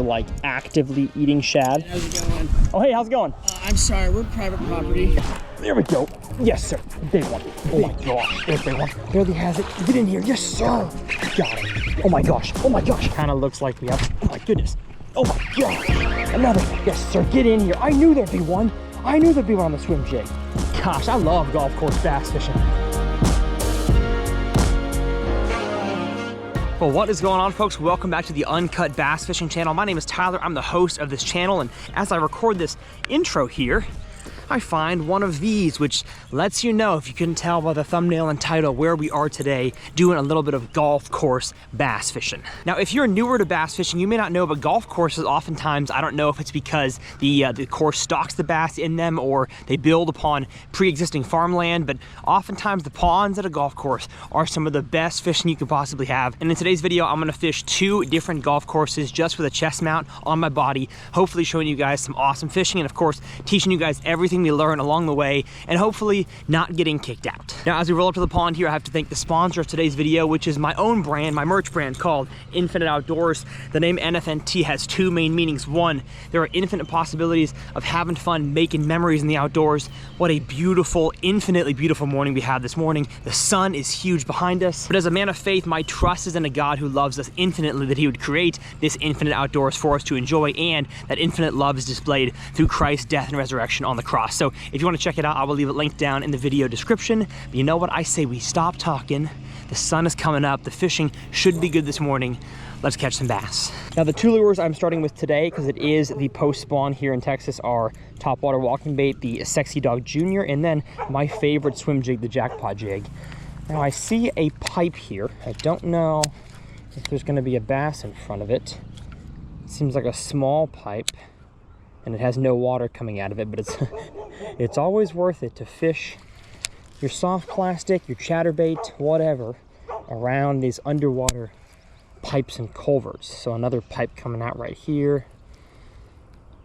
like actively eating shad. How's it going? Oh, hey, how's it going? I'm sorry, we're private property. There we go. Yes, sir. Big one. Oh my gosh. There's a big one. Barely has it. Get in here. Yes, sir. Got it. Oh my gosh. Oh my gosh. Kind of looks like we have. Oh my goodness. Oh my gosh. Another one. Yes, sir. Get in here. I knew there'd be one. I knew there'd be one on the swim jig. Gosh, I love golf course bass fishing. Well, what is going on, folks? Welcome back to the Uncut Bass Fishing Channel. My name is Tyler. I'm the host of this channel, and as I record this intro here, I find one of these, which lets you know, if you couldn't tell by the thumbnail and title, where we are today doing a little bit of golf course bass fishing. Now, if you're newer to bass fishing, you may not know, but golf courses oftentimes, I don't know if it's because the course stocks the bass in them or they build upon pre-existing farmland, but oftentimes the ponds at a golf course are some of the best fishing you could possibly have. And in today's video, I'm gonna fish 2 different golf courses just with a chest mount on my body, hopefully showing you guys some awesome fishing and of course, teaching you guys everything we learn along the way and hopefully not getting kicked out. Now, as we roll up to the pond here, I have to thank the sponsor of today's video, which is my own brand, my merch brand called Infinite Outdoors. The name NFNT has 2 main meanings. 1, there are infinite possibilities of having fun, making memories in the outdoors. What a beautiful, infinitely beautiful morning we had this morning. The sun is huge behind us. But as a man of faith, my trust is in a God who loves us infinitely, that he would create this infinite outdoors for us to enjoy, and that infinite love is displayed through Christ's death and resurrection on the cross. So if you want to check it out, I will leave it linked down in the video description. But you know what? I say we stop talking. The sun is coming up. The fishing should be good this morning. Let's catch some bass. Now, the 2 lures I'm starting with today, because it is the post spawn here in Texas, are topwater walking bait, the Sexy Dog Jr., and then my favorite swim jig, the Jackpot jig. Now, I see a pipe here. I don't know if there's going to be a bass in front of it. It seems like a small pipe, and it has no water coming out of it, but it's it's always worth it to fish your soft plastic, your chatterbait, whatever, around these underwater pipes and culverts. So another pipe coming out right here.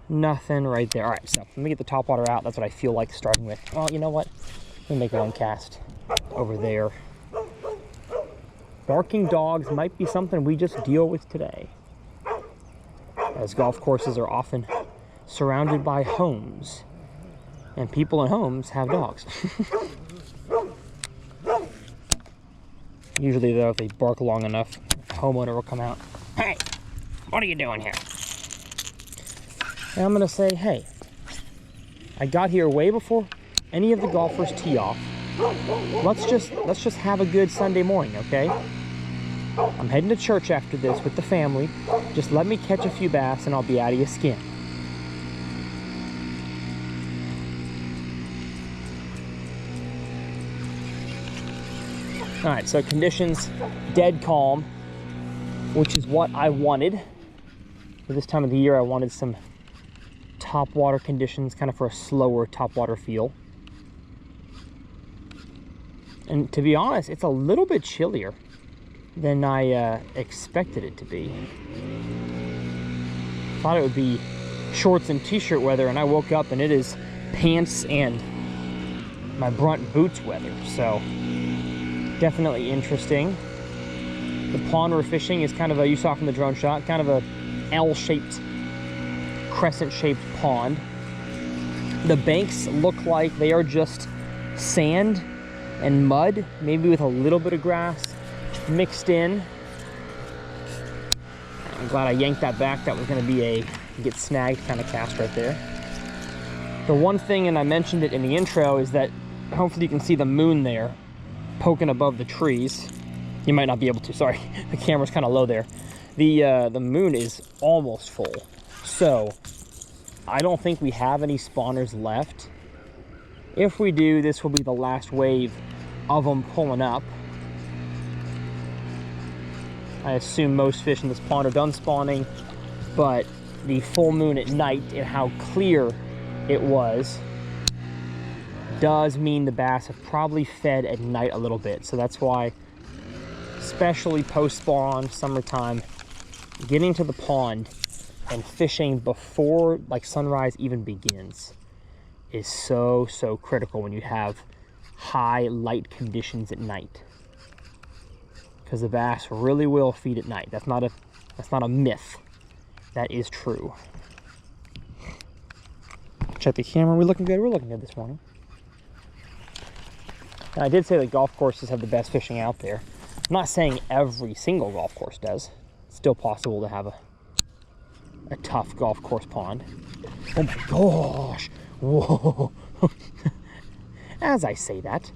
Nothing right there. All right, so let me get the topwater out. That's what I feel like starting with. Well, you know what? Let me make one cast over there. Barking dogs might be something we just deal with today, as golf courses are often surrounded by homes, and people in homes have dogs. Usually though, if they bark long enough, the homeowner will come out. Hey, what are you doing here? And I'm gonna say, hey, I got here way before any of the golfers tee off. Let's just have a good Sunday morning, okay? I'm heading to church after this with the family. Just let me catch a few bass and I'll be out of your skin. All right, so conditions, dead calm, which is what I wanted. For this time of the year, I wanted some top water conditions, kind of for a slower top water feel. And to be honest, it's a little bit chillier than I expected it to be. Thought it would be shorts and t-shirt weather, and I woke up and it is pants and my Brunt boots weather. So definitely interesting. The pond we're fishing is kind of a, you saw from the drone shot, kind of a L-shaped, crescent-shaped pond. The banks look like they are just sand and mud, maybe with a little bit of grass mixed in. I'm glad I yanked that back. That was going to be a get snagged kind of cast right there. The one thing, and I mentioned it in the intro, is that hopefully you can see the moon there poking above the trees. You might not be able to, sorry, the camera's kind of low there. The moon is almost full, so I don't think we have any spawners left. If we do, this will be the last wave of them pulling up. I assume most fish in this pond are done spawning, but the full moon at night and how clear it was does mean the bass have probably fed at night a little bit. So that's why, especially post-spawn, summertime, getting to the pond and fishing before like sunrise even begins is so critical when you have high light conditions at night, because the bass really will feed at night. That's not a myth. That is true. Check the camera. We're looking good. We're looking good this morning. And I did say that golf courses have the best fishing out there. I'm not saying every single golf course does. It's still possible to have a tough golf course pond. Oh my gosh. Whoa. As I say that,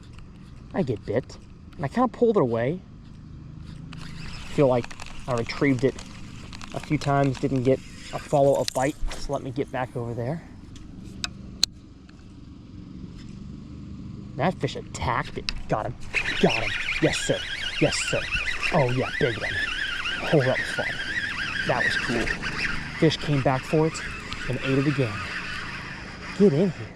I get bit. And I kind of pulled it away. I feel like I retrieved it a few times, didn't get a follow-up bite. So let me get back over there. That fish attacked it. Got him. Got him. Yes, sir. Yes, sir. Oh, yeah, big one. Oh, that was fun. That was cool. Fish came back for it and ate it again. Get in here.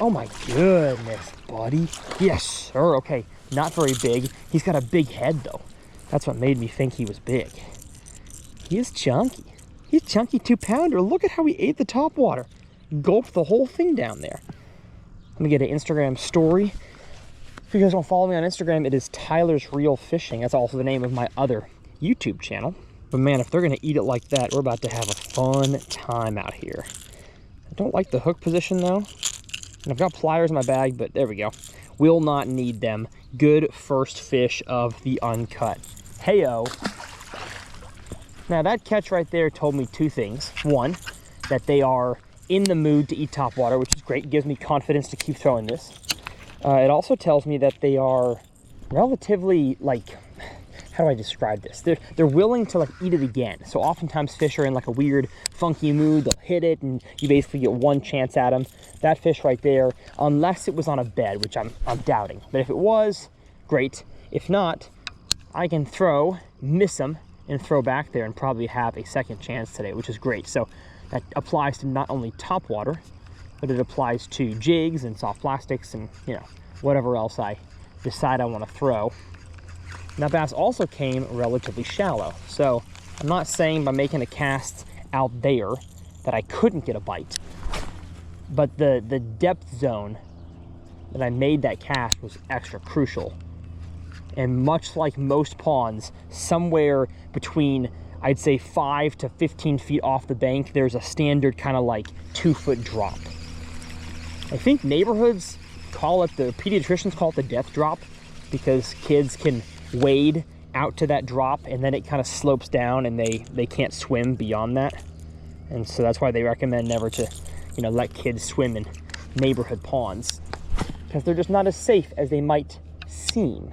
Oh, my goodness, buddy. Yes, sir. Okay, not very big. He's got a big head, though. That's what made me think he was big. He is chunky. He's chunky 2-pounder. Look at how he ate the topwater. Gulped the whole thing down there. Let me get an Instagram story. If you guys don't follow me on Instagram, it is Tyler's Real Fishing. That's also the name of my other YouTube channel. But man, if they're gonna eat it like that, we're about to have a fun time out here. I don't like the hook position though. And I've got pliers in my bag, but there we go. Will not need them. Good first fish of the Uncut. Heyo. Now that catch right there told me two things. One, that they are in the mood to eat topwater, which is great. It gives me confidence to keep throwing this. It also tells me that they are relatively, like, how do I describe this? They're willing to, like, eat it again. So oftentimes fish are in, like, a weird, funky mood. They'll hit it, and you basically get one chance at them. That fish right there, unless it was on a bed, which I'm doubting. But if it was, great. If not, I can throw, miss them, and throw back there and probably have a second chance today, which is great. So that applies to not only topwater, but it applies to jigs and soft plastics and, you know, whatever else I decide I want to throw. And that bass also came relatively shallow. So I'm not saying by making a cast out there that I couldn't get a bite, but the depth zone that I made that cast was extra crucial. And much like most ponds, somewhere between, I'd say 5 to 15 feet off the bank, there's a standard kind of like 2-foot drop. I think neighborhoods call it, the pediatricians call it the death drop, because kids can wade out to that drop and then it kind of slopes down and they can't swim beyond that. And so that's why they recommend never to, you know, let kids swim in neighborhood ponds, because they're just not as safe as they might seem.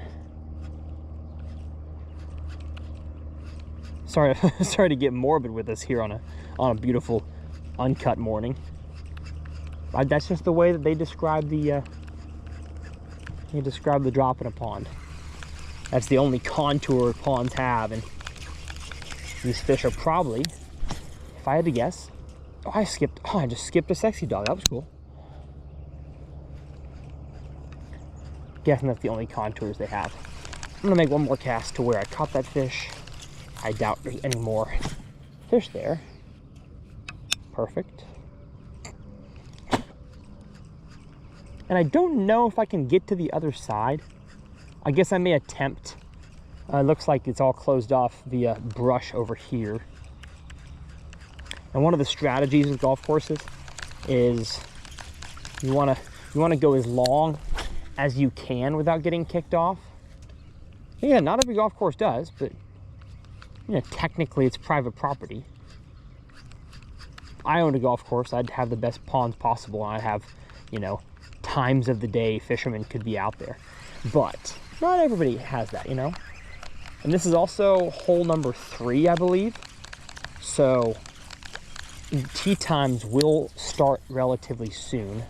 Sorry to get morbid with us here on a beautiful Uncut morning. That's just the way that they describe the drop in a pond. That's the only contour ponds have, and these fish are probably, if I had to guess, I just skipped a sexy dog. That was cool. Guessing that's the only contours they have. I'm gonna make one more cast to where I caught that fish. I doubt there's any more fish there. Perfect. And I don't know if I can get to the other side. I guess I may attempt. It looks like it's all closed off via brush over here. And one of the strategies with golf courses is you want to go as long as you can without getting kicked off. Yeah, not every golf course does, but you know, technically it's private property. If I owned a golf course, I'd have the best ponds possible, and I'd have, you know, times of the day fishermen could be out there. But not everybody has that, you know. And this is also hole number 3, I believe. So tee times will start relatively soon.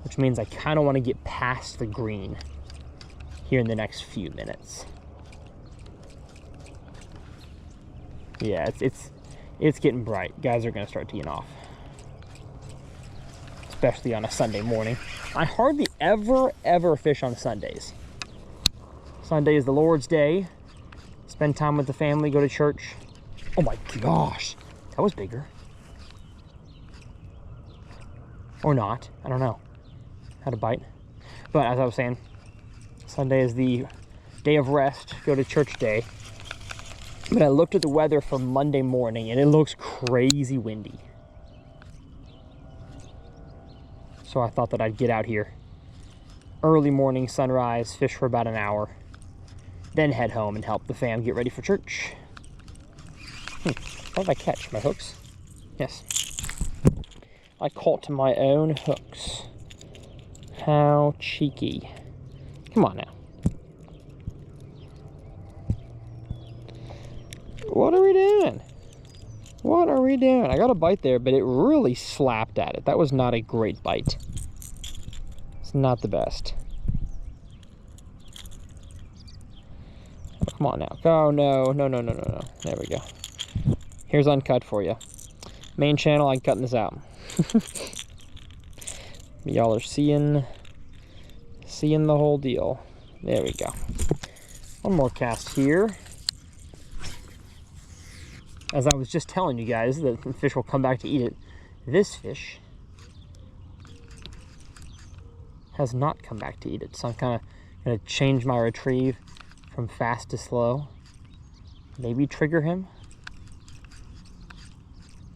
Which means I kind of want to get past the green here in the next few minutes. Yeah, it's getting bright. Guys are gonna start teeing off, especially on a Sunday morning. I hardly ever fish on Sundays. Sunday is the Lord's day. Spend time with the family, go to church. Oh my gosh, that was bigger. Or not, I don't know. Had a bite. But as I was saying, Sunday is the day of rest, go to church day. But I looked at the weather for Monday morning and it looks crazy windy. So I thought that I'd get out here early morning sunrise, fish for about an hour, then head home and help the fam get ready for church. What did I catch? My hooks? Yes. I caught my own hooks. How cheeky. Come on now. What are we doing? What are we doing? I got a bite there, but it really slapped at it. That was not a great bite. It's not the best. Oh, come on now. Oh, no. No. There we go. Here's Uncut for you. Main channel, I'm cutting this out. Y'all are seeing the whole deal. There we go. One more cast here. As I was just telling you guys, the fish will come back to eat it. This fish has not come back to eat it. So I'm kind of going to change my retrieve from fast to slow. Maybe trigger him.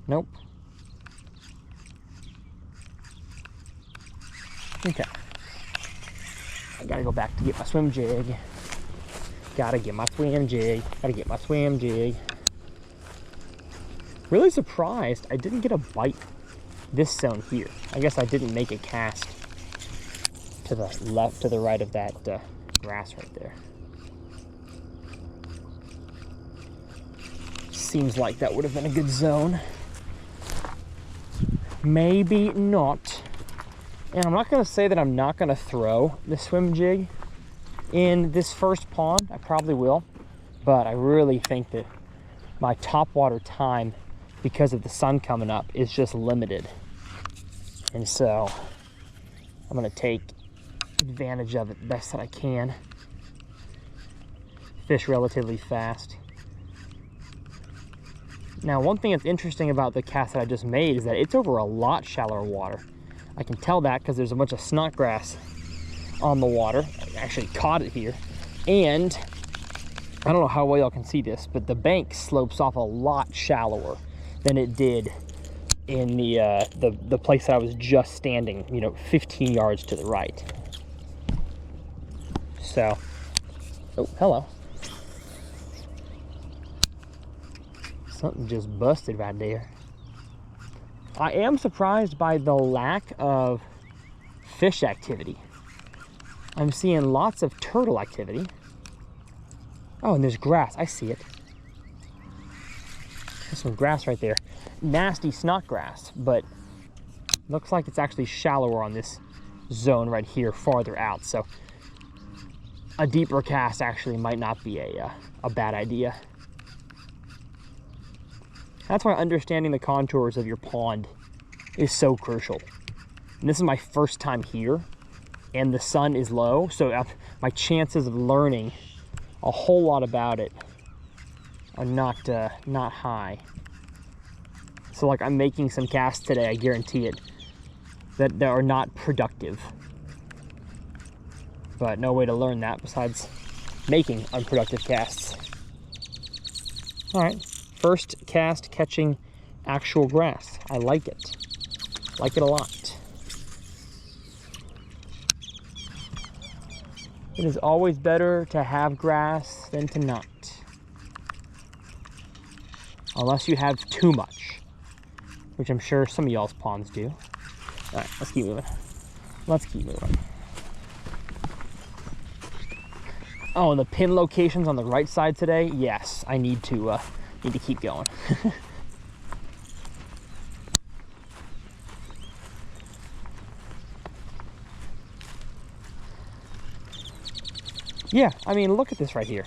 Nope. Okay. I gotta go back to get my swim jig. Gotta get my swim jig. Really surprised I didn't get a bite this zone here. I guess I didn't make a cast to the left, to the right of that grass right there. Seems like that would have been a good zone. Maybe not. And I'm not going to say that I'm not going to throw the swim jig in this first pond. I probably will. But I really think that my topwater time, because of the sun coming up, is just limited. And so I'm going to take advantage of it best that I can. Fish relatively fast. Now, one thing that's interesting about the cast that I just made is that it's over a lot shallower water. I can tell that because there's a bunch of snodgrass on the water. I actually caught it here. And I don't know how well y'all can see this, but the bank slopes off a lot shallower than it did in the place that I was just standing, 15 yards to the right. So, oh, hello. Something just busted right there. I am surprised by the lack of fish activity. I'm seeing lots of turtle activity. Oh, and there's grass. I see it. There's some grass right there. Nasty snot grass, but looks like it's actually shallower on this zone right here, farther out. So a deeper cast actually might not be a bad idea. That's why understanding the contours of your pond is so crucial. And this is my first time here, and the sun is low, so my chances of learning a whole lot about it are not high. So like, I'm making some casts today, I guarantee it, that are not productive. But no way to learn that besides making unproductive casts. All right. First cast catching actual grass. I like it. Like it a lot. It is always better to have grass than to not. Unless you have too much, which I'm sure some of y'all's ponds do. All right, let's keep moving. Oh, and the pin locations on the right side today. Yes, I need to keep going. Yeah, I mean, look at this right here.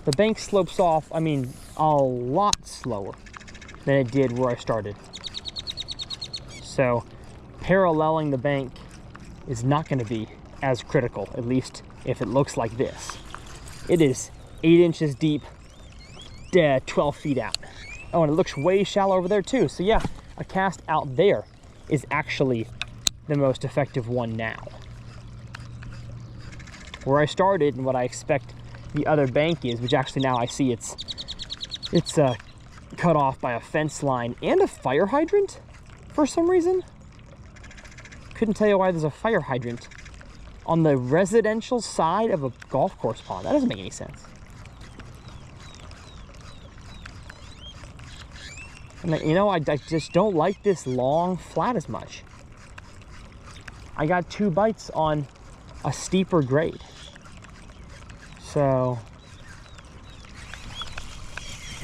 The bank slopes off, I mean, a lot slower than it did where I started. So paralleling the bank is not going to be as critical, at least if it looks like this. It is 8 inches deep, 12 feet out. Oh, and it looks way shallow over there too. So yeah, a cast out there is actually the most effective one now. Where I started and what I expect the other bank is, which actually now I see it's cut off by a fence line and a fire hydrant for some reason. Couldn't tell you why there's a fire hydrant on the residential side of a golf course pond. That doesn't make any sense. And you know, I just don't like this long flat as much. I got 2 bites on a steeper grade. So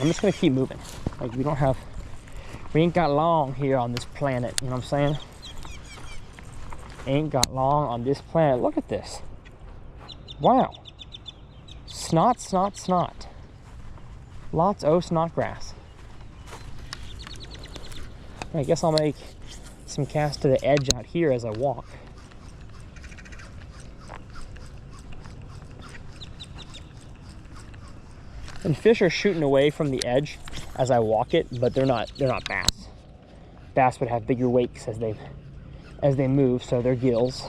I'm just gonna keep moving. Like, we ain't got long here on this planet, you know what I'm saying? Ain't got long on this planet. Look at this. Wow. Snot, snot, snot. Lots of snot grass. I guess I'll make some casts to the edge out here as I walk. And fish are shooting away from the edge as I walk it, but they're not bass. Bass would have bigger wakes as they move, so they're gills.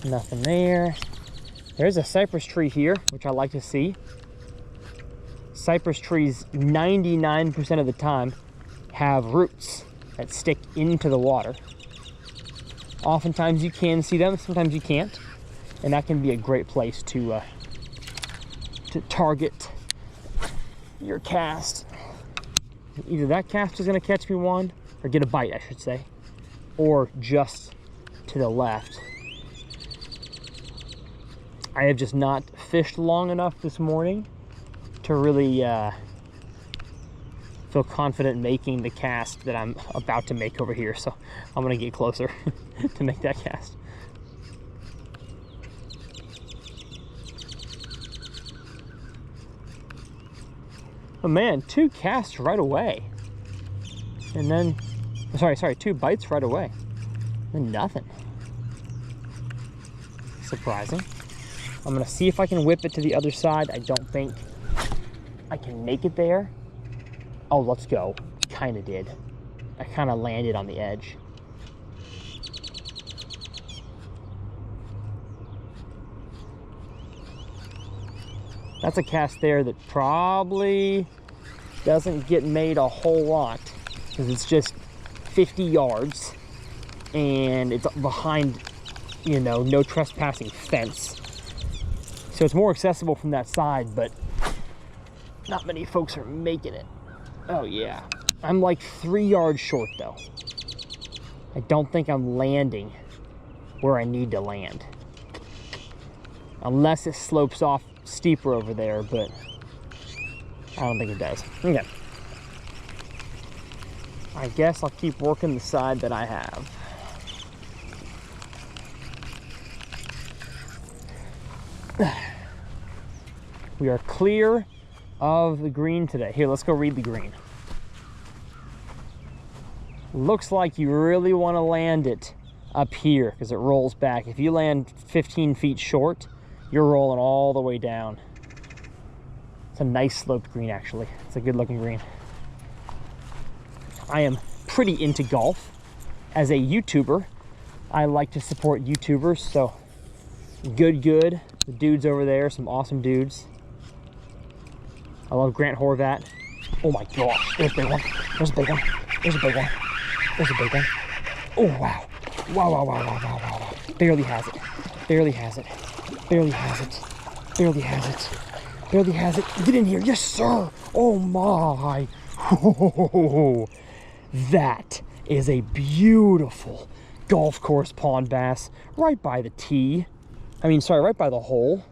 Nothing there. There's a cypress tree here, which I like to see. Cypress trees 99% of the time have roots that stick into the water. Oftentimes you can see them, sometimes you can't. And that can be a great place to target your cast. Either that cast is gonna catch me one, or get a bite, I should say, or just to the left. I have just not fished long enough this morning to really feel confident making the cast that I'm about to make over here. So I'm gonna get closer to make that cast. Oh man, 2 casts right away. And then, sorry, 2 bites right away. And nothing. Surprising. I'm gonna see if I can whip it to the other side. I don't think I can make it there. Oh, let's go. Kinda did. I kinda landed on the edge. That's a cast there that probably doesn't get made a whole lot because it's just 50 yards and it's behind, you know, no trespassing fence. So it's more accessible from that side, but not many folks are making it. Oh yeah. I'm like 3 yards short though. I don't think I'm landing where I need to land. Unless it slopes off steeper over there, but I don't think it does. Okay. I guess I'll keep working the side that I have. We are clear of the green today. Here, let's go read the green. Looks like you really want to land it up here because it rolls back. If you land 15 feet short, you're rolling all the way down. It's a nice sloped green, actually. It's a good looking green. I am pretty into golf. As a YouTuber, I like to support YouTubers, so good. The dudes over there, some awesome dudes. I love Grant Horvat. Oh my gosh, there's a big one. There's a big one. There's a big one. There's a big one. Oh wow. Wow. Barely has it. Barely has it. Barely has it. Barely has it. Barely has it. Get in here. Yes, sir. Oh my. That is a beautiful golf course pond bass right by the tee. Right by the hole.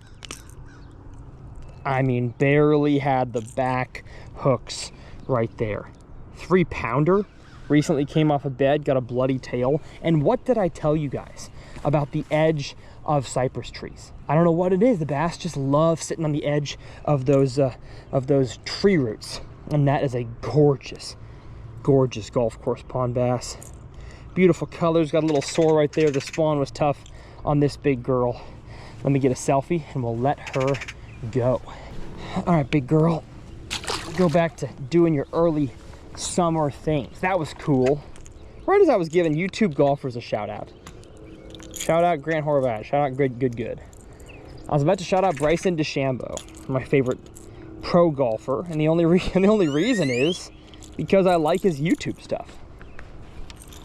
Barely had the back hooks right there. 3-pounder. Recently came off a bed, got a bloody tail. And what did I tell you guys about the edge of cypress trees? I don't know what it is. The bass just love sitting on the edge of those tree roots. And that is a gorgeous golf course pond bass. Beautiful colors, got a little sore right there. The spawn was tough on this big girl. Let me get a selfie and we'll let her go. All right, big girl, go back to doing your early summer things. That was cool. Right as I was giving YouTube golfers a shout out. Shout out Grant Horvat. Shout out Good. I was about to shout out Bryson DeChambeau, my favorite pro golfer, and the only reason is because I like his YouTube stuff.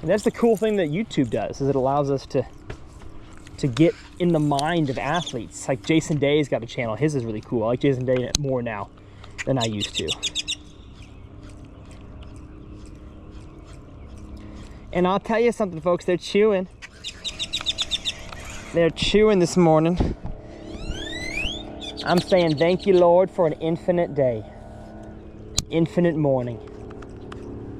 And that's the cool thing that YouTube does, is it allows us to get in the mind of athletes. Like Jason Day's got a channel. His is really cool. I like Jason Day more now than I used to. And I'll tell you something, folks, they're chewing. They're chewing this morning. I'm saying thank you, Lord, for an infinite day. Infinite morning.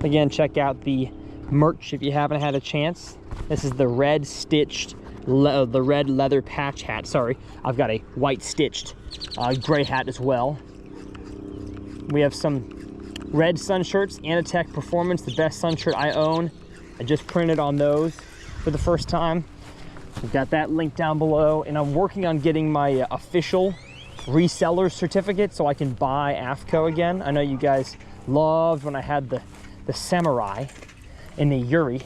Again, check out the merch if you haven't had a chance. This is the red stitched, the red leather patch hat. Sorry, I've got a white stitched gray hat as well. We have some red sun shirts, Anatech Performance, the best sun shirt I own. I just printed on those for the first time. We've got that link down below, and I'm working on getting my official reseller certificate so I can buy AFCO again. I know you guys loved when I had the Samurai and the Yuri,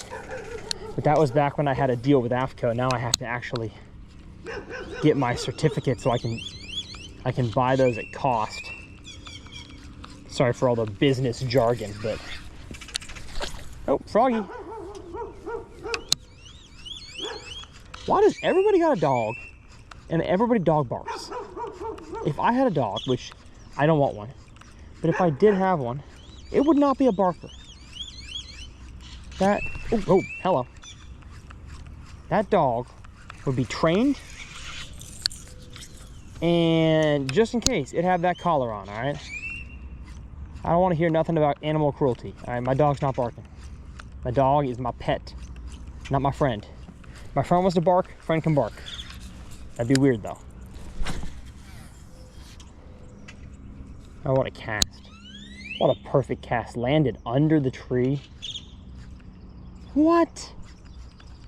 but that was back when I had a deal with AFCO. Now I have to actually get my certificate so I can buy those at cost. Sorry for all the business jargon, but oh, Froggy. Why does everybody got a dog and everybody dog barks? If I had a dog, which I don't want one, but if I did have one, it would not be a barker. Oh, hello. That dog would be trained, and just in case, it had that collar on, all right? I don't want to hear nothing about animal cruelty, all right? My dog's not barking. My dog is my pet, not my friend. My friend wants to bark, friend can bark. That'd be weird though. Oh, what a cast. What a perfect cast. Landed under the tree. What?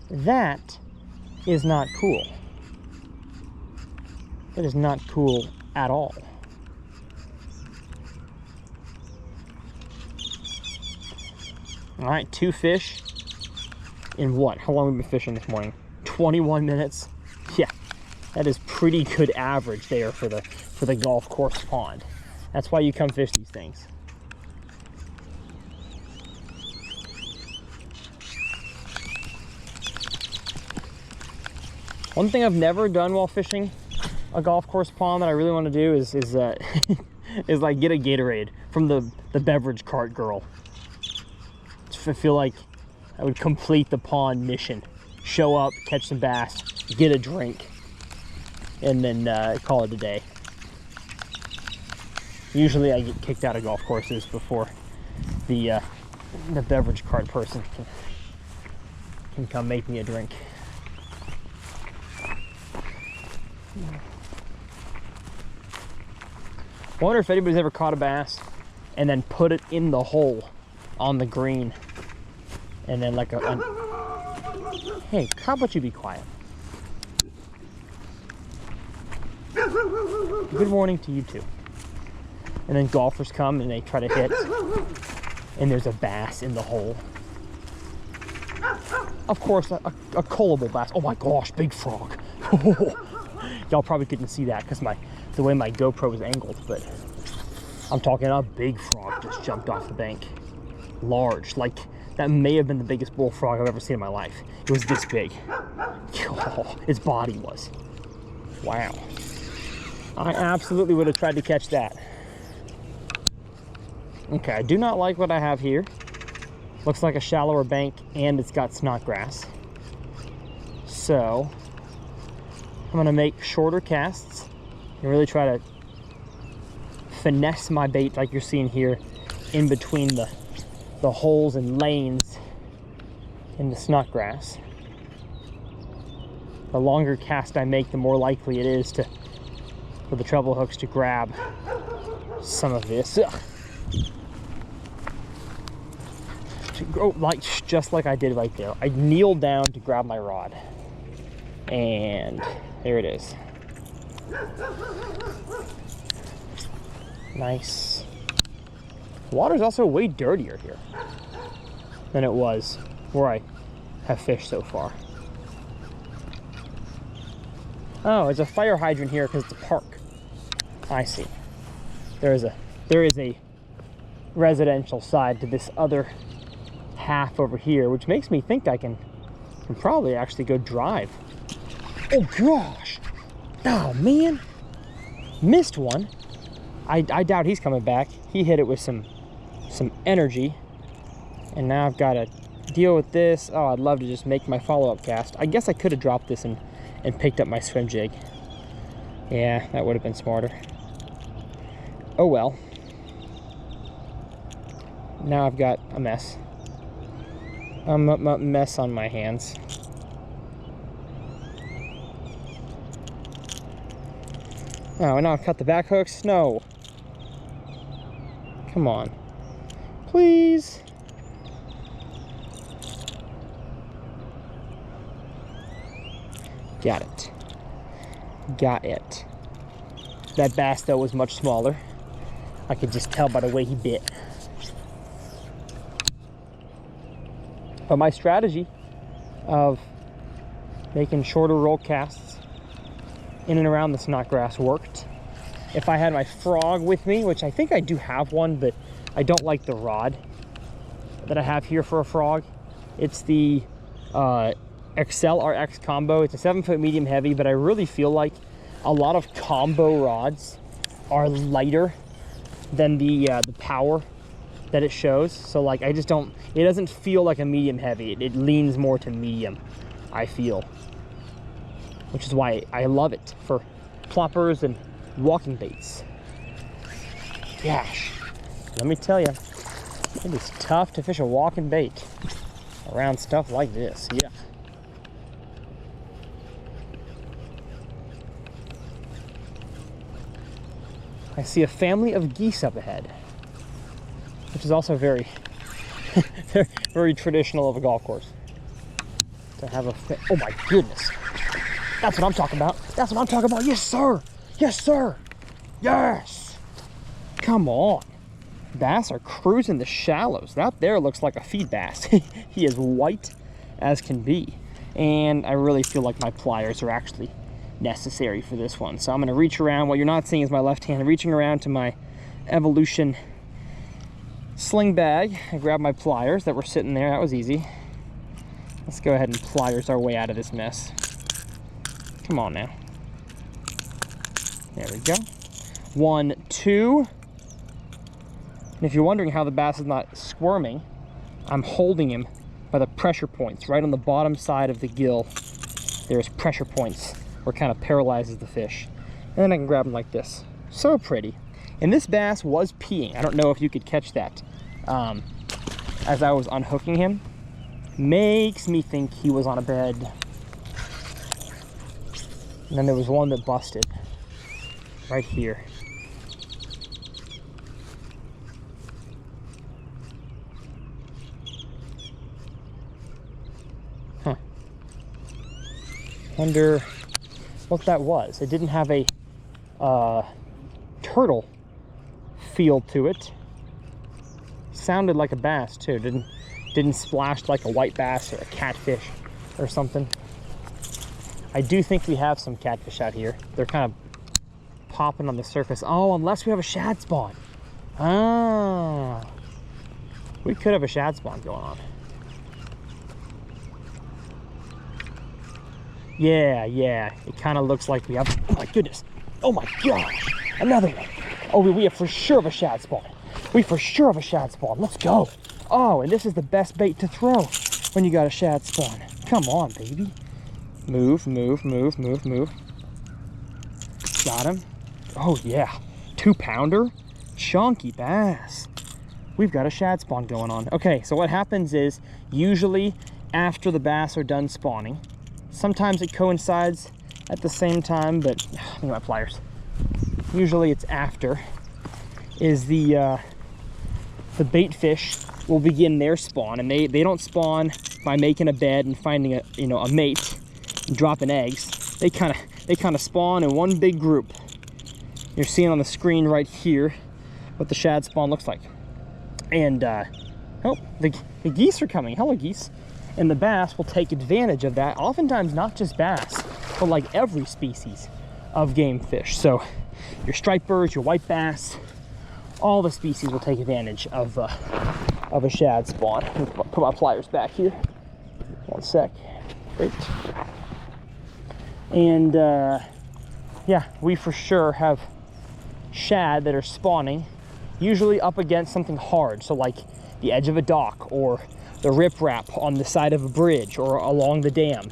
That is not cool. That is not cool at all. All right, 2 fish. In what? How long have we been fishing this morning? 21 minutes. Yeah, that is pretty good average there for the golf course pond. That's why you come fish these things. One thing I've never done while fishing a golf course pond that I really want to do is is like get a Gatorade from the beverage cart girl. I feel like I would complete the pond mission. Show up, catch some bass, get a drink, and then call it a day. Usually I get kicked out of golf courses before the beverage cart person can come make me a drink. I wonder if anybody's ever caught a bass and then put it in the hole on the green, and then like hey, how about you be quiet? Good morning to you too. And then golfers come and they try to hit, and there's a bass in the hole. Of course, a cullable bass. Oh my gosh, big frog. Y'all probably couldn't see that because the way my GoPro was angled, but I'm talking a big frog just jumped off the bank. Large, like that may have been the biggest bullfrog I've ever seen in my life. It was this big. Oh, its body was. Wow. I absolutely would have tried to catch that. Okay, I do not like what I have here. Looks like a shallower bank, and it's got snodgrass. So I'm gonna make shorter casts and really try to finesse my bait like you're seeing here in between the holes and lanes in the snodgrass. The longer cast I make, the more likely it is for the treble hooks to grab some of this. To go just like I did right there. I kneeled down to grab my rod, and there it is. Nice. The water's also way dirtier here than it was where I have fished so far. Oh, it's a fire hydrant here because it's a park. I see. There is a residential side to this other half over here, which makes me think I can probably actually go drive. Oh gosh! Oh man! Missed one. I doubt he's coming back. He hit it with some energy, and now I've got to deal with this. Oh, I'd love to just make my follow-up cast. I guess I could have dropped this and picked up my swim jig. Yeah, that would have been smarter. Oh well. Now I've got a mess. A mess on my hands. Oh, and now I've cut the back hooks? No. Come on. Please. Got it. Got it. That bass, though, was much smaller. I could just tell by the way he bit. But my strategy of making shorter roll casts in and around the snodgrass worked. If I had my frog with me, which I think I do have one, but I don't like the rod that I have here for a frog. It's the Excel RX combo. It's a 7-foot medium heavy, but I really feel like a lot of combo rods are lighter than the power that it shows. So like I just don't, it doesn't feel like a medium heavy. It leans more to medium, I feel. Which is why I love it for ploppers and walking baits. Gosh, let me tell you, it is tough to fish a walking bait around stuff like this. Yeah. I see a family of geese up ahead, which is also very, very traditional of a golf course. To have a, oh my goodness. That's what I'm talking about. That's what I'm talking about. Yes, sir. Yes, sir. Yes. Come on. Bass are cruising the shallows. That there looks like a feed bass. He is white as can be. And I really feel like my pliers are actually necessary for this one. So I'm going to reach around. What you're not seeing is my left hand reaching around to my Evolution sling bag. I grabbed my pliers that were sitting there. That was easy. Let's go ahead and pliers our way out of this mess. Come on now. There we go. 1, 2. And if you're wondering how the bass is not squirming, I'm holding him by the pressure points. Right on the bottom side of the gill, there's pressure points where it kind of paralyzes the fish. And then I can grab him like this. So pretty. And this bass was peeing. I don't know if you could catch that. As I was unhooking him, makes me think he was on a bed. And then there was one that busted right here. Huh. Wonder what that was. It didn't have a turtle feel to it. Sounded like a bass too. Didn't splash like a white bass or a catfish or something. I do think we have some catfish out here. They're kind of popping on the surface. Oh, unless we have a shad spawn. Ah, we could have a shad spawn going on. Yeah, it kind of looks like we have. Oh my goodness. Oh my gosh, another one. Oh, we have for sure of a shad spawn. We for sure have a shad spawn. Let's go. Oh, and this is the best bait to throw when you got a shad spawn. Come on, baby. Move, move, move, move, move. Got him. Oh yeah, 2-pounder, chunky bass. We've got a shad spawn going on. Okay, so what happens is usually after the bass are done spawning, sometimes it coincides at the same time, but look at my pliers. Usually it's after, is the bait fish will begin their spawn, and they don't spawn by making a bed and finding a mate and dropping eggs. They kind of spawn in one big group. You're seeing on the screen right here what the shad spawn looks like. And oh, the geese are coming. Hello, geese. And the bass will take advantage of that. Oftentimes, not just bass, but like every species of game fish. So your striped birds, your white bass, all the species will take advantage of a shad spawn. Let me put my pliers back here. One sec. Great. And yeah, we for sure have shad that are spawning, usually up against something hard. So like the edge of a dock or the riprap on the side of a bridge or along the dam.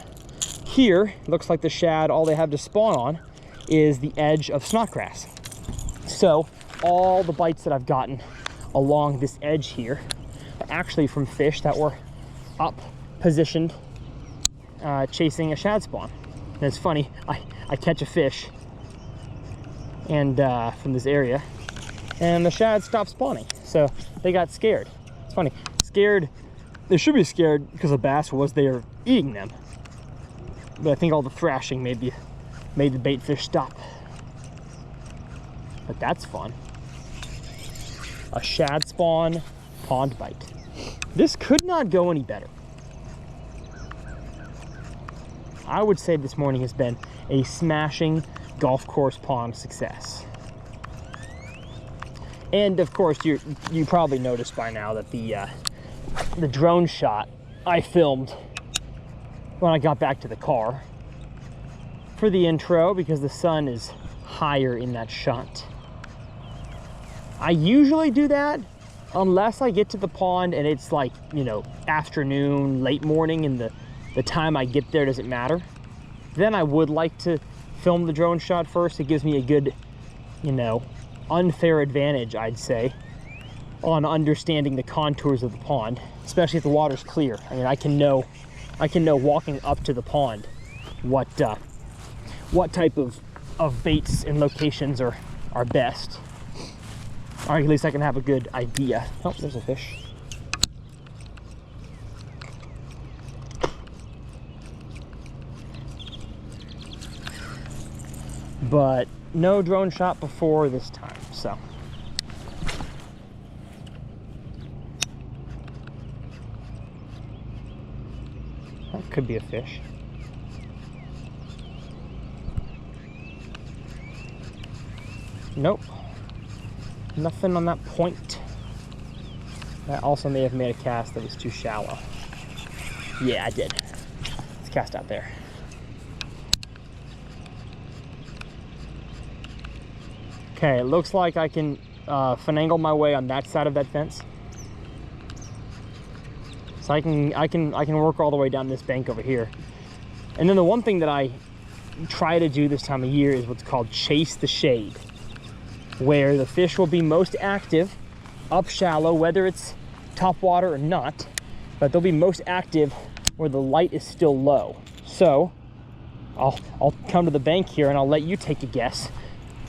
Here, looks like the shad, all they have to spawn on is the edge of snodgrass. So all the bites that I've gotten along this edge here are actually from fish that were up positioned chasing a shad spawn. And it's funny, I catch a fish and from this area, and the shad stopped spawning. So they got scared. It's funny, scared. They should be scared because the bass was there eating them. But I think all the thrashing made the bait fish stop. But that's fun. A shad spawn pond bite. This could not go any better. I would say this morning has been a smashing golf course pond success. And of course, you probably noticed by now that the drone shot I filmed when I got back to the car for the intro, because the sun is higher in that shot. I usually do that unless I get to the pond and it's like, you know, afternoon, late morning, and the time I get there doesn't matter. Then I would like to film the drone shot first. It gives me a good, you know, unfair advantage, I'd say, on understanding the contours of the pond, especially if the water's clear. I mean, I can know walking up to the pond what type of baits and locations are best. Or at least I can have a good idea. Oh, there's a fish. But no drone shot before this time, so. That could be a fish. Nope. Nothing on that point. That also may have made a cast that was too shallow. Yeah, I did. Let's cast out there. Okay, it looks like I can finagle my way on that side of that fence. So I can work all the way down this bank over here. And then the one thing that I try to do this time of year is what's called chase the shade, where the fish will be most active up shallow, whether it's top water or not, but they'll be most active where the light is still low. So I'll come to the bank here and I'll let you take a guess.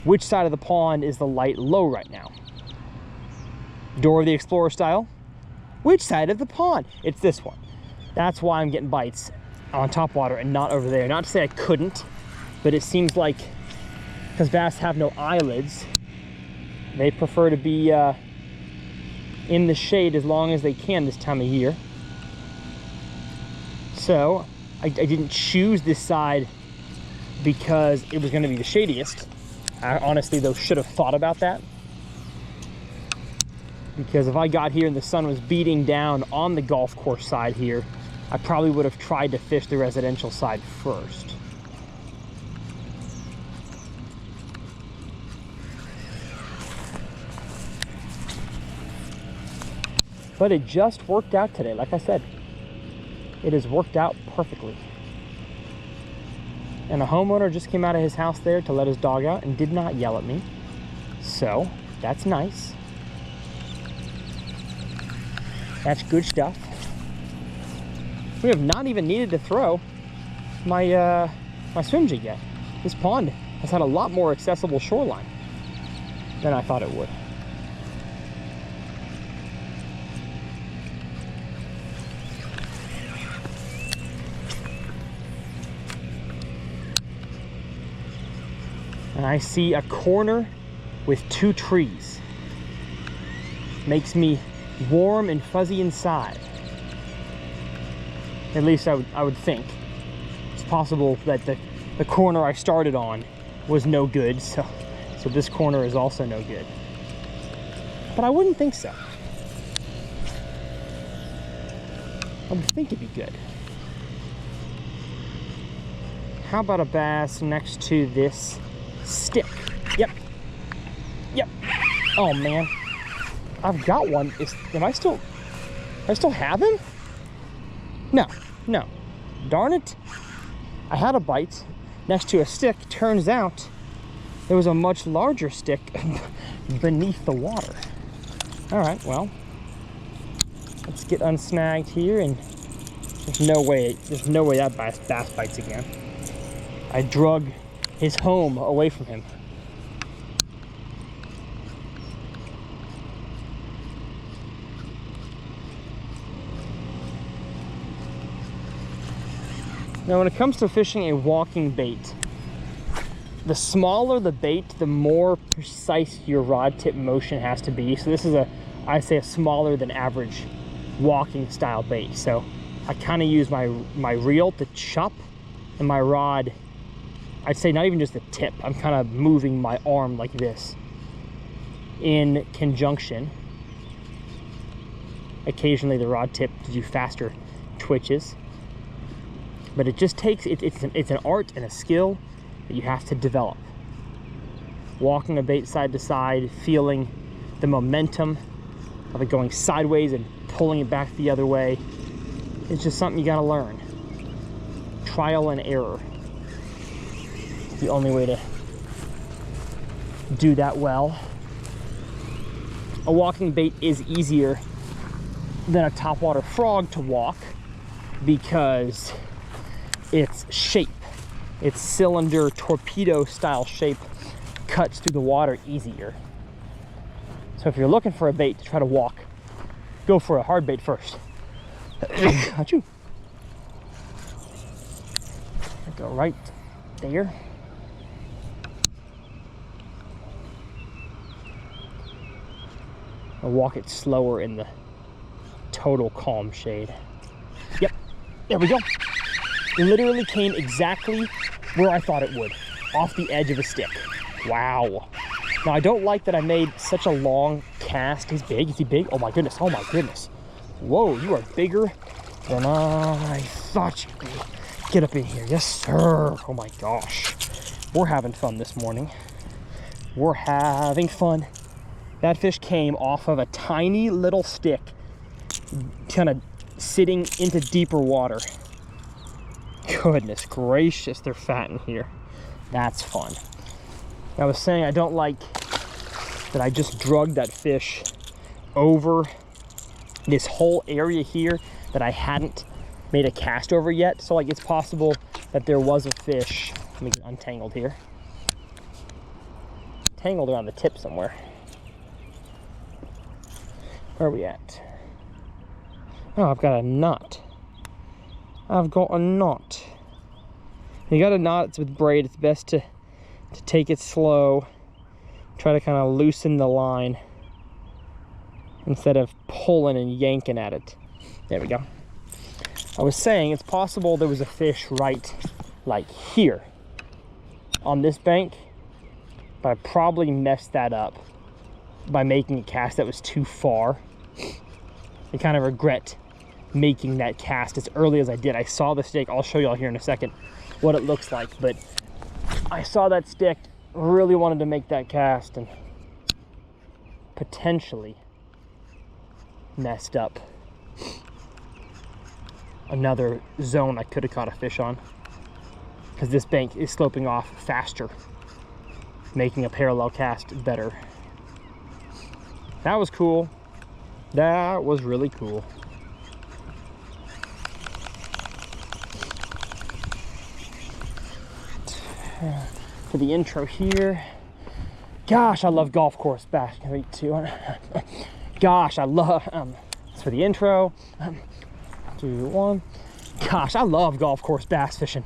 Which side of the pond is the light low right now? Dora the Explorer style? Which side of the pond? It's this one. That's why I'm getting bites on top water and not over there. Not to say I couldn't, but it seems like because bass have no eyelids, they prefer to be in the shade as long as they can this time of year. So I didn't choose this side because it was going to be the shadiest. I honestly, though, should have thought about that. Because if I got here and the sun was beating down on the golf course side here, I probably would have tried to fish the residential side first. But it just worked out today, like I said. It has worked out perfectly. And a homeowner just came out of his house there to let his dog out and did not yell at me. So, that's nice. That's good stuff. We have not even needed to throw my my swim jig yet. This pond has had a lot more accessible shoreline than I thought it would. And I see a corner with 2 trees. Makes me warm and fuzzy inside. At least I would think. It's possible that the corner I started on was no good, so this corner is also no good. But I wouldn't think so. I would think it'd be good. How about a bass next to this stick? Yep. Yep. Oh man. I've got one. Do I still have him? No. Darn it. I had a bite next to a stick. Turns out there was a much larger stick beneath the water. All right, well, let's get unsnagged here, and there's no way that bass bites again. I drug his home away from him. Now, when it comes to fishing a walking bait, the smaller the bait, the more precise your rod tip motion has to be. So this is I'd say a smaller than average walking style bait. So I kind of use my reel to chop, and my rod, I'd say not even just the tip, I'm kind of moving my arm like this in conjunction. Occasionally the rod tip to do faster twitches. But it just takes, it's an art and a skill that you have to develop. Walking a bait side to side, feeling the momentum of it going sideways and pulling it back the other way. It's just something you gotta learn. Trial and error. It's the only way to do that well. A walking bait is easier than a topwater frog to walk because its shape, its cylinder torpedo style shape, cuts through the water easier. So if you're looking for a bait to try to walk, go for a hard bait first. Achoo. Go right there. I'll walk it slower in the total calm shade. Yep, there we go. Literally came exactly where I thought it would, off the edge of a stick. Wow. Now I don't like that I made such a long cast. He's big. Is he big? Oh my goodness. Oh my goodness. Whoa, you are bigger than I thought you'd be. Get up in here. Yes, sir. Oh my gosh. We're having fun this morning. We're having fun. That fish came off of a tiny little stick, kind of sitting into deeper water. Goodness gracious, they're fat in here. That's fun. I was saying I don't like that I just drugged that fish over this whole area here that I hadn't made a cast over yet. So like, it's possible that there was a fish. Let me get untangled here. Tangled around the tip somewhere. Where are we at? Oh, I've got a knot. I've got a knot. You got a knot, it's with braid. It's best to take it slow. Try to kind of loosen the line instead of pulling and yanking at it. There we go. I was saying it's possible there was a fish right like here on this bank, but I probably messed that up by making a cast that was too far. I kind of regret making that cast as early as I did. I saw the stick. I'll show y'all here in a second what it looks like, but I saw that stick, really wanted to make that cast, and potentially messed up another zone I could have caught a fish on, because this bank is sloping off faster, making a parallel cast better. That was cool. That was really cool. For the intro here, gosh, I love golf course bass. Gosh, I love, for the intro, 2, 1. Gosh, I love golf course bass fishing.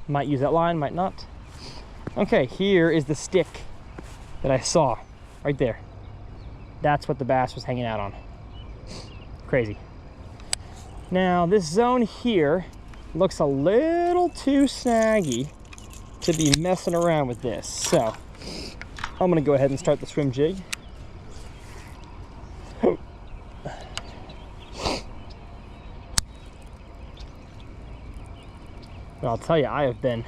Might use that line, might not. Okay, here is the stick that I saw right there. That's what the bass was hanging out on. Crazy. Now this zone here looks a little too snaggy to be messing around with this. So I'm gonna go ahead and start the swim jig. But I'll tell you, I have been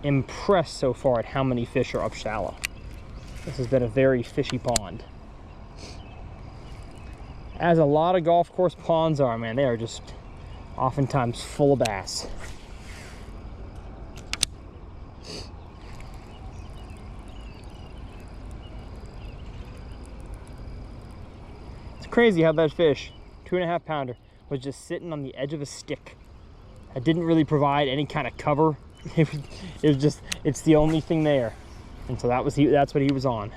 impressed so far at how many fish are up shallow. This has been a very fishy pond. As a lot of golf course ponds are, man, they are just oftentimes full of bass. It's crazy how that fish, 2.5 pounder, was just sitting on the edge of a stick. It didn't really provide any kind of cover. It was just, it's the only thing there. And so that's what he was on.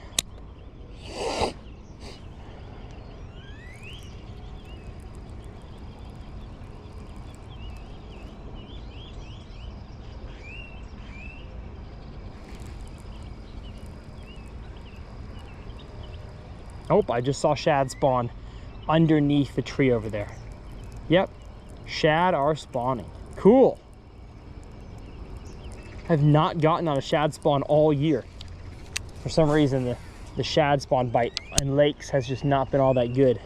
Oh, I just saw shad spawn underneath the tree over there. Yep, shad are spawning. Cool. I've not gotten on a shad spawn all year. For some reason, the shad spawn bite in lakes has just not been all that good.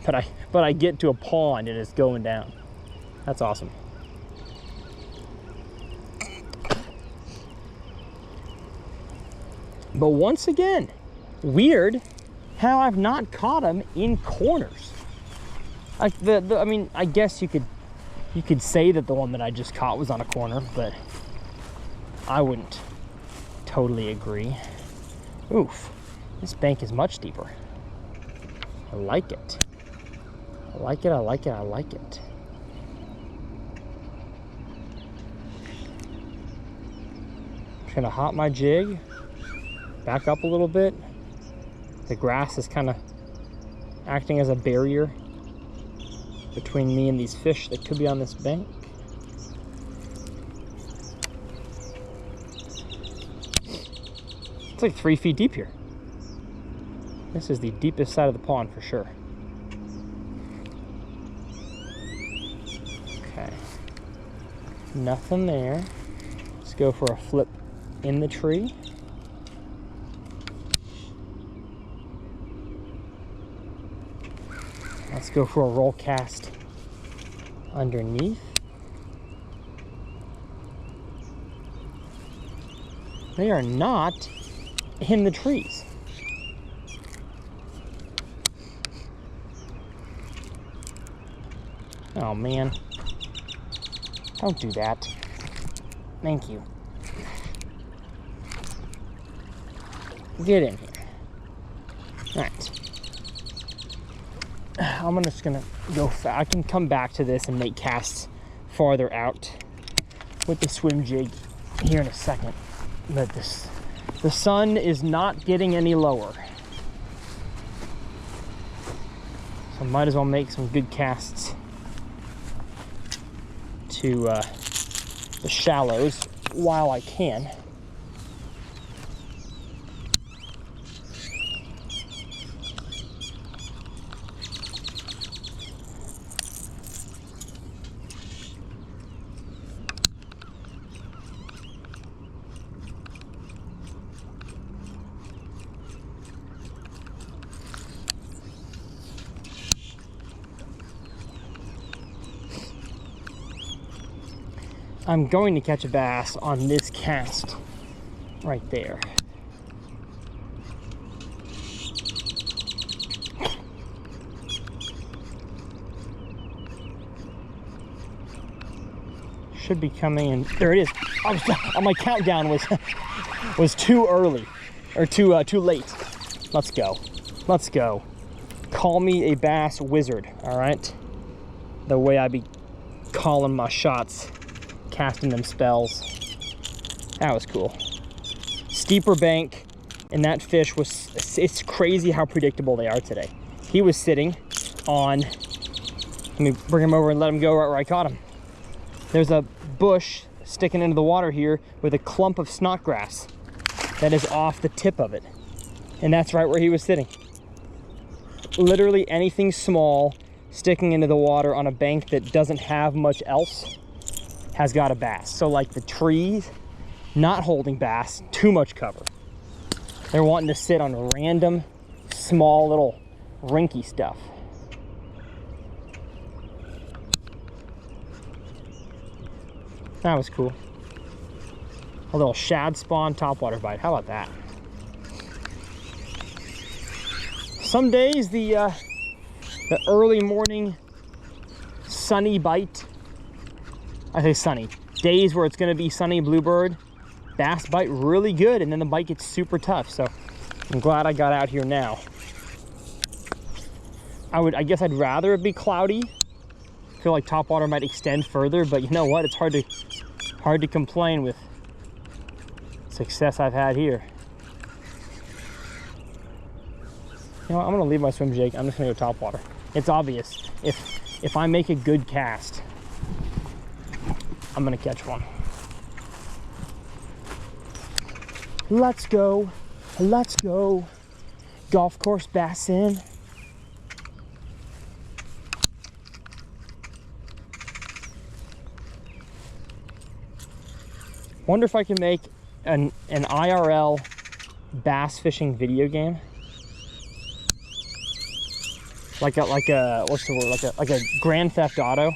But I get to a pond and it's going down. That's awesome. But once again, weird how I've not caught them in corners. Like I mean, I guess you could say that the one that I just caught was on a corner, but I wouldn't totally agree. Oof, this bank is much deeper. I like it. I like it, I like it, I like it. Just gonna hop my jig, back up a little bit. The grass is kind of acting as a barrier between me and these fish that could be on this bank. It's like 3 feet deep here. This is the deepest side of the pond for sure. Okay. Nothing there. Let's go for a flip in the tree. Let's go for a roll cast underneath. They are not in the trees. Oh man, don't do that. Thank you. Get in here. All right. I'm just gonna go I can come back to this and make casts farther out with the swim jig here in a second. But the sun is not getting any lower. So I might as well make some good casts to the shallows while I can. I'm going to catch a bass on this cast right there. Should be coming in. There it is. My countdown was too early, or too late. Let's go. Let's go. Call me a bass wizard, all right? The way I be calling my shots, casting them spells. That was cool. Steeper bank, and that fish was, it's crazy how predictable they are today. He was sitting on, let me bring him over and let him go right where I caught him. There's a bush sticking into the water here with a clump of snodgrass that is off the tip of it. And that's right where he was sitting. Literally anything small sticking into the water on a bank that doesn't have much else has got a bass. So like the trees, not holding bass, too much cover. They're wanting to sit on random, small little rinky stuff. That was cool. A little shad spawn topwater bite. How about that? Some days the early morning sunny bite, I say sunny, days where it's going to be sunny bluebird, bass bite really good, and then the bite gets super tough. So I'm glad I got out here now. I guess I'd rather it be cloudy. I feel like topwater might extend further, but you know what? It's hard to complain with success I've had here. You know what? I'm gonna leave my swim jig. I'm just gonna go topwater. It's obvious. If I make a good cast, I'm gonna catch one. Let's go. Let's go. Golf course bass in. Wonder if I can make an IRL bass fishing video game. Like a what's the word? Like a Grand Theft Auto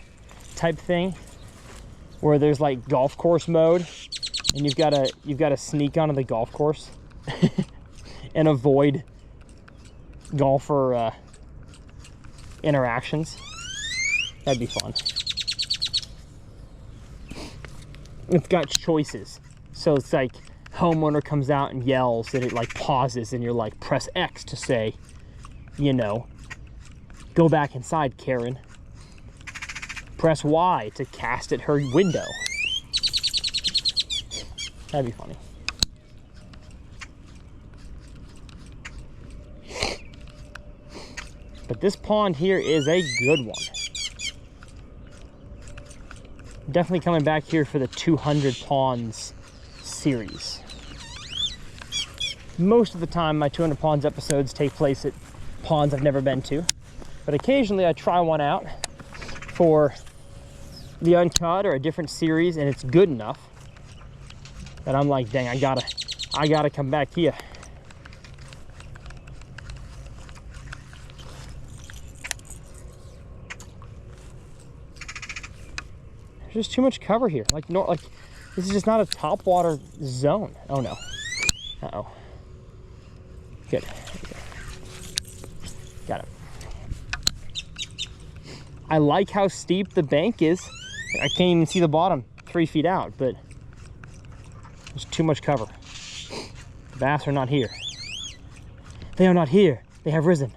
type thing, where there's like golf course mode, and you've got to sneak onto the golf course and avoid golfer interactions. That'd be fun. It's got choices, so it's like homeowner comes out and yells, and it like pauses, and you're like, press X to say, you know, go back inside, Karen. Press Y to cast at her window. That'd be funny. But this pond here is a good one. Definitely coming back here for the 200 ponds series. Most of the time my 200 ponds episodes take place at ponds I've never been to, but occasionally I try one out for the Uncut or a different series, and it's good enough that I'm like, dang, I gotta come back here. There's just too much cover here. Like this is just not a topwater zone. Oh no. Uh-oh. Good. Got it. I like how steep the bank is. I can't even see the bottom 3 feet out, but there's too much cover. The bass are not here. They are not here. They have risen.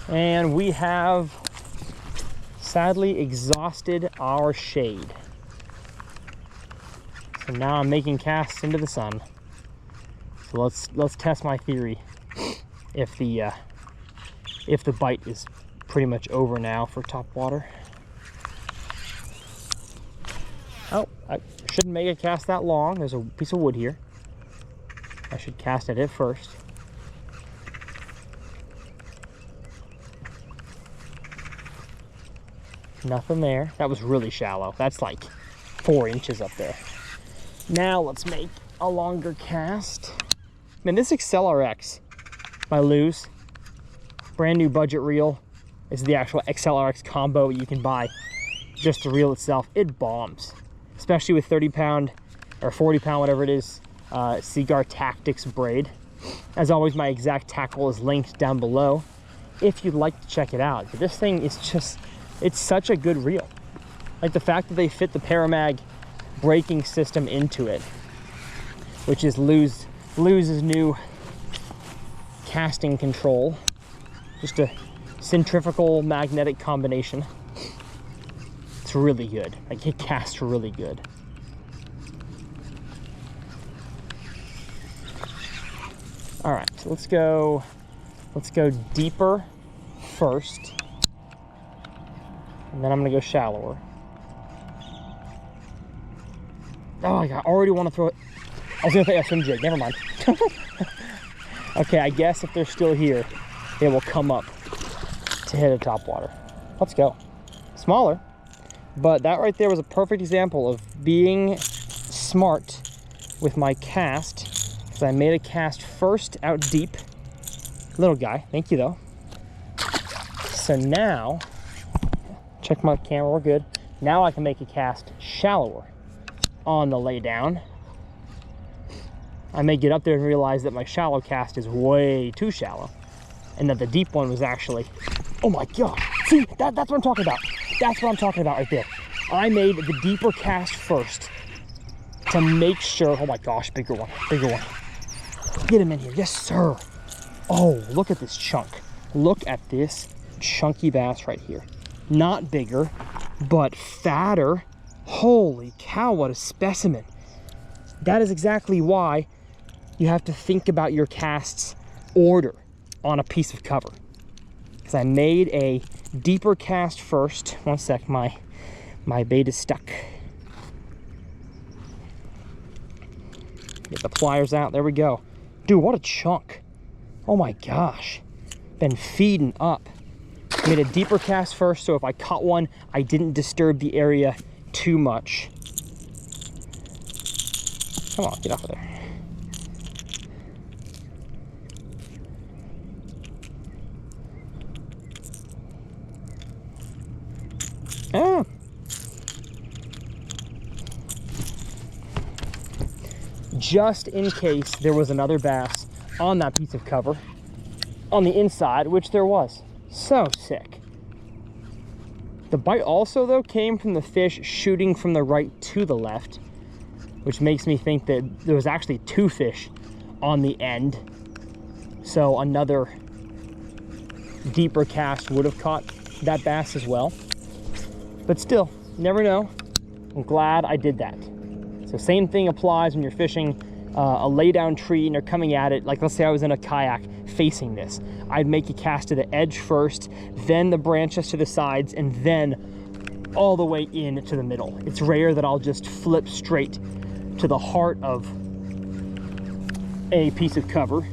And we have sadly exhausted our shade. So now I'm making casts into the sun. So let's test my theory. If the bite is pretty much over now for topwater. Oh, I shouldn't make a cast that long. There's a piece of wood here. I should cast at it first. Nothing there. That was really shallow. That's like 4 inches up there. Now let's make a longer cast. Man, this XLRX by Lew's, brand new budget reel. This is the actual XLRX combo you can buy. Just the reel itself, it bombs. Especially with 30-pound or 40-pound, whatever it is, Seaguar Tactics braid. As always, my exact tackle is linked down below if you'd like to check it out. But this thing is just, it's such a good reel. Like the fact that they fit the Paramag braking system into it, which is Lew's new casting control. Just a centrifugal magnetic combination. It's really good. Like it casts really good. All right, so let's go deeper first, and then I'm gonna go shallower. Oh, I already want to throw it. I was gonna play a swim jig. Never mind. Okay, I guess if they're still here, it will come up to hit a top water. Let's go. Smaller, but that right there was a perfect example of being smart with my cast, because I made a cast first out deep. Little guy, thank you though. So now, check my camera, we're good. Now I can make a cast shallower on the lay down. I may get up there and realize that my shallow cast is way too shallow, and that the deep one was actually, oh my God. See, that's what I'm talking about. That's what I'm talking about right there. I made the deeper cast first to make sure, oh my gosh, bigger one, bigger one. Get him in here, yes sir. Oh, look at this chunk. Look at this chunky bass right here. Not bigger, but fatter. Holy cow, what a specimen. That is exactly why you have to think about your cast's order on a piece of cover. Because I made a deeper cast first. One sec, my bait is stuck. Get the pliers out, there we go. Dude, what a chunk. Oh my gosh, been feeding up. Made a deeper cast first, so if I caught one, I didn't disturb the area too much. Come on, get off of there. Ah. Just in case there was another bass on that piece of cover on the inside, which there was. So sick. The bite also though came from the fish shooting from the right to the left, which makes me think that there was actually two fish on the end. So another deeper cast would have caught that bass as well. But still, never know. I'm glad I did that. So same thing applies when you're fishing a lay down tree and you're coming at it. Like let's say I was in a kayak facing this. I'd make a cast to the edge first, then the branches to the sides, and then all the way in to the middle. It's rare that I'll just flip straight to the heart of a piece of cover,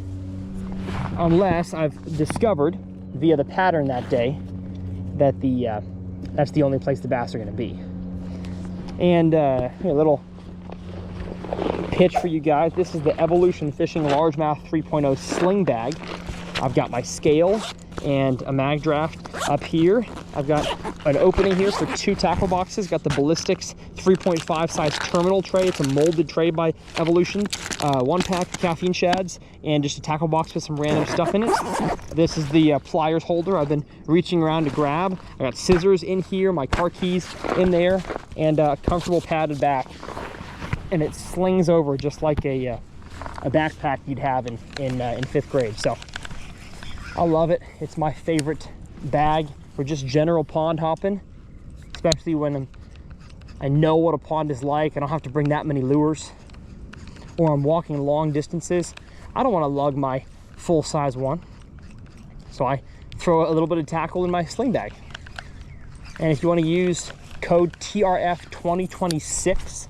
unless I've discovered via the pattern that day that that's the only place the bass are going to be. And a little pitch for you guys. This is the Evolution Fishing Largemouth 3.0 sling bag. I've got my scale and a mag draft up here. I've got an opening here for 2 tackle boxes. Got the Ballistics 3.5 size terminal tray. It's a molded tray by Evolution. 1 pack of caffeine shads and just a tackle box with some random stuff in it. This is the pliers holder I've been reaching around to grab. I got scissors in here, my car keys in there, and a comfortable padded back. And it slings over just like a backpack you'd have in 5th grade. So I love it. It's my favorite bag for just general pond hopping, especially when I know what a pond is like. I don't have to bring that many lures, or I'm walking long distances. I don't want to lug my full-size one, so I throw a little bit of tackle in my sling bag. And if you want to use code TRF2026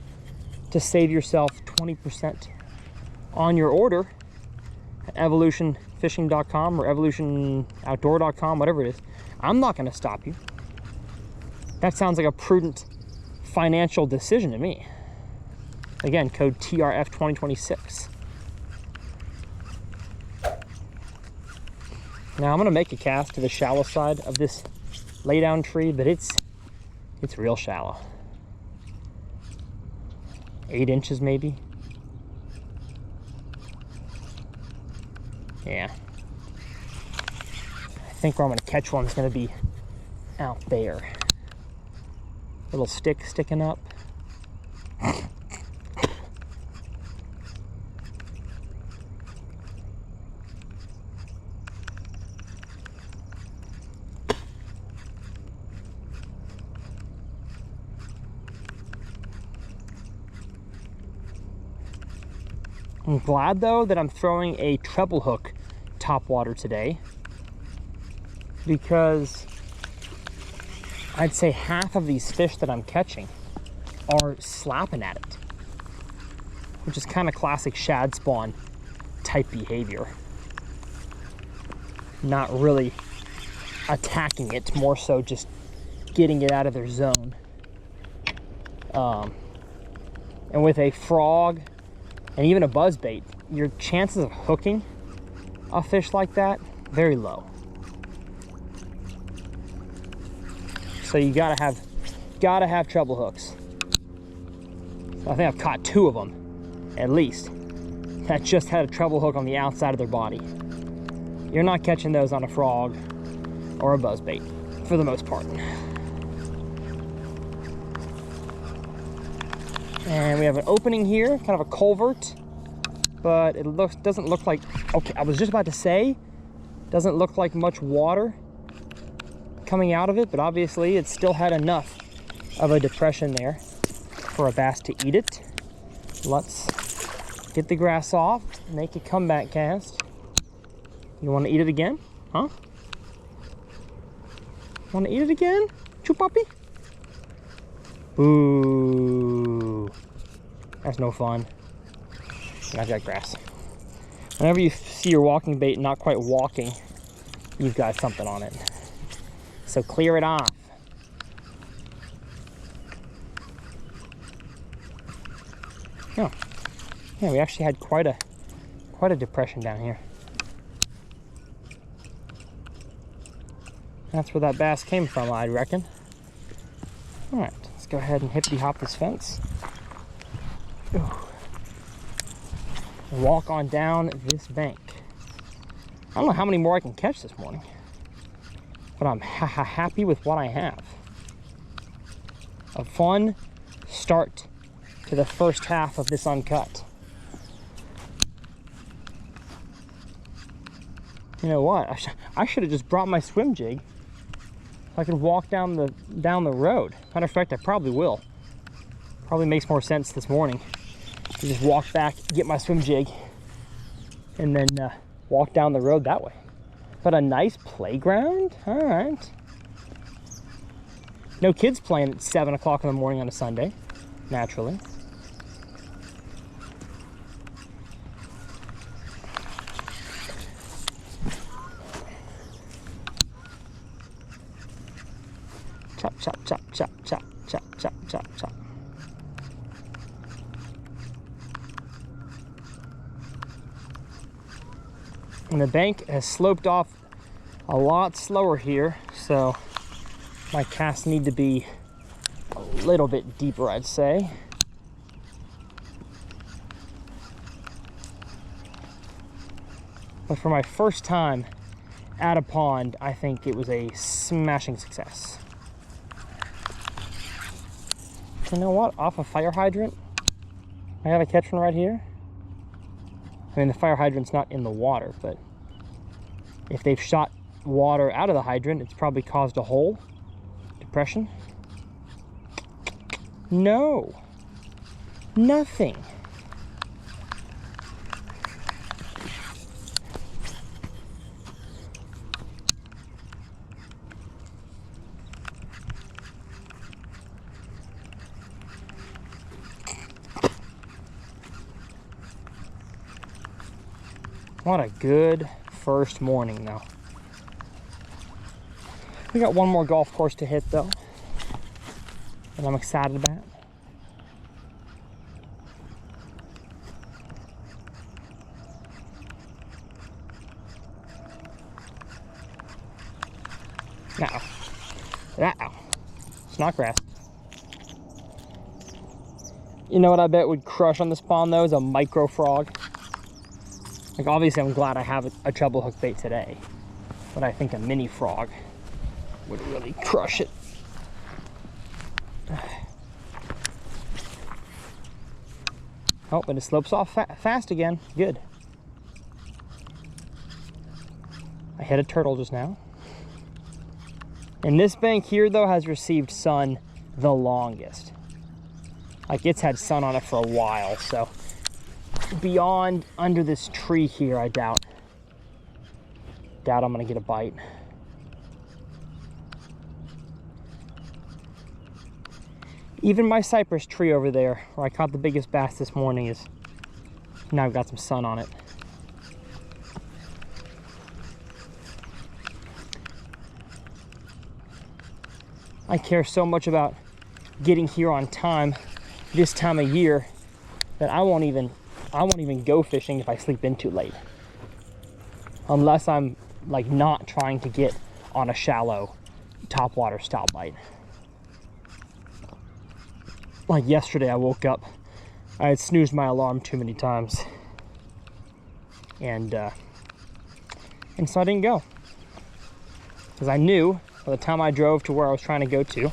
to save yourself 20% on your order at evolutionfishing.com or evolutionoutdoor.com, whatever it is, I'm not going to stop you. That sounds like a prudent financial decision to me. Again, code TRF2026. Now I'm going to make a cast to the shallow side of this laydown tree, but it's real shallow. 8 inches maybe. Yeah. I think where I'm going to catch one is going to be out there. Little stick sticking up. I'm glad though that I'm throwing a treble hook topwater today, because I'd say half of these fish that I'm catching are slapping at it, which is kind of classic shad spawn type behavior. not really attacking it, more so just getting it out of their zone. And with a frog and even a buzzbait, your chances of hooking a fish like that, very low. So you gotta have treble hooks. I think I've caught 2 of them, at least, that just had a treble hook on the outside of their body. You're not catching those on a frog or a buzzbait, for the most part. And we have an opening here, kind of a culvert, but it doesn't look like, okay, I was just about to say, doesn't look like much water coming out of it, but obviously it still had enough of a depression there for a bass to eat it. Let's get the grass off, make a comeback cast. You want to eat it again? Huh? Want to eat it again? Chupapi? Ooh, that's no fun. And I've got grass. Whenever you see your walking bait not quite walking, you've got something on it. So clear it off. Oh, yeah, we actually had quite a depression down here. That's where that bass came from, I reckon. All right, let's go ahead and hippity hop this fence. Ooh. Walk on down this bank. I don't know how many more I can catch this morning, but I'm happy with what I have. A fun start to the first half of this Uncut. You know what? I should have just brought my swim jig. I could walk down the road. Matter of fact, I probably will. Probably makes more sense this morning to just walk back, get my swim jig, and then walk down the road that way. But a nice playground? All right. No kids playing at 7 o'clock in the morning on a Sunday, naturally. Chop, chop, chop, chop, chop, chop, chop, chop, chop. And the bank has sloped off a lot slower here, so my casts need to be a little bit deeper, I'd say. But for my first time at a pond, I think it was a smashing success. You know what? Off a fire hydrant, I gotta catch one right here. I mean, the fire hydrant's not in the water, but if they've shot water out of the hydrant, it's probably caused a hole, depression. No, nothing. What a good first morning, though. We got one more golf course to hit, though, that I'm excited about. No, it's not grass. You know what I bet would crush on this pond, though, is a micro frog. Like, obviously, I'm glad I have a treble hook bait today, but I think a mini frog would really crush it. Oh, but it slopes off fast again. Good. I hit a turtle just now. And this bank here, though, has received sun the longest. Like, it's had sun on it for a while, so beyond under this tree here, I doubt I'm gonna get a bite. Even my cypress tree over there, where I caught the biggest bass this morning, is now got some sun on it. I care so much about getting here on time this time of year that I won't even go fishing if I sleep in too late. Unless I'm like not trying to get on a shallow topwater style bite. Like yesterday I woke up, I had snoozed my alarm too many times. And so I didn't go. Because I knew by the time I drove to where I was trying to go to,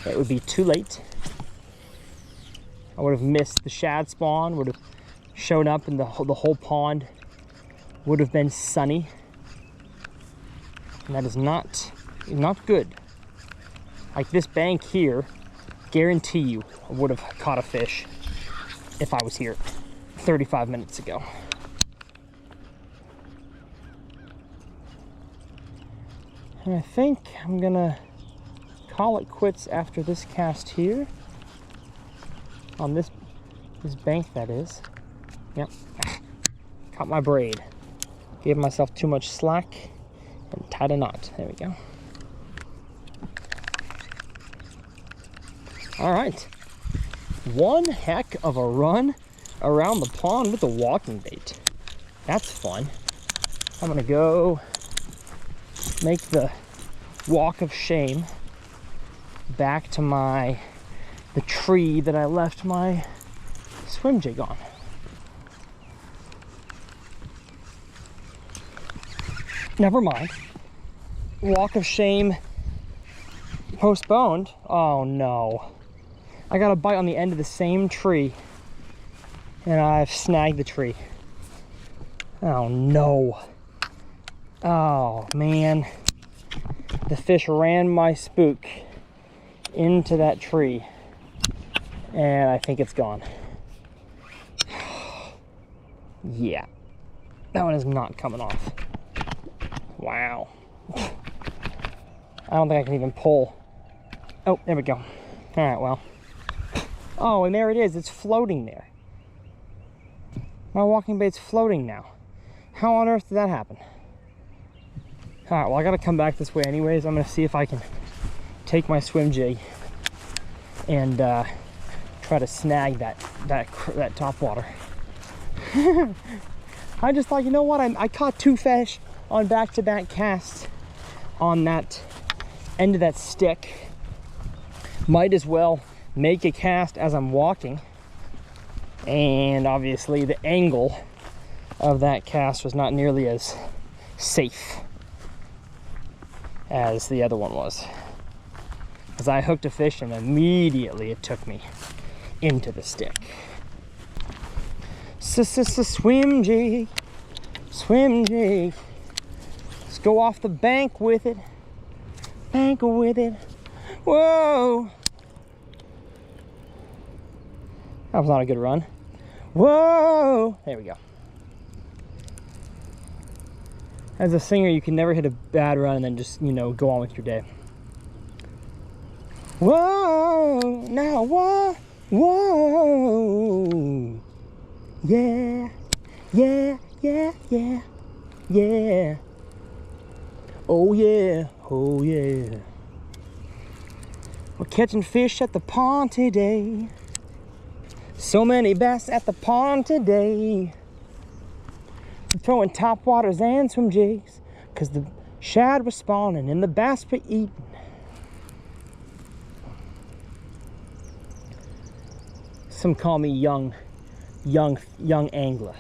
it would be too late. I would have missed the shad spawn, would have shown up in the whole pond would have been sunny. And that is not good. Like this bank here, guarantee you I would have caught a fish if I was here 35 minutes ago. And I think I'm gonna call it quits after this cast here. On this bank, that is. Yep. Caught my braid. Gave myself too much slack and tied a knot. There we go. All right. One heck of a run around the pond with a walking bait. That's fun. I'm gonna go make the walk of shame back to the tree that I left my swim jig on. Never mind. Walk of shame postponed. Oh no. I got a bite on the end of the same tree and I've snagged the tree. Oh no. Oh man. The fish ran my spook into that tree and I think it's gone. Yeah. That one is not coming off. Wow. I don't think I can even pull. Oh, there we go. All right, well. Oh, and there it is. It's floating there. My walking bait's floating now. How on earth did that happen? All right, well, I gotta come back this way anyways. I'm gonna see if I can take my swim jig and try to snag that top water. I just thought, you know what? I caught two fish on back-to-back casts on that end of that stick. Might as well make a cast as I'm walking. And obviously the angle of that cast was not nearly as safe as the other one was. As I hooked a fish and immediately it took me into the stick. Swim jig, swim jig. Let's go off the bank with it. Bank with it. Whoa. That was not a good run. Whoa. There we go. As a singer, you can never hit a bad run and then just, go on with your day. Whoa. Now what? Whoa. Yeah. Yeah. Yeah. Yeah. Yeah. Oh yeah, oh yeah. We're catching fish at the pond today. So many bass at the pond today. We're throwing top waters and swim jigs, 'cause the shad was spawning and the bass were eating. Some call me young angler.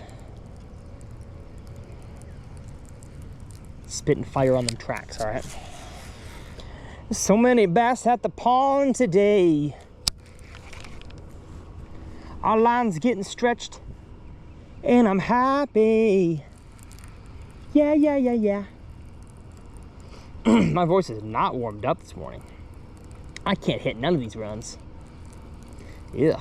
Spitting fire on them tracks, all right? So many bass at the pond today. Our line's getting stretched and I'm happy. Yeah, yeah, yeah, yeah. My voice is not warmed up this morning. I can't hit none of these runs. Ugh.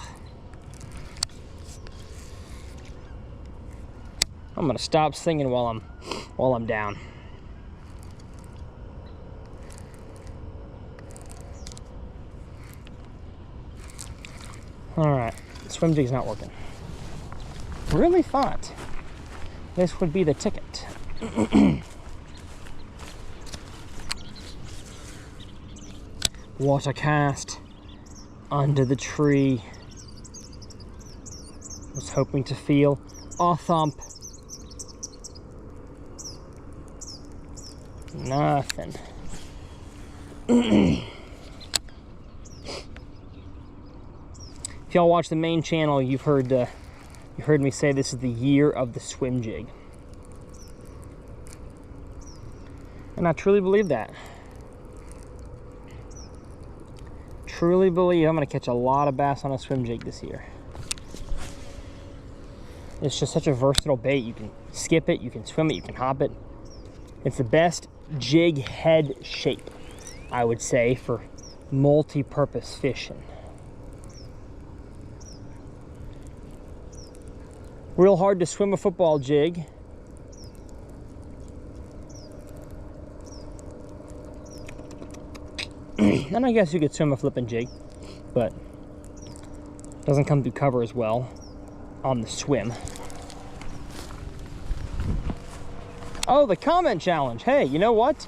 I'm gonna stop singing while I'm down. All right, the swim jig's not working. Really thought this would be the ticket. What a cast under the tree. Was hoping to feel a thump. Nothing. If y'all watch the main channel, you've heard me say this is the year of the swim jig. And I truly believe that. Truly believe I'm going to catch a lot of bass on a swim jig this year. It's just such a versatile bait. You can skip it, you can swim it, you can hop it. It's the best jig head shape, I would say, for multi-purpose fishing. Real hard to swim a football jig. And I guess you could swim a flipping jig, but it doesn't come through cover as well on the swim. Oh, the comment challenge. Hey, you know what?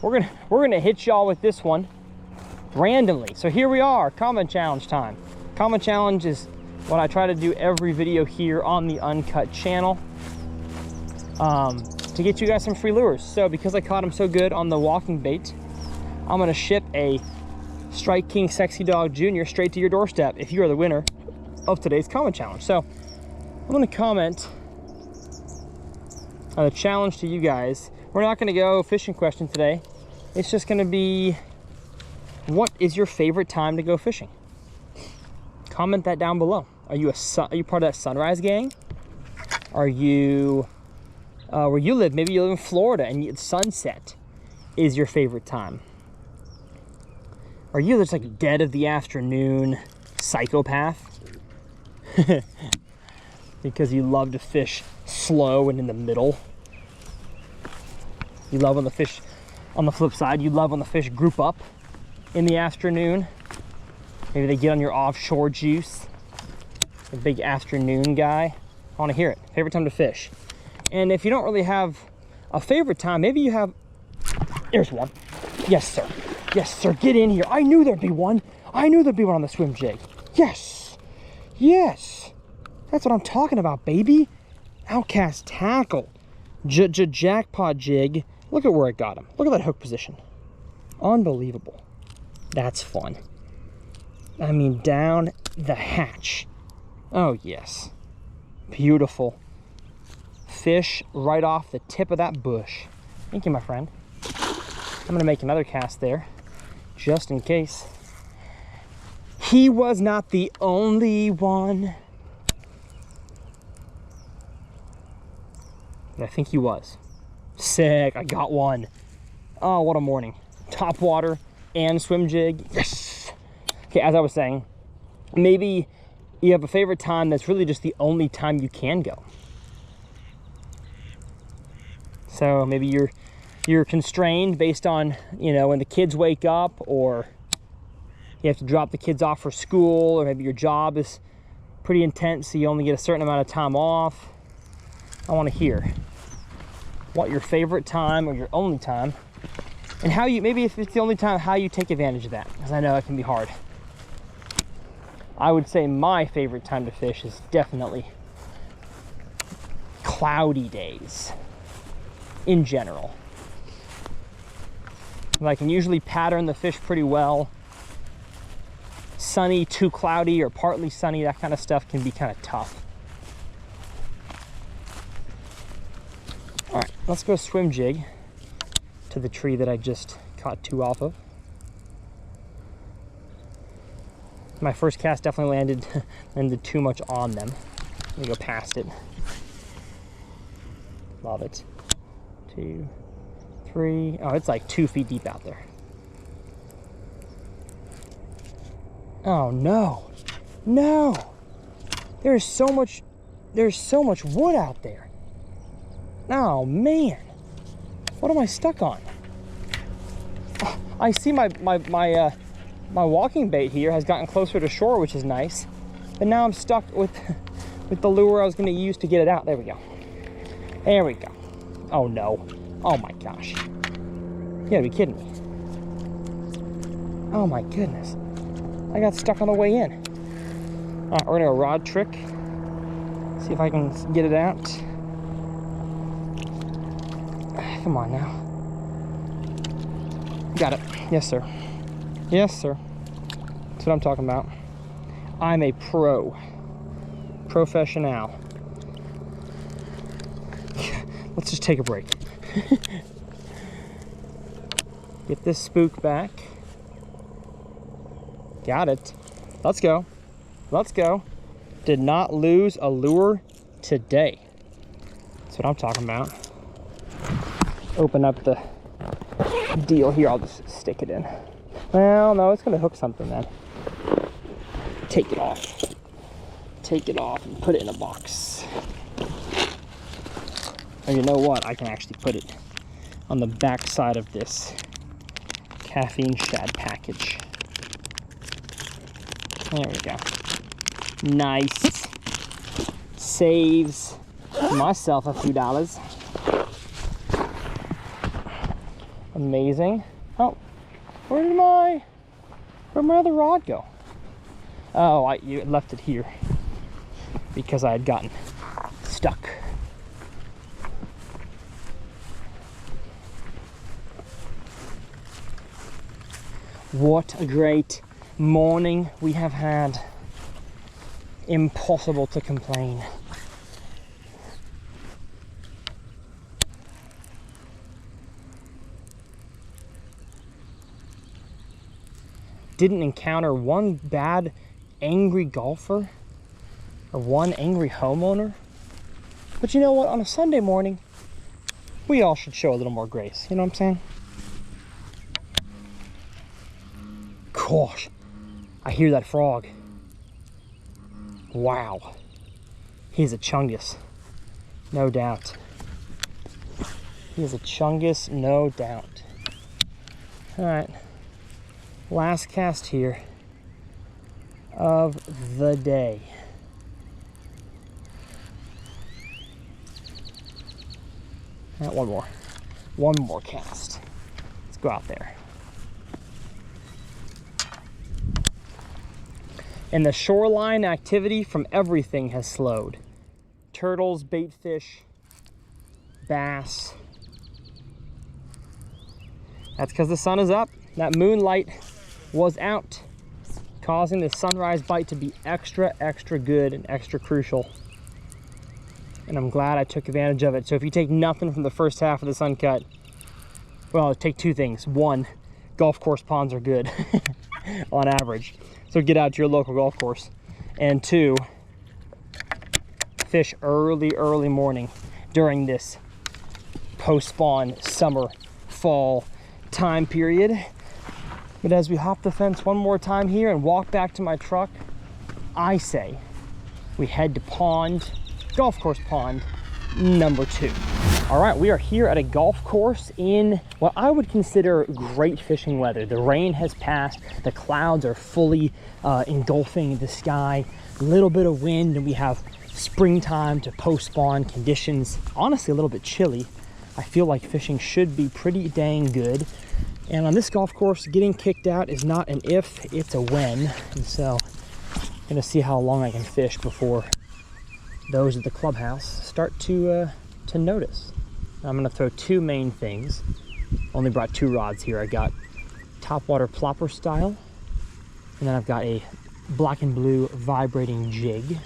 We're gonna hit y'all with this one randomly. So here we are, comment challenge time. Comment challenge is what I try to do every video here on the Uncut channel to get you guys some free lures. So because I caught them so good on the walking bait, I'm gonna ship a Strike King Sexy Dog Jr. straight to your doorstep if you are the winner of today's comment challenge. So I'm gonna comment on a challenge to you guys. We're not gonna go fishing question today. It's just gonna be, what is your favorite time to go fishing? Comment that down below. Are you part of that sunrise gang? Are you, where you live, maybe you live in Florida and sunset is your favorite time? Are you just like dead of the afternoon psychopath? Because you love to fish slow and in the middle. You love when the fish, on the flip side, you love when the fish group up in the afternoon. Maybe they get on your offshore juice. A big afternoon guy. I want to hear it. Favorite time to fish. And if you don't really have a favorite time, maybe you have, there's one. Yes, sir. Yes, sir, get in here. I knew there'd be one. I knew there'd be one on the swim jig. Yes. Yes. That's what I'm talking about, baby. Outcast tackle. Jackpot jig. Look at where I got him. Look at that hook position. Unbelievable. That's fun. I mean, down the hatch. Oh, yes. Beautiful. Fish right off the tip of that bush. Thank you, my friend. I'm going to make another cast there, just in case. He was not the only one. And I think he was. Sick, I got one. Oh, what a morning. Top water and swim jig, yes. Okay, as I was saying, maybe you have a favorite time that's really just the only time you can go. So maybe you're constrained based on, you know, when the kids wake up, or you have to drop the kids off for school, or maybe your job is pretty intense, so you only get a certain amount of time off. I want to hear what your favorite time or your only time, and how you, maybe if it's the only time, how you take advantage of that, because I know it can be hard. I would say my favorite time to fish is definitely cloudy days in general. I can usually pattern the fish pretty well. Sunny, too cloudy, or partly sunny, that kind of stuff can be kind of tough. All right, let's go swim jig to the tree that I just caught two off of. My first cast definitely landed too much on them. Let me go past it. Love it. 2, 3. Oh, it's like 2 feet deep out there. Oh no, no! There's so much wood out there. Oh man, what am I stuck on? Oh, I see my walking bait here has gotten closer to shore, which is nice. But now I'm stuck with the lure I was going to use to get it out. There we go. There we go. Oh no. Oh my gosh. You gotta be kidding me. Oh my goodness. I got stuck on the way in. All right, we're gonna go rod trick. See if I can get it out. Come on now. Got it. Yes, sir. Yes, sir. That's what I'm talking about. I'm a pro. Professional. Let's just take a break. Get this spook back. Got it. Let's go. Let's go. Did not lose a lure today. That's what I'm talking about. Open up the deal here. I'll just stick it in. Well, no, it's going to hook something then. Take it off. Take it off and put it in a box. Or you know what? I can actually put it on the back side of this caffeine shad package. There we go. Nice. Saves myself a few dollars. Amazing. Oh, where'd my other rod go? Oh, you left it here because I had gotten stuck. What a great morning we have had. Impossible to complain. Didn't encounter one bad angry golfer or one angry homeowner. But you know what? On a Sunday morning, we all should show a little more grace. You know what I'm saying? Gosh, I hear that frog. Wow. He's a chungus, no doubt. He is a chungus, no doubt. All right. Last cast here of the day. One more cast. Let's go out there. And the shoreline activity from everything has slowed. Turtles, bait fish, bass. That's because the sun is up. That moonlight was out, causing the sunrise bite to be extra, extra good and extra crucial. And I'm glad I took advantage of it. So if you take nothing from the first half of this Uncut, well, take two things. One, golf course ponds are good on average. So get out to your local golf course. And two, fish early morning during this post-spawn summer, fall time period. But as we hop the fence one more time here and walk back to my truck, I say we head to golf course pond number 2. All right, we are here at a golf course in what I would consider great fishing weather. The rain has passed, the clouds are fully engulfing the sky, a little bit of wind, and we have springtime to post-spawn conditions. Honestly, a little bit chilly. I feel like fishing should be pretty dang good. And on this golf course, getting kicked out is not an if, it's a when. And so I'm gonna see how long I can fish before those at the clubhouse start to notice. I'm gonna throw two main things. Only brought 2 rods here. I got topwater plopper style, and then I've got a black and blue vibrating jig.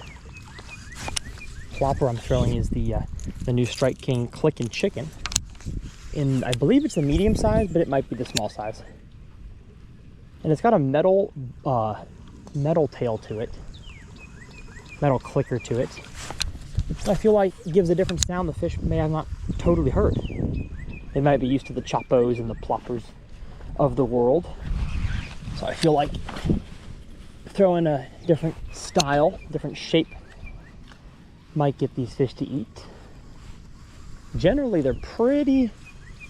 Plopper I'm throwing is the new Strike King Click and Chicken. I believe it's the medium size, but it might be the small size. And it's got a metal tail to it, metal clicker to it. I feel like it gives a different sound the fish may have not totally heard. They might be used to the choppos and the ploppers of the world. So I feel like throwing a different style, different shape might get these fish to eat. Generally, they're pretty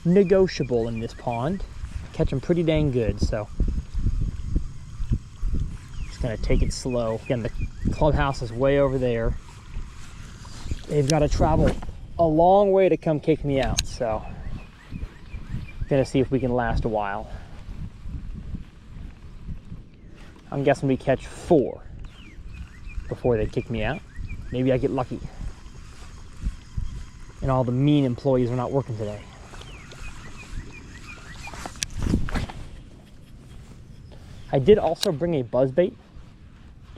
negotiable in this pond. Catch them pretty dang good, so just gonna take it slow. Again, the clubhouse is way over there. They've got to travel a long way to come kick me out, so gonna see if we can last a while. I'm guessing we catch 4 before they kick me out. Maybe I get lucky. And all the mean employees are not working today. I did also bring a buzzbait,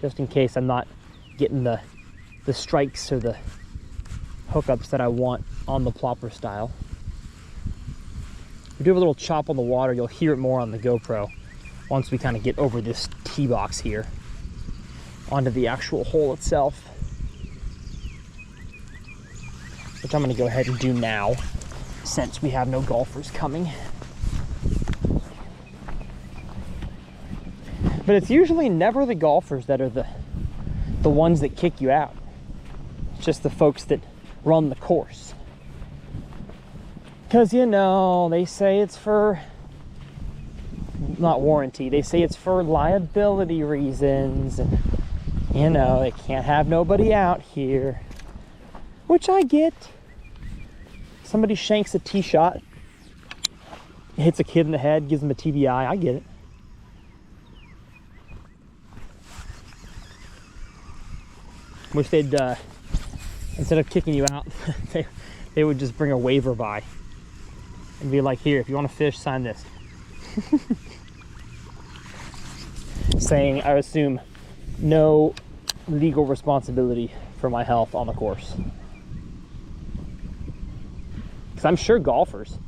just in case I'm not getting the strikes or the hookups that I want on the plopper style. We do have a little chop on the water. You'll hear it more on the GoPro once we kind of get over this tee box here onto the actual hole itself, which I'm going to go ahead and do now since we have no golfers coming. But it's usually never the golfers that are the ones that kick you out. It's just the folks that run the course. Because, you know, they say it's for, not warranty, they say it's for liability reasons. And, you know, they can't have nobody out here. Which I get. Somebody shanks a tee shot, hits a kid in the head, gives them a TBI. I get it. Wish they'd, instead of kicking you out, they would just bring a waiver by and be like, here, if you want to fish, sign this. Saying, I assume, no legal responsibility for my health on the course. Because I'm sure golfers,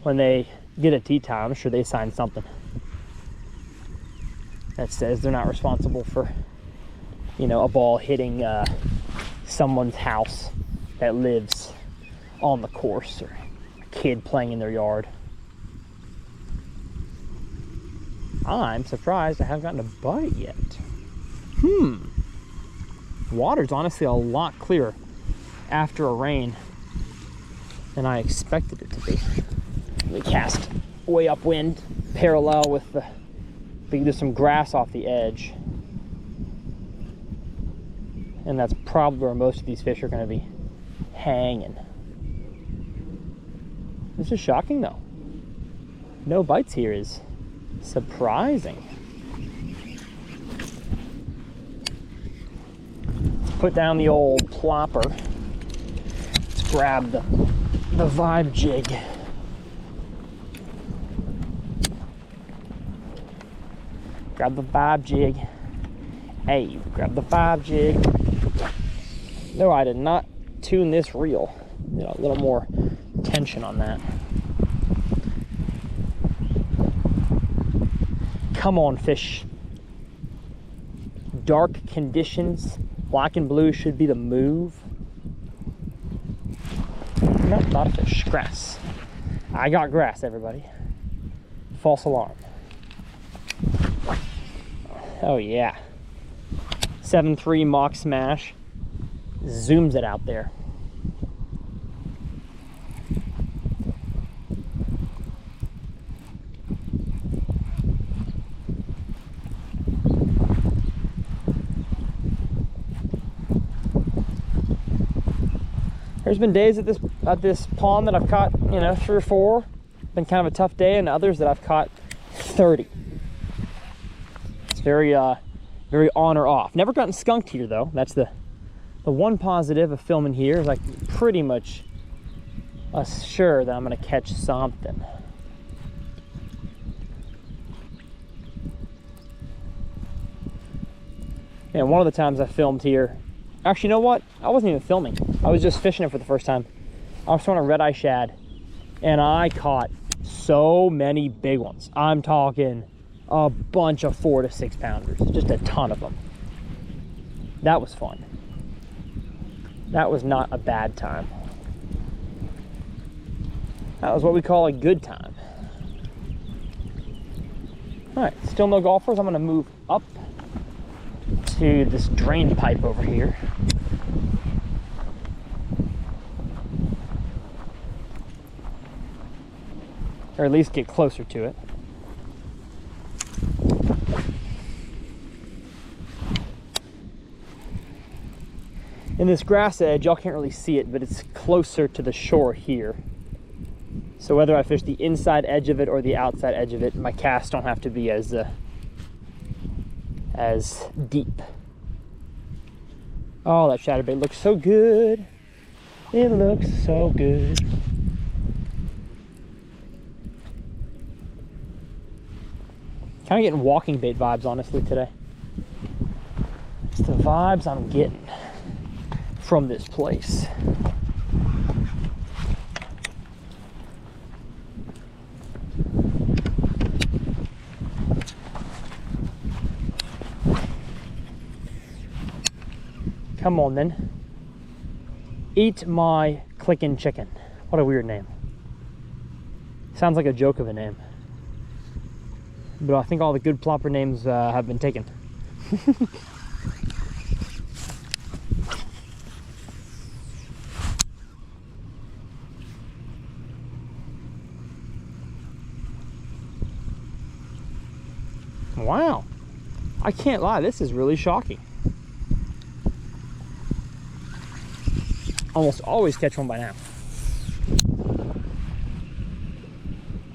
when they get a tee time, I'm sure they sign something that says they're not responsible for, you know, a ball hitting someone's house that lives on the course, or a kid playing in their yard. I'm surprised I haven't gotten a bite yet. Water's honestly a lot clearer after a rain than I expected it to be. We cast way upwind, parallel with there's some grass off the edge. And that's probably where most of these fish are going to be hanging. This is shocking though. No bites here is surprising. Let's put down the old plopper. Let's grab the vibe jig. Grab the vibe jig. Hey, grab the vibe jig. No, I did not tune this reel. You know, a little more tension on that. Come on, fish. Dark conditions, black and blue should be the move. No, not a fish. Grass. I got grass, everybody. False alarm. Oh yeah. 7.3 mock smash. Zooms it out there. There's been days at this pond that I've caught, you know, 3 or 4. Been kind of a tough day, and others that I've caught 30. It's very very on or off. Never gotten skunked here though. That's the one positive of filming here, is I can pretty much assure that I'm gonna catch something. And one of the times I filmed here, actually, you know what? I wasn't even filming. I was just fishing it for the first time. I was throwing a red eye shad, and I caught so many big ones. I'm talking a bunch of 4 to 6 pounders, just a ton of them. That was fun. That was not a bad time. That was what we call a good time. All right, still no golfers. I'm gonna move up to this drain pipe over here. Or at least get closer to it. In this grass edge, y'all can't really see it, but it's closer to the shore here. So whether I fish the inside edge of it or the outside edge of it, my casts don't have to be as as deep. Oh, that chatterbait looks so good. It looks so good. Kind of getting walking bait vibes, honestly, today. It's the vibes I'm getting from this place. Come on then. Eat my clickin' chicken. What a weird name. Sounds like a joke of a name. But I think all the good plopper names have been taken. Wow. I can't lie, this is really shocking. Almost always catch one by now.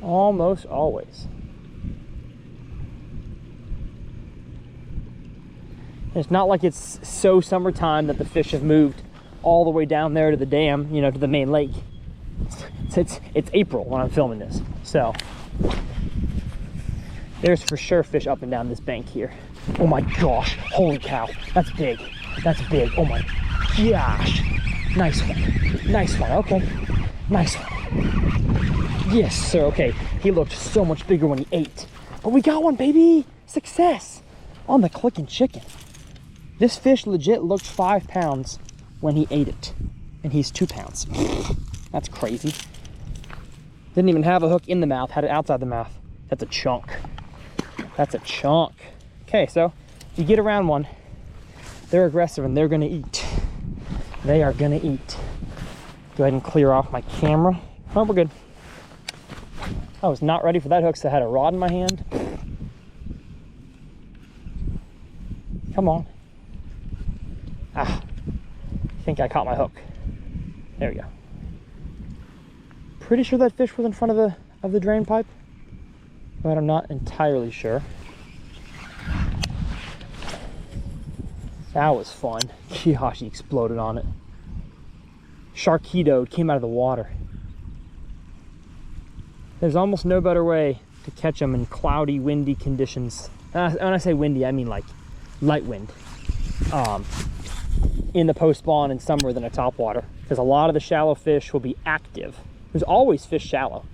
Almost always. It's not like it's so summertime that the fish have moved all the way down there to the dam, you know, to the main lake. It's April when I'm filming this. So there's for sure fish up and down this bank here. Oh my gosh, holy cow, that's big. That's big, oh my gosh. Nice one, nice one, okay. Nice one. Yes, sir, okay. He looked so much bigger when he ate. But we got one, baby, success on the clickin' chicken. This fish legit looked 5 pounds when he ate it, and he's 2 pounds. That's crazy. Didn't even have a hook in the mouth, had it outside the mouth. That's a chunk. That's a chunk. Okay, so if you get around one, they're aggressive and they're gonna eat. They are gonna eat. Go ahead and clear off my camera. Oh, we're good. I was not ready for that hook, so I had a rod in my hand. Come on. Ah, I think I caught my hook. There we go. Pretty sure that fish was in front of the drain pipe, but I'm not entirely sure. That was fun. Gosh, he exploded on it. Sharkito came out of the water. There's almost no better way to catch them in cloudy, windy conditions. When I say windy, I mean like light wind. In the post spawn and summer than a top water, because a lot of the shallow fish will be active. There's always fish shallow,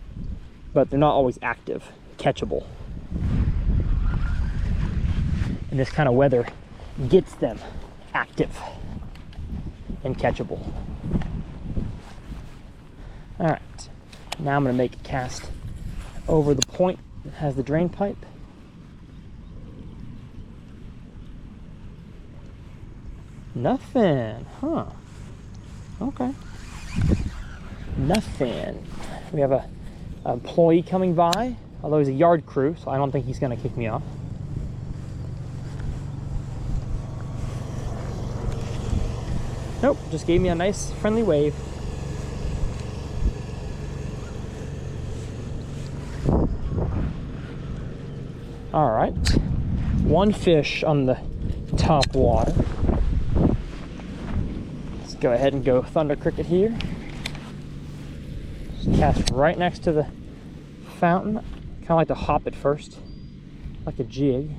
but they're not always active, catchable. And this kind of weather gets them active and catchable. All right, now I'm gonna make a cast over the point that has the drain pipe. Nothing, huh? Okay. Nothing. We have an employee coming by, although he's a yard crew, so I don't think he's gonna kick me off. Nope, just gave me a nice friendly wave. All right, one fish on the top water. Let's go ahead and go Thunder Cricket here. Just cast right next to the fountain. Kind of like to hop it first, like a jig.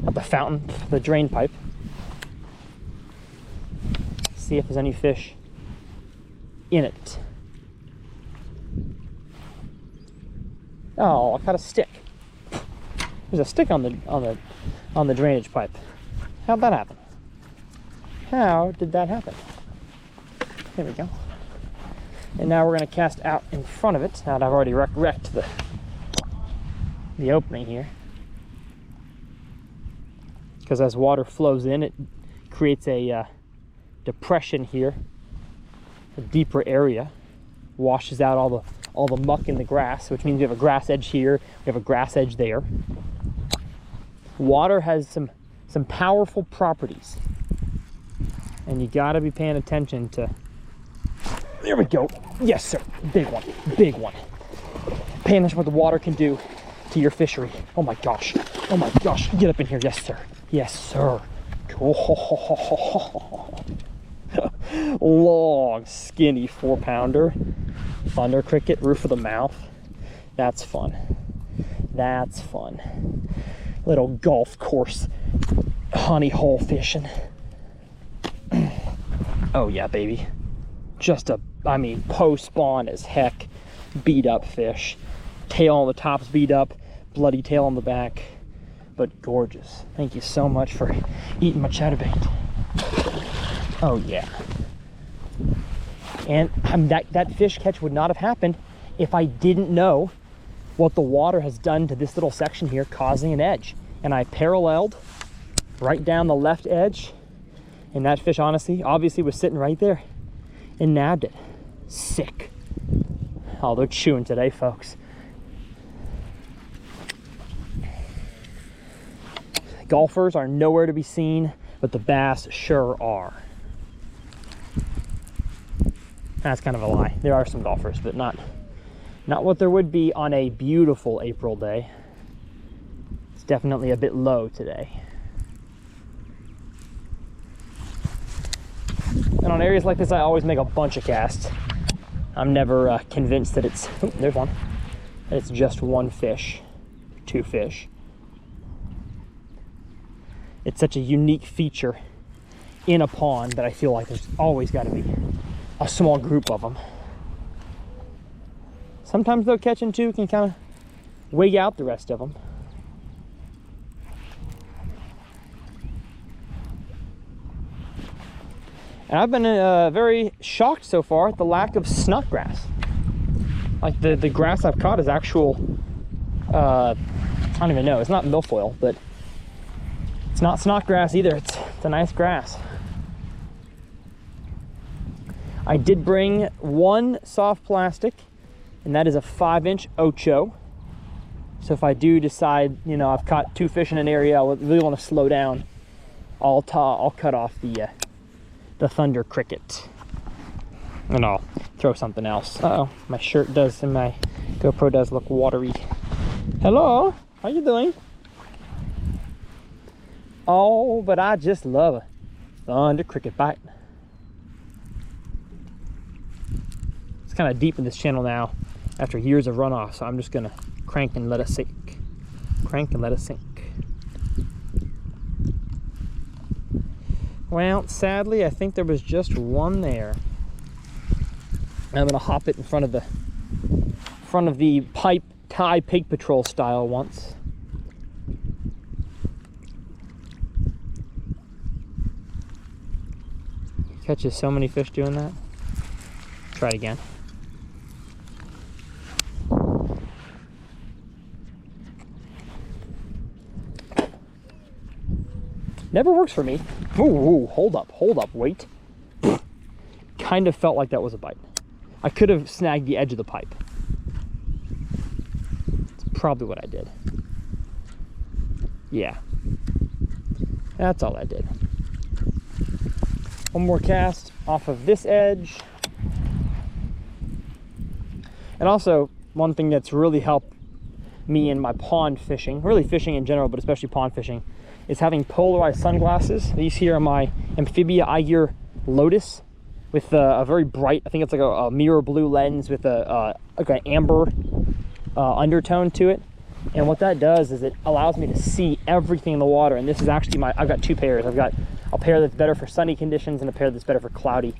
At the fountain, the drain pipe. See if there's any fish in it. Oh, I caught a stick. There's a stick on the drainage pipe. How'd that happen? How did that happen? There we go. And now we're going to cast out in front of it. Now that I've already wrecked the opening here. Because as water flows in, it creates a depression here, a deeper area, washes out all the muck in the grass, which means we have a grass edge here, we have a grass edge there. Water has some powerful properties, and you got to be paying attention to. There we go. Yes, sir. Big one. Big one. Paying attention to what the water can do to your fishery. Oh my gosh. Oh my gosh. Get up in here. Yes, sir. Yes, sir. Long, skinny 4-pounder. Thunder cricket, roof of the mouth. That's fun. That's fun. Little golf course honey hole fishing. Oh yeah, baby. Just post spawn as heck. Beat up fish. Tail on the top's beat up. Bloody tail on the back. But gorgeous. Thank you so much for eating my chatterbait. Oh yeah. And that fish catch would not have happened if I didn't know what the water has done to this little section here, causing an edge. And I paralleled right down the left edge, and that fish obviously was sitting right there and nabbed it. Sick. Oh, they're chewing today, folks. Golfers are nowhere to be seen, but the bass sure are. That's kind of a lie. There are some golfers, but not what there would be on a beautiful April day. It's definitely a bit low today. And on areas like this, I always make a bunch of casts. I'm never convinced that it's, oh, there's one, that it's just one fish, two fish. It's such a unique feature in a pond that I feel like there's always got to be a small group of them. Sometimes though, catching two can kind of wig out the rest of them. And I've been very shocked so far at the lack of snuck grass. Like the grass I've caught is actual, I don't even know, it's not milfoil, but it's not snock grass either. It's a nice grass. I did bring one soft plastic, and that is a 5-inch Ocho. So if I do decide, you know, I've caught two fish in an area, I really want to slow down, I'll cut off the Thunder Cricket, and I'll throw something else. Uh-oh, my shirt does, and my GoPro does look watery. Hello, how you doing? Oh, but I just love a Thunder Cricket bite. It's kind of deep in this channel now after years of runoff, so I'm just gonna crank and let it sink. Crank and let it sink. Well, sadly, I think there was just one there. I'm gonna hop it in front of the pipe tie pig patrol style once. Catches so many fish doing that. Try it again. Never works for me. Ooh, hold up, wait. Kind of felt like that was a bite. I could have snagged the edge of the pipe. That's probably what I did. Yeah. That's all I did. One more cast off of this edge. And also, one thing that's really helped me in my pond fishing, really fishing in general, but especially pond fishing, is having polarized sunglasses. These here are my Amphibia Eye Gear Lotus with a very bright, I think it's like a mirror blue lens with like an amber undertone to it. And what that does is it allows me to see everything in the water. And this is actually I've got two pairs. I've got a pair that's better for sunny conditions and a pair that's better for cloudy.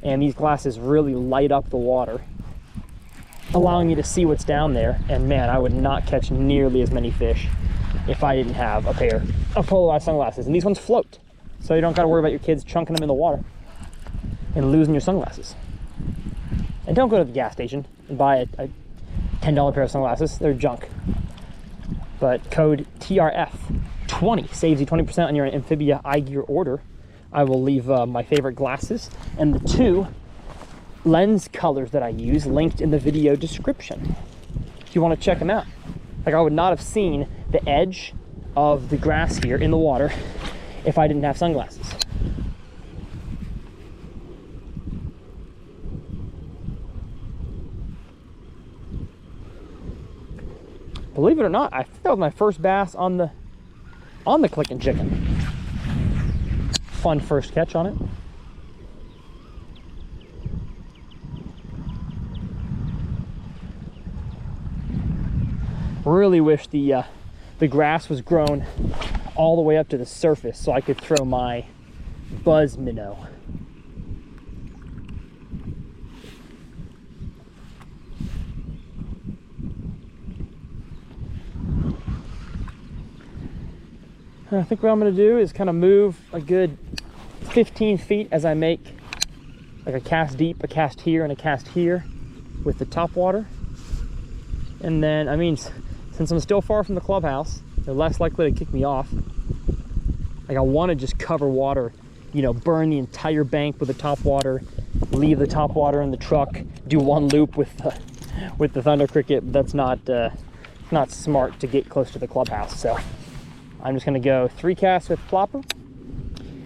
And these glasses really light up the water, allowing me to see what's down there. And man, I would not catch nearly as many fish if I didn't have a pair of polarized sunglasses. And these ones float, so you don't gotta worry about your kids chunking them in the water and losing your sunglasses. And don't go to the gas station and buy a $10 pair of sunglasses. They're junk. But code TRF20 saves you 20% on your Amphibia Eye Gear order. I will leave my favorite glasses and the two lens colors that I use linked in the video description if you want to check them out. Like, I would not have seen the edge of the grass here in the water if I didn't have sunglasses. believe it or not, I think that was my first bass on the clicking chicken. Fun first catch on it. Really wish the grass was grown all the way up to the surface so I could throw my buzz minnow. I think what I'm going to do is kind of move a good 15 feet as I make like a cast deep, a cast here, and a cast here with the top water. And then, I mean, since I'm still far from the clubhouse, they're less likely to kick me off. Like, I want to just cover water, you know, burn the entire bank with the top water, leave the top water in the truck, do one loop with the Thunder Cricket. That's not smart to get close to the clubhouse. So I'm just going to go 3 casts with plopper,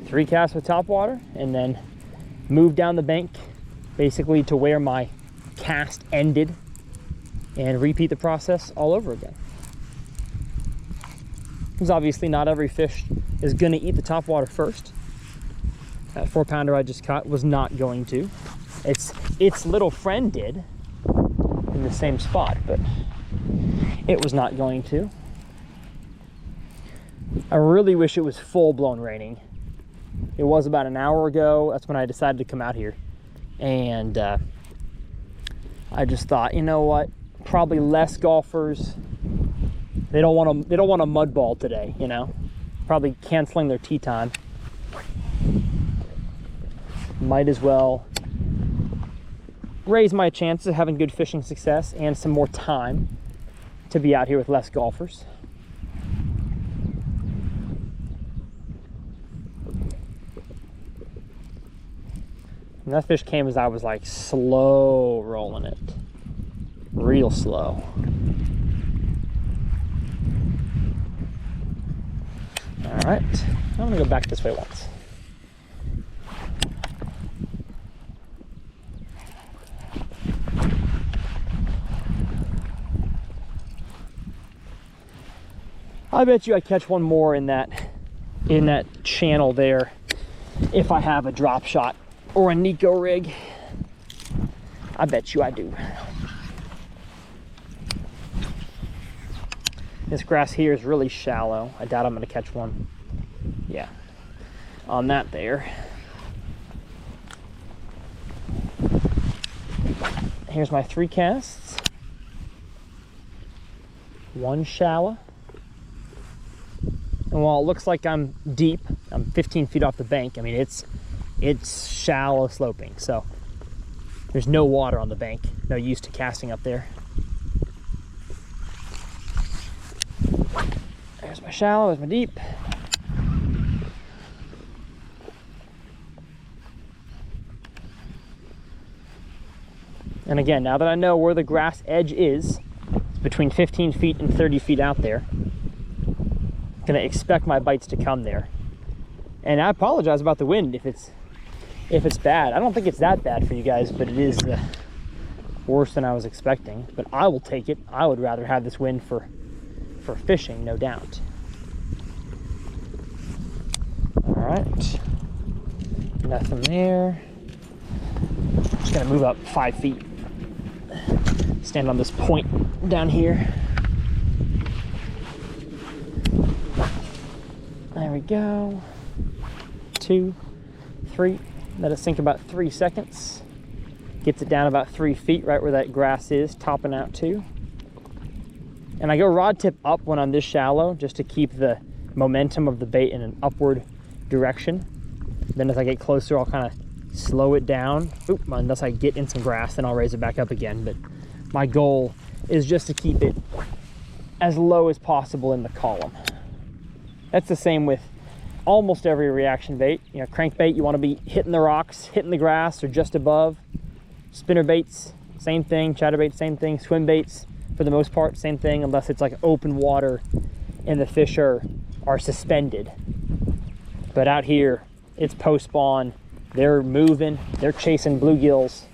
3 casts with top water, and then move down the bank basically to where my cast ended and repeat the process all over again. Because obviously not every fish is going to eat the top water first. That 4-pounder I just caught was not going to. Its little friend did in the same spot, but it was not going to. I really wish it was full-blown raining. It was about an hour ago. That's when I decided to come out here. And I just thought, you know what? Probably less golfers. They don't want a mud ball today, you know? Probably canceling their tee time. Might as well raise my chances of having good fishing success and some more time to be out here with less golfers. And that fish came as I was like slow rolling it. Real slow. All right, I'm gonna go back this way once. I bet you I catch one more in that channel there if I have a drop shot or a Nico rig. I bet you I do. This grass here is really shallow. I doubt I'm going to catch one. Yeah, on that there. Here's my 3 casts. 1 shallow. And while it looks like I'm deep, I'm 15 feet off the bank. I mean, it's shallow sloping, so there's no water on the bank. No use to casting up there. There's my shallow, there's my deep. And again, now that I know where the grass edge is, it's between 15 feet and 30 feet out there. I'm gonna expect my bites to come there. And I apologize about the wind if it's bad. I don't think it's that bad for you guys, but it is worse than I was expecting. But I will take it. I would rather have this wind for fishing, no doubt. All right, nothing there. Just gonna move up 5 feet. Stand on this point down here. There we go. 2, 3. Let it sink about 3 seconds. Gets it down about 3 feet, right where that grass is, topping out too. And I go rod tip up when I'm this shallow, just to keep the momentum of the bait in an upward direction. Then as I get closer, I'll kind of slow it down. Oop, unless I get in some grass, then I'll raise it back up again. But my goal is just to keep it as low as possible in the column. That's the same with almost every reaction bait. You know, crankbait, you want to be hitting the rocks, hitting the grass, or just above. Spinner baits, same thing. Chatterbait, same thing. Swim baits, for the most part, same thing, unless it's like open water and the fish are suspended. But out here, it's post spawn. They're moving. They're chasing bluegills.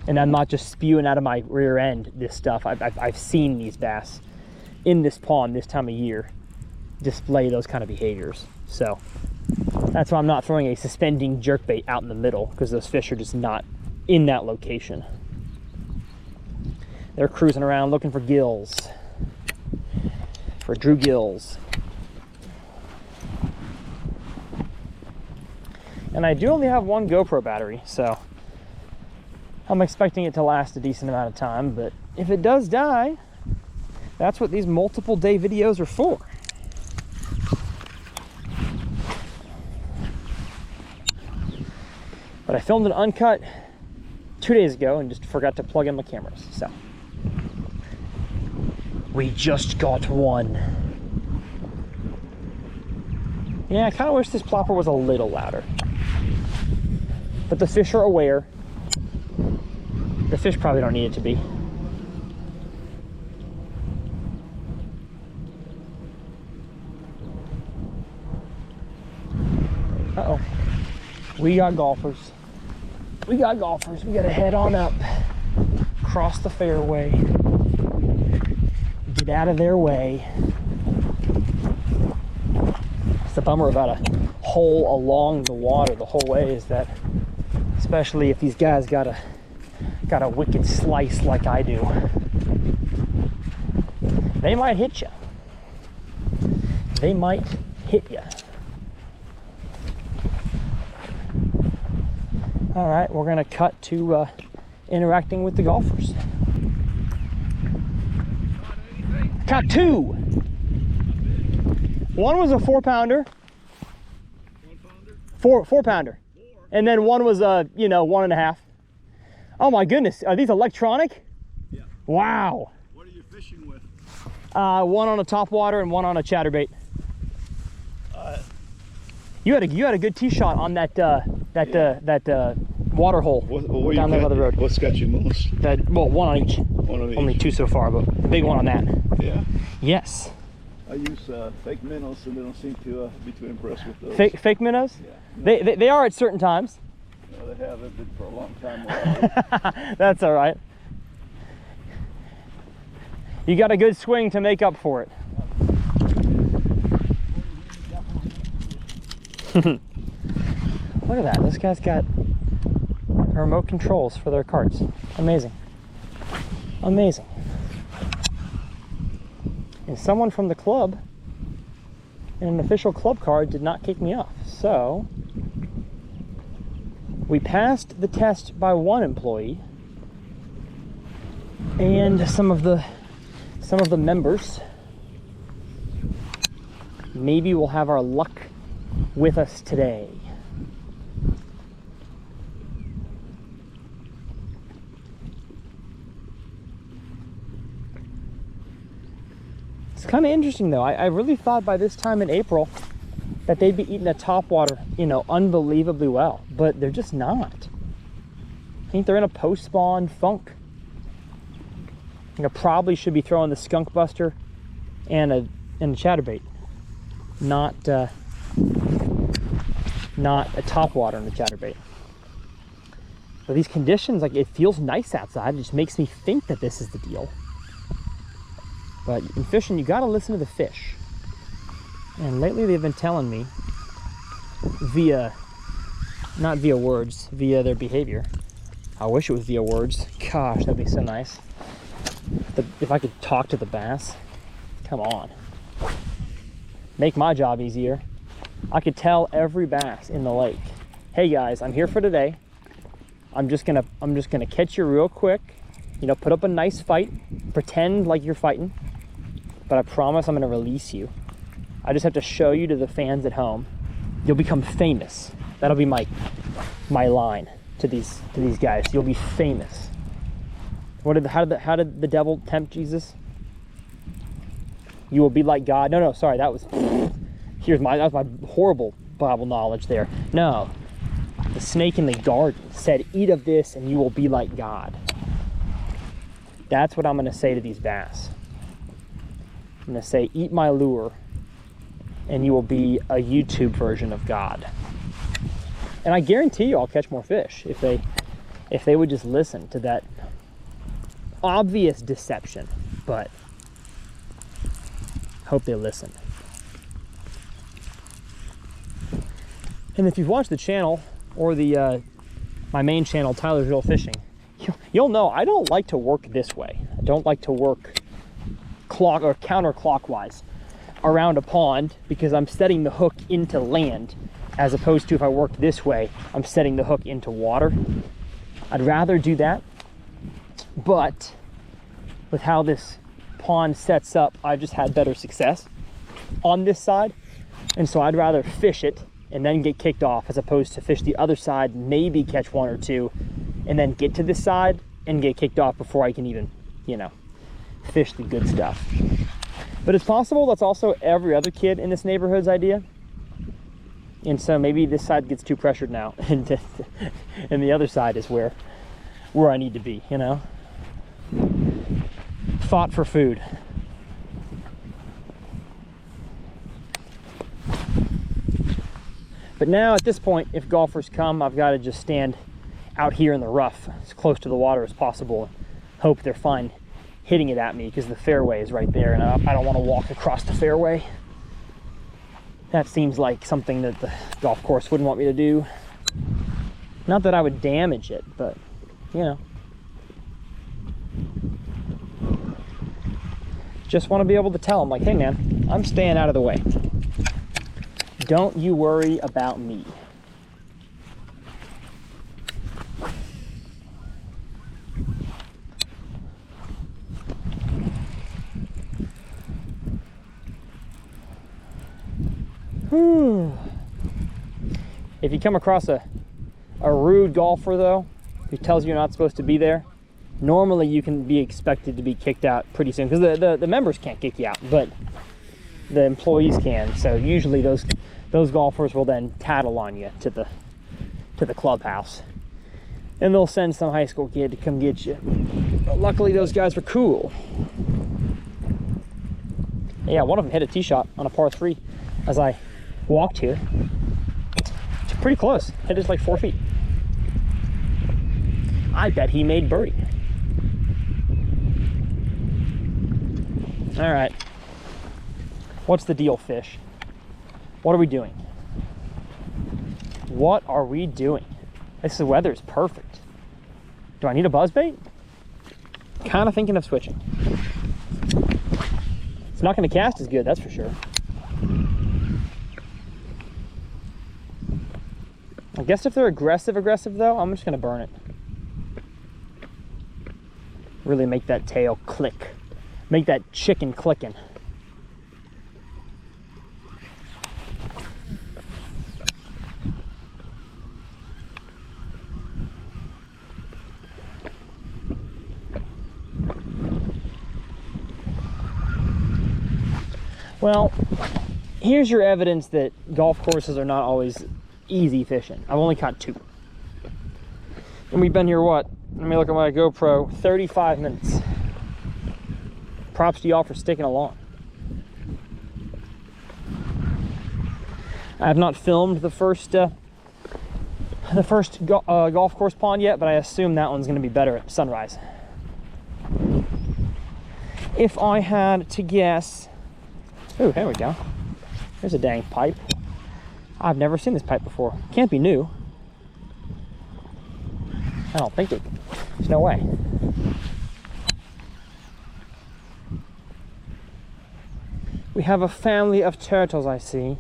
And I'm not just spewing out of my rear end this stuff. I've seen these bass in this pond this time of year display those kind of behaviors. So that's why I'm not throwing a suspending jerkbait out in the middle, because those fish are just not in that location. They're cruising around looking for gills, for Drew gills. And I do only have one GoPro battery, so I'm expecting it to last a decent amount of time, but if it does die, that's what these multiple day videos are for. But I filmed an Uncut 2 days ago and just forgot to plug in my cameras, so. We just got one. Yeah, I kind of wish this plopper was a little louder. But the fish are aware. The fish probably don't need it to be. Uh-oh. We got golfers. We got golfers. We gotta head on up. Cross the fairway. Get out of their way. It's the bummer about a hole along the water the whole way is that, especially if these guys got a wicked slice like I do, they might hit you. They might hit you. All right, we're gonna cut to interacting with the golfers. Caught two. One was a 4-pounder. 1 pounder? 4-pounder. And then one was a, 1.5. Oh my goodness, are these electronic? Yeah. Wow. What are you fishing with? One on a topwater and one on a chatterbait. You had a good tee shot on that water hole down there by the road. What's got you most? Well, one on each. One on each. Only two so far, but the big one on that. Yeah. Yes. I use fake minnows, and they don't seem to be too impressed with those. Fake minnows? Yeah. They are at certain times. No, they haven't been for a long time. That's all right. You got a good swing to make up for it. Look at that. This guy's got remote controls for their carts. Amazing. Amazing. And someone from the club in an official club card did not kick me off. So we passed the test by one employee, and some of the members. Maybe we'll have our luck with us today. It's kind of interesting though. I really thought by this time in April that they'd be eating the topwater, unbelievably well, but they're just not. I think they're in a post-spawn funk. Probably should be throwing the skunk buster and a chatterbait, not a topwater and a chatterbait. But these conditions, it feels nice outside. It just makes me think that this is the deal. But in fishing, you got to listen to the fish. And lately they've been telling me not via words, via their behavior. I wish it was via words. Gosh, that'd be so nice. If I could talk to the bass, come on. Make my job easier. I could tell every bass in the lake, hey guys, I'm here for today. I'm just gonna catch you real quick. Put up a nice fight, pretend like you're fighting, but I promise I'm gonna release you. I just have to show you to the fans at home. You'll become famous. That'll be my line to these guys. You'll be famous. How did the devil tempt Jesus? You will be like God. No, sorry, that was my horrible Bible knowledge there. No, the snake in the garden said, eat of this and you will be like God. That's what I'm going to say to these bass. I'm going to say, eat my lure and you will be a YouTube version of God. And I guarantee you I'll catch more fish if they if they would just listen to that obvious deception, but hope they listen. And if you've watched the channel or the my main channel, Tyler's Real Fishing, you'll know I don't like to work this way. I don't like to work counterclockwise around a pond, because I'm setting the hook into land, as opposed to if I worked this way, I'm setting the hook into water. I'd rather do that, but with how this pond sets up, I've just had better success on this side, and so I'd rather fish it and then get kicked off, as opposed to fish the other side, maybe catch one or two, and then get to this side and get kicked off before I can even, you know, fish the good stuff. But it's possible that's also every other kid in this neighborhood's idea. And so maybe this side gets too pressured now, and the other side is where I need to be, you know? Fought for food. But now at this point, if golfers come, I've got to just stand out here in the rough as close to the water as possible and hope they're fine hitting it at me, because the fairway is right there and I don't want to walk across the fairway. That seems like something that the golf course wouldn't want me to do. Not that I would damage it, but you know, just want to be able to tell them, like, hey man, I'm staying out of the way. Don't you worry about me. If you come across a rude golfer, though, who tells you you're not supposed to be there, normally you can be expected to be kicked out pretty soon, because the members can't kick you out, but the employees can. So usually those golfers will then tattle on you to the clubhouse, and they'll send some high school kid to come get you. But luckily those guys were cool. Yeah, one of them hit a tee shot on a par 3 as I walked here. It's pretty close. Hit it like 4 feet. I bet he made birdie. All right. What's the deal, fish? What are we doing? What are we doing? This weather is perfect. Do I need a buzzbait? Kind of thinking of switching. It's not going to cast as good, that's for sure. I guess if they're aggressive though, I'm just going to burn it. Really make that tail click. Make that chicken clicking. Well, here's your evidence that golf courses are not always easy fishing. I've only caught 2. And we've been here, what? Let me look at my GoPro, 35 minutes. Props to y'all for sticking along. I have not filmed the first golf course pond yet, but I assume that one's going to be better at sunrise. If I had to guess... Oh, there we go. There's a dang pipe. I've never seen this pipe before. Can't be new. I don't think it. There's no way. We have a family of turtles, I see.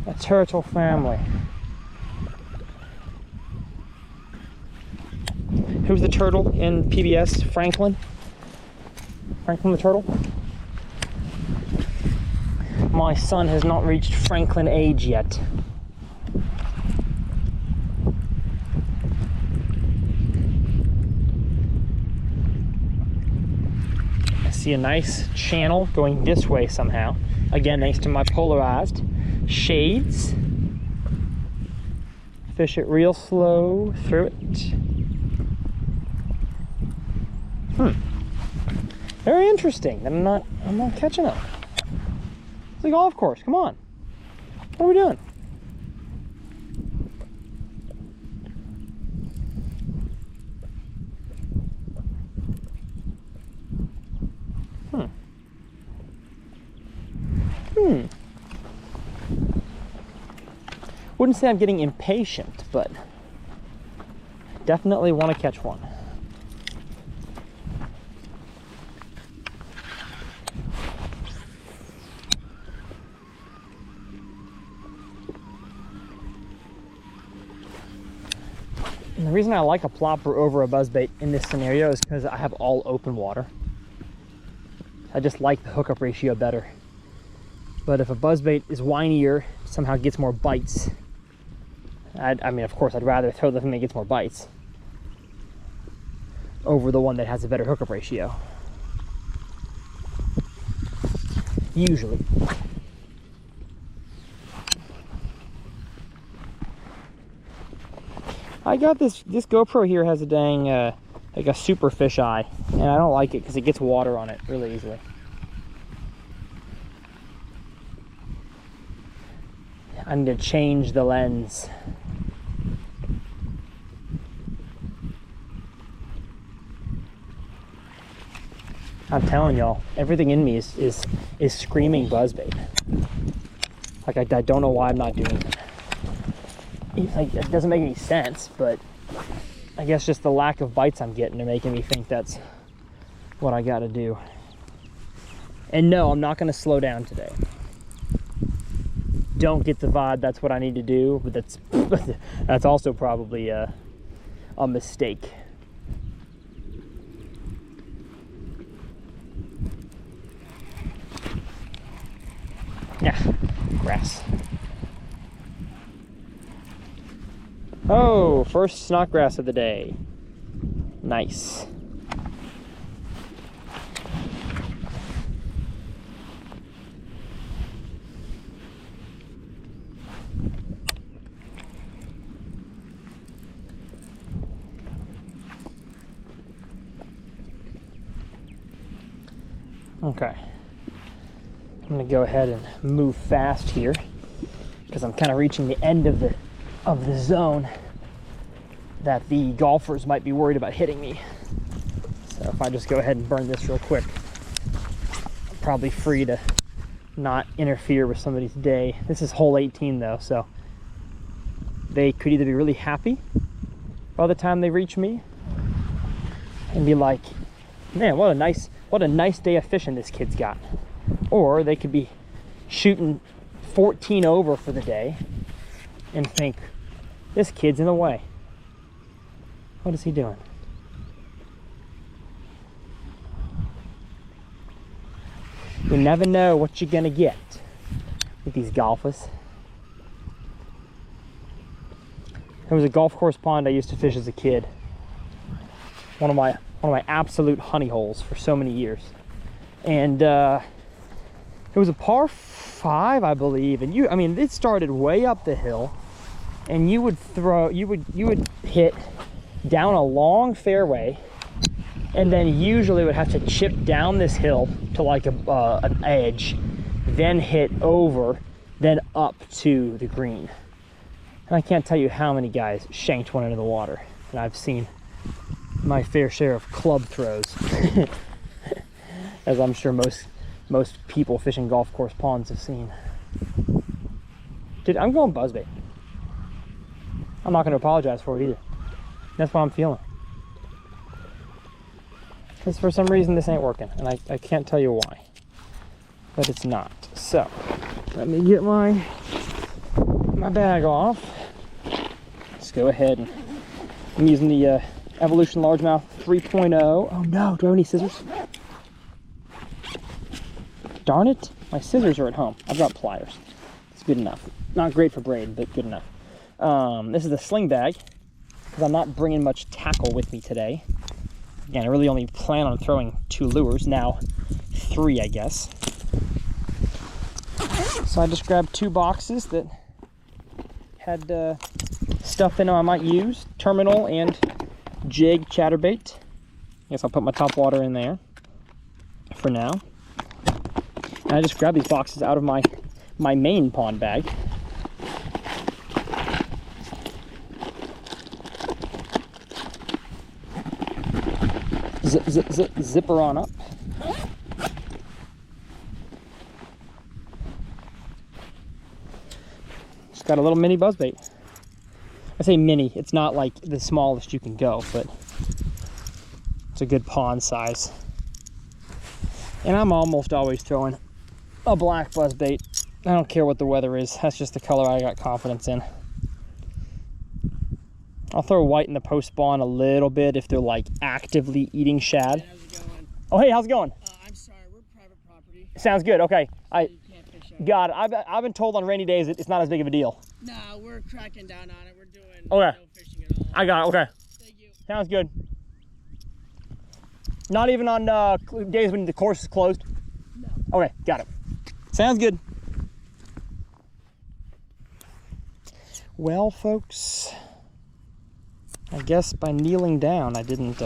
A turtle family. Who's the turtle in PBS? Franklin? Franklin the turtle? My son has not reached Franklin age yet. I see a nice channel going this way somehow. Again, thanks to my polarized shades. Fish it real slow through it. Very interesting. I'm not catching it. It's a golf course. Come on. What are we doing? wouldn't say I'm getting impatient, but definitely want to catch one. And the reason I like a plopper over a buzzbait in this scenario is because I have all open water. I just like the hookup ratio better. But if a buzzbait is whinier, somehow gets more bites, I mean, of course, I'd rather throw the thing that gets more bites over the one that has a better hookup ratio. Usually. I got this GoPro here has a dang, like a super fisheye, and I don't like it because it gets water on it really easily. I need to change the lens. I'm telling y'all, everything in me is screaming buzzbait. Like I don't know why I'm not doing it. Like, it doesn't make any sense, but I guess just the lack of bites I'm getting are making me think that's what I gotta do. And no, I'm not gonna slow down today. Don't get the vibe that's what I need to do, but that's also probably a mistake. Yeah, grass. Oh, first snodgrass of the day. Nice. Okay. I'm gonna go ahead and move fast here because I'm kind of reaching the end of the zone that the golfers might be worried about hitting me. So if I just go ahead and burn this real quick, I'm probably free to not interfere with somebody's day. This is hole 18 though, so they could either be really happy by the time they reach me and be like, man, what a nice day of fishing this kid's got. Or they could be shooting 14 over for the day and think, this kid's in the way. What is he doing? You never know what you're gonna get with these golfers. There was a golf course pond I used to fish as a kid. One of my absolute honey holes for so many years. And it was a par 5, I believe. And I mean, it started way up the hill. And you would hit down a long fairway, and then usually would have to chip down this hill to like an edge, then hit over, then up to the green. And I can't tell you how many guys shanked one into the water, and I've seen my fair share of club throws, as I'm sure most people fishing golf course ponds have seen. Dude, I'm going buzzbait. I'm not going to apologize for it either. That's what I'm feeling. Because for some reason this ain't working, and I can't tell you why. But it's not. So, let me get my bag off. Let's go ahead and I'm using the Evolution Largemouth 3.0. Oh no, do I have any scissors? Darn it, my scissors are at home. I've got pliers. It's good enough. Not great for braid, but good enough. This is the sling bag, because I'm not bringing much tackle with me today. Again, I really only plan on throwing 2 lures, now 3, I guess. So I just grabbed 2 boxes that had stuff in them I might use, terminal and jig chatterbait. I guess I'll put my top water in there for now. And I just grabbed these boxes out of my main pond bag. Zipper on up. Just got a little mini buzzbait. I say mini, it's not like the smallest you can go, but it's a good pond size. And I'm almost always throwing a black buzzbait. I don't care what the weather is. That's just the color I got confidence in. I'll throw white in the post spawn a little bit if they're like actively eating shad. Hey, how's it going? Oh, hey, how's it going? I'm sorry, we're private property. Sounds good. Okay, You can't fish out. got it. I've been told on rainy days it's not as big of a deal. Nah, we're cracking down on it. We're doing Okay. no fishing at all. I got it. Okay, Thank you. sounds good. Not even on days when the course is closed? No. Okay, got it. Sounds good. Well, folks, I guess by kneeling down, I didn't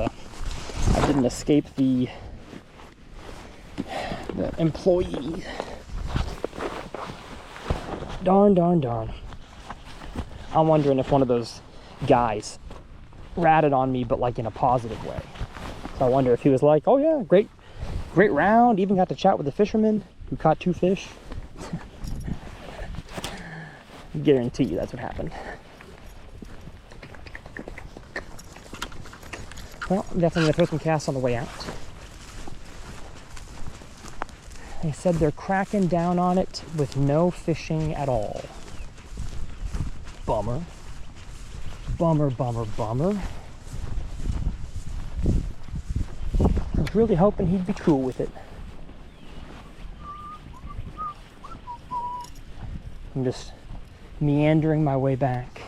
escape the employee. Darn. I'm wondering if one of those guys ratted on me, but like in a positive way. So I wonder if he was like, oh yeah, great round, even got to chat with the fisherman who caught 2 fish. Guarantee you that's what happened. Well, I'm definitely gonna throw some casts on the way out. They said they're cracking down on it with no fishing at all. Bummer. Bummer. I was really hoping he'd be cool with it. I'm just meandering my way back,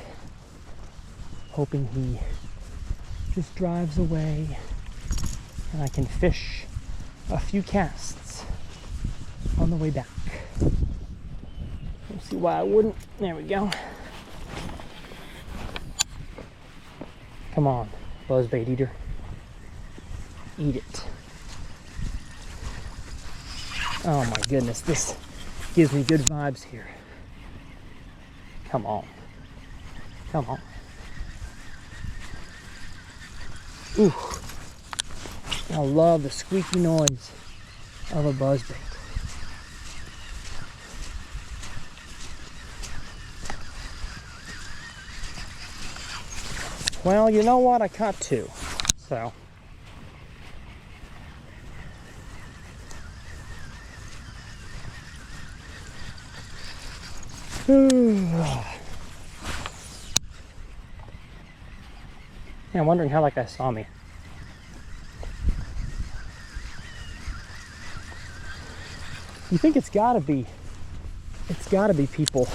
hoping he just drives away and I can fish a few casts on the way back. Let's see why I wouldn't. There we go. Come on, buzzbait eater. Eat it. Oh my goodness, this gives me good vibes here. Come on. Ooh. I love the squeaky noise of a buzzbait. Well, you know what? I caught 2, so. Yeah, I'm wondering how that guy saw me. You think it's gotta be people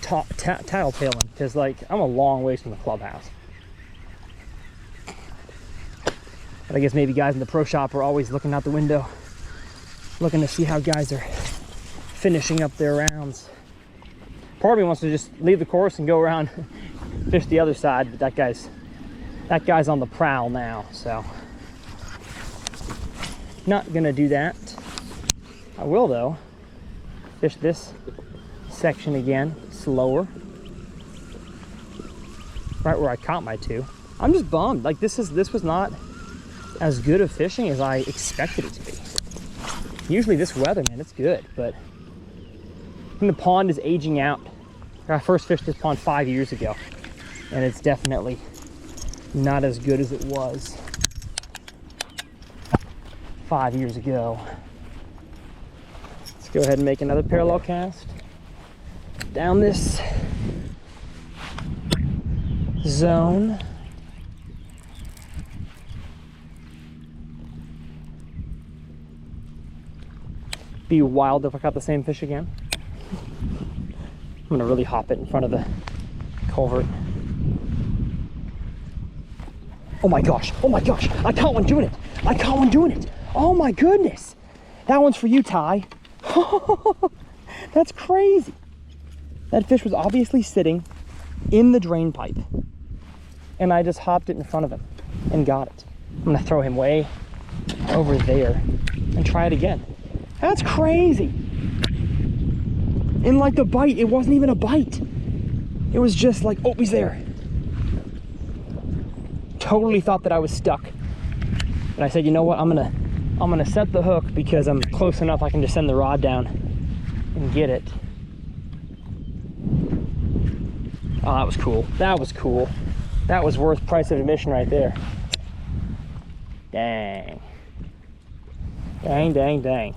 tattletaling, because like I'm a long ways from the clubhouse. But I guess maybe guys in the pro shop are always looking out the window, looking to see how guys are finishing up their rounds. Part of me wants to just leave the course and go around fish the other side, but that guy's on the prowl now, so not gonna do that. I will though fish this section again, slower, right where I caught my 2. I'm just bummed. Like this was not as good of fishing as I expected it to be. Usually this weather, man, it's good, but I think the pond is aging out. I first fished this pond 5 years ago, and it's definitely not as good as it was 5 years ago. Let's go ahead and make another parallel cast down this zone. Be wild if I caught the same fish again. I'm gonna really hop it in front of the culvert. Oh my gosh, I caught one doing it. Oh my goodness. That one's for you, Ty. That's crazy. That fish was obviously sitting in the drain pipe, and I just hopped it in front of him and got it. I'm gonna throw him way over there and try it again. That's crazy. And like the bite, it wasn't even a bite. It was just like, oh, he's there. Totally thought that I was stuck. And I said, you know what, I'm gonna set the hook because I'm close enough I can just send the rod down and get it. Oh, that was cool. That was cool. That was worth price of admission right there. Dang. Dang, dang, dang.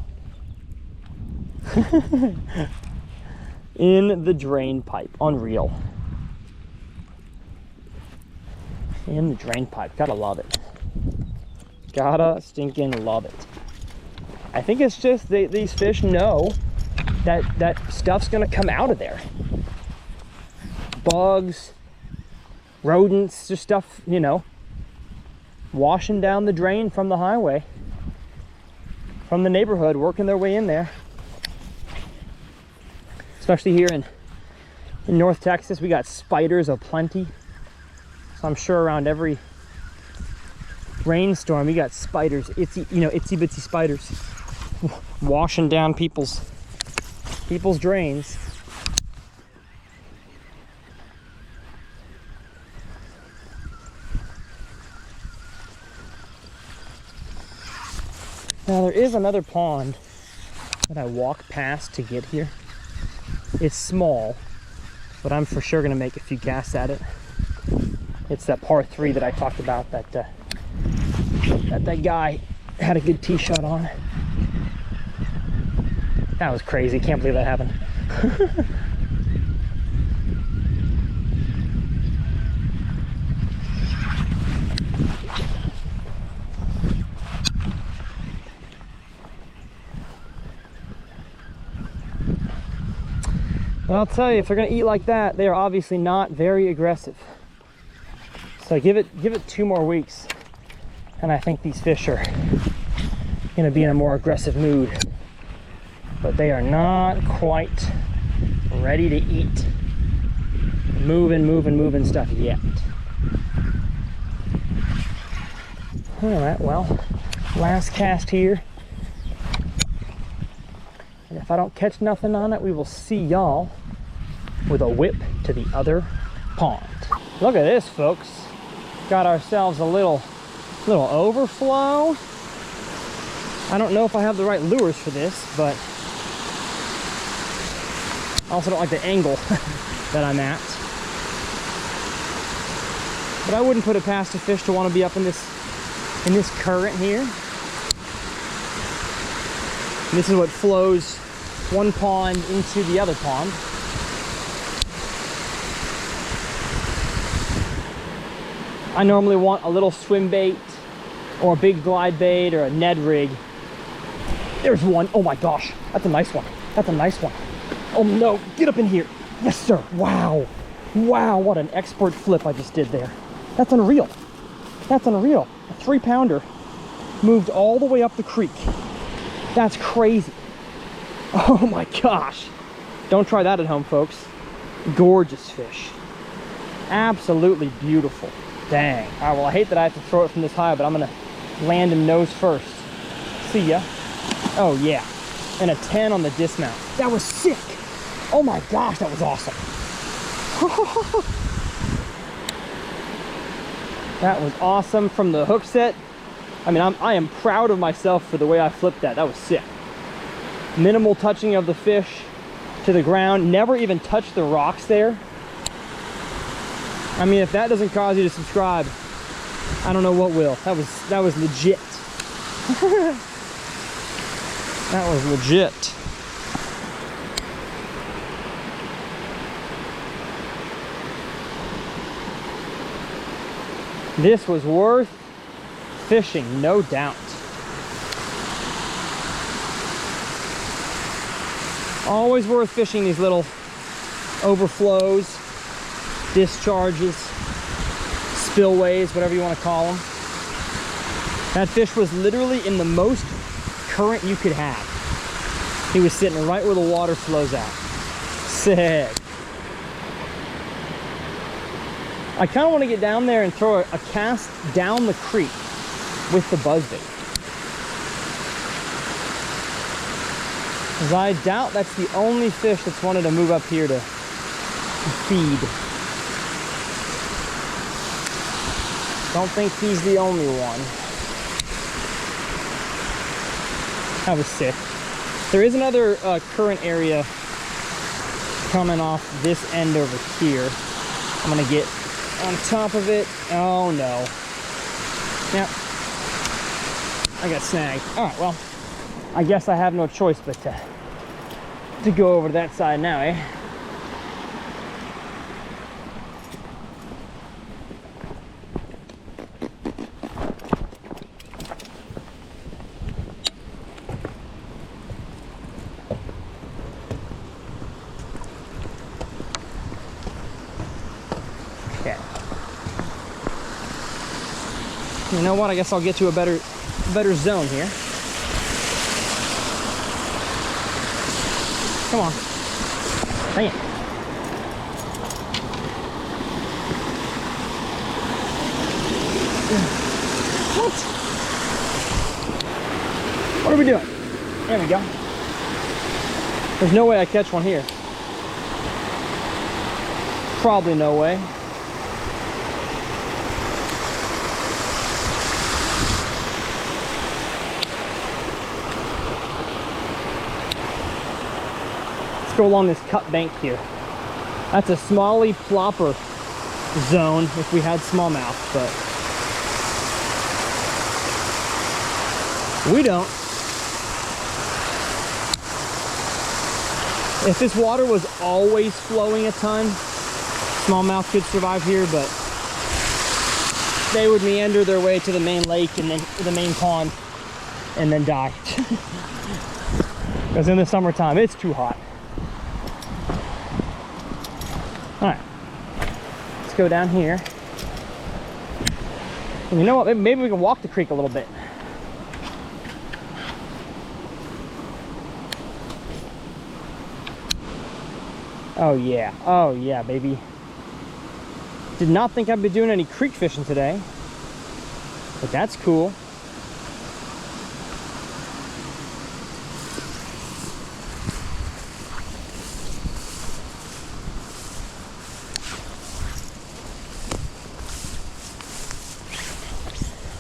In the drain pipe. Unreal. In the drain pipe. Gotta love it. Gotta stinking love it. I think it's just these fish know that stuff's gonna come out of there. Bugs, rodents, just stuff, you know, washing down the drain from the highway, from the neighborhood, working their way in there. Especially here in North Texas, we got spiders aplenty. So I'm sure around every rainstorm, we got spiders, itsy bitsy spiders, washing down people's drains. Now there is another pond that I walk past to get here. It's small, but I'm for sure gonna make a few casts at it. It's that par 3 that I talked about that that guy had a good tee shot on. That was crazy, can't believe that happened. But I'll tell you, if they're gonna eat like that, they are obviously not very aggressive. So give it 2 more weeks, and I think these fish are gonna be in a more aggressive mood. But they are not quite ready to eat moving stuff yet. All right, well, last cast here. And if I don't catch nothing on it, we will see y'all with a whip to the other pond. Look at this, folks. Got ourselves a little overflow. I don't know if I have the right lures for this, but I also don't like the angle that I'm at. But I wouldn't put it past a fish to want to be up in this current here. And this is what flows one pond into the other pond. I normally want a little swim bait or a big glide bait or a Ned rig. There's one. Oh my gosh, that's a nice one. That's a nice one. Oh no, get up in here. Yes, sir. Wow. Wow, what an expert flip I just did there. That's unreal. That's unreal. A 3-pounder moved all the way up the creek. That's crazy. Oh my gosh. Don't try that at home, folks. Gorgeous fish. Absolutely beautiful. Dang. All right, well, I hate that I have to throw it from this high, but I'm gonna land him nose first. See ya. Oh yeah. And a 10 on the dismount. That was sick. Oh my gosh, that was awesome. That was awesome from the hook set. I mean, I am proud of myself for the way I flipped that. That was sick. Minimal touching of the fish to the ground. Never even touched the rocks there. I mean, if that doesn't cause you to subscribe, I don't know what will. That was legit. That was legit. This was worth fishing, no doubt. Always worth fishing these little overflows, discharges, spillways, whatever you want to call them. That fish was literally in the most current you could have. He was sitting right where the water flows out. Sick. I kind of want to get down there and throw a cast down the creek with the buzzbait. Because I doubt that's the only fish that's wanted to move up here to feed. Don't think he's the only one. That was sick. There is another current area coming off this end over here. I'm gonna get on top of it. Oh no. Yep. I got snagged. All right, well, I guess I have no choice but to go over to that side now, eh? Okay. You know what? I guess I'll get to a better zone here. Come on. Dang it. What? What are we doing? There we go. There's no way I catch one here. Probably no way. Go along this cut bank here. That's a smallie flopper zone if we had smallmouth, but we don't. If this water was always flowing a ton, smallmouth could survive here, but they would meander their way to the main lake and then the main pond and then die. Because in the summertime, it's too hot. All right, let's go down here. And you know what? Maybe we can walk the creek a little bit. Oh yeah, baby. Did not think I'd be doing any creek fishing today, but that's cool.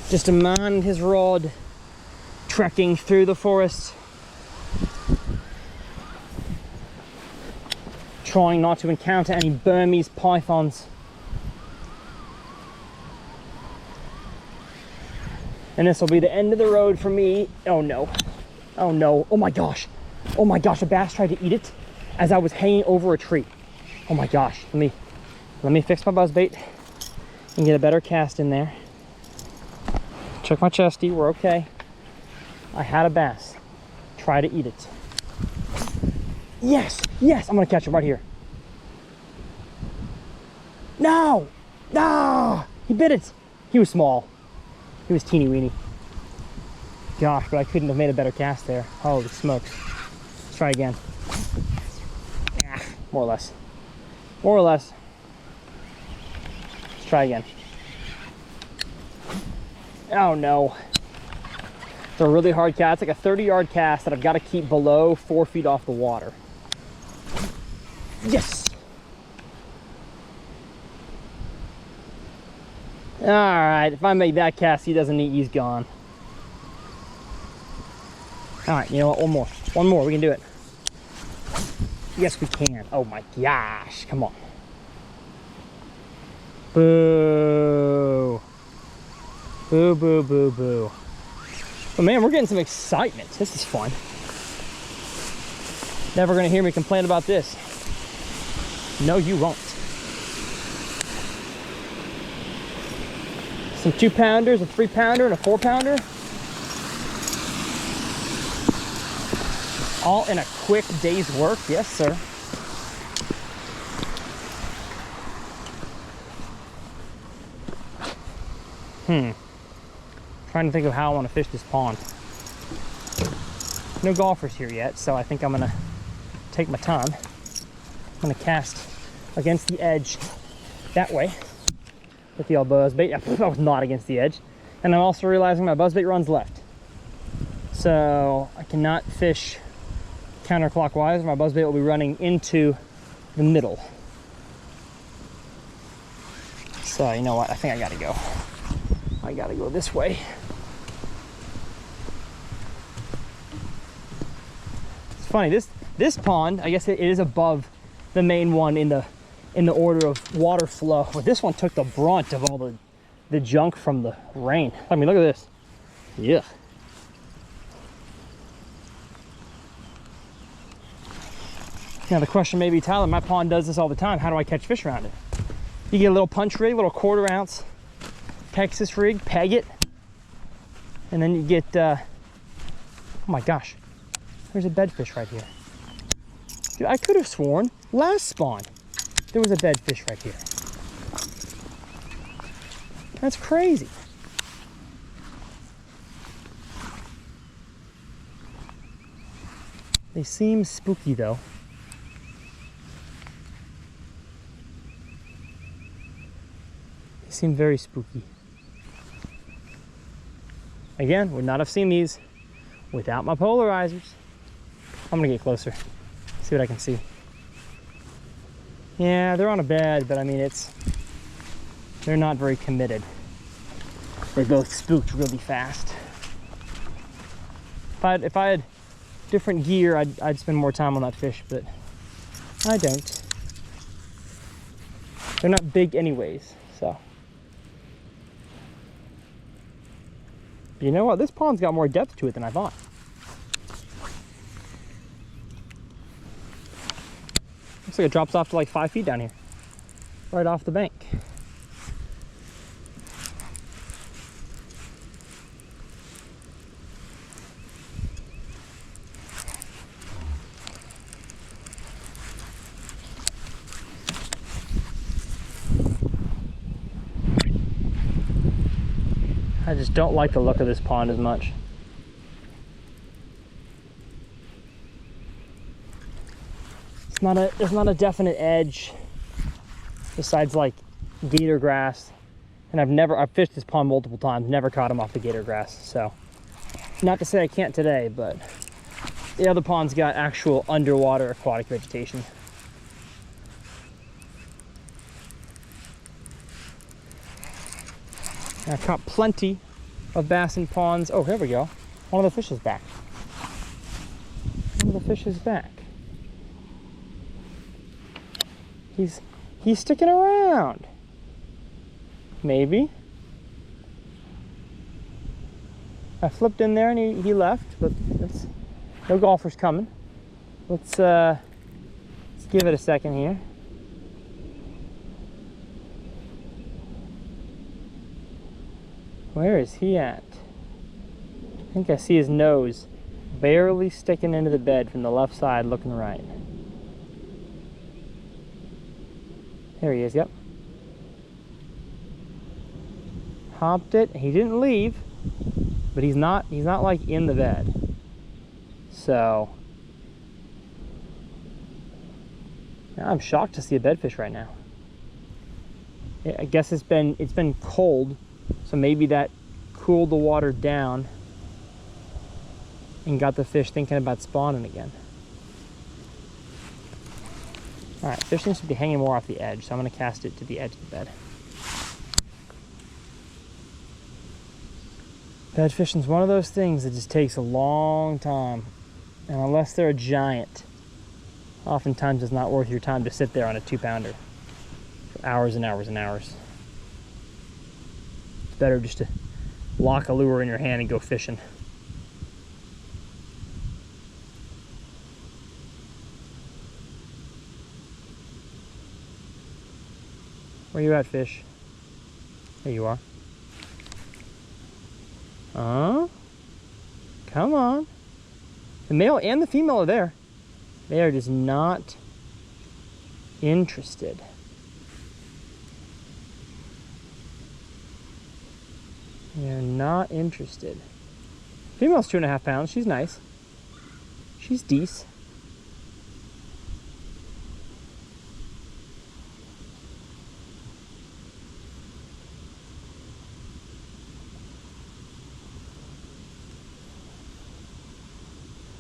Just a man and his rod trekking through the forest, trying not to encounter any Burmese pythons. And this will be the end of the road for me. Oh no. Oh no. Oh my gosh. Oh my gosh, a bass tried to eat it as I was hanging over a tree. Oh my gosh. Let me fix my buzzbait and get a better cast in there. Check my chesty, we're okay. I had a bass. Try to eat it. Yes, yes, I'm gonna catch him right here. No, no, he bit it. He was small. He was teeny weeny. Gosh, but I couldn't have made a better cast there. Holy smokes. Let's try again. Yeah, more or less. More or less. Let's try again. Oh no. It's a really hard cast. It's like a 30-yard cast that I've got to keep below 4 feet off the water. Yes! Alright, if I make that cast, he doesn't eat, he's gone. Alright, you know what? One more. One more, we can do it. Yes, we can. Oh my gosh, come on. Boo. Boo, boo, boo, boo. But man, we're getting some excitement. This is fun. Never gonna hear me complain about this. No, you won't. Some 2-pounders, a 3-pounder, and a 4-pounder. All in a quick day's work. Yes, sir. Trying to think of how I want to fish this pond. No golfers here yet, so I think I'm gonna take my time. I'm gonna cast against the edge that way with the old buzzbait. I was not against the edge. And I'm also realizing my buzzbait runs left. So I cannot fish counterclockwise. My buzzbait will be running into the middle. So you know what? I think I gotta go. I gotta go this way. It's funny, this pond, I guess it is above the main one in in the order of water flow. But this one took the brunt of all the junk from the rain. I mean, look at this. Yeah. Now the question may be, Tyler, my pond does this all the time. How do I catch fish around it? You get a little punch rig, little 1/4 ounce Texas rig, peg it, and then you get, oh my gosh, there's a bedfish right here. Dude, I could have sworn last spawn there was a bedfish right here. That's crazy. They seem spooky though. They seem very spooky. Again, would not have seen these without my polarizers. I'm gonna get closer, see what I can see. Yeah, they're on a bed, but I mean, they're not very committed. They both spooked really fast. If I had different gear, I'd spend more time on that fish, but I don't. They're not big anyways, so. But you know what? This pond's got more depth to it than I thought. Looks like it drops off to like 5 feet down here, right off the bank. I just don't like the look of this pond as much. There's not a definite edge besides like gator grass. And I've fished this pond multiple times, never caught them off the gator grass. So not to say I can't today, but the other pond's got actual underwater aquatic vegetation. I caught plenty of bass in ponds. Oh, here we go. One of the fish is back. One of the fish is back. He's sticking around. Maybe. I flipped in there and he left, but no golfers coming. Let's give it a second here. Where is he at? I think I see his nose barely sticking into the bed from the left side looking right. There he is, yep. Hopped it. He didn't leave, but he's not like in the bed. So I'm shocked to see a bedfish right now. I guess it's been cold, so maybe that cooled the water down and got the fish thinking about spawning again. All right, fish seems to be hanging more off the edge, so I'm going to cast it to the edge of the bed. Bed fishing's one of those things that just takes a long time, and unless they're a giant, oftentimes it's not worth your time to sit there on a 2-pounder for hours and hours and hours. It's better just to lock a lure in your hand and go fishing. Where you at, fish? There you are. Come on. The male and the female are there. They are just not interested. They're not interested. Female's 2.5 pounds. She's nice. She's decent.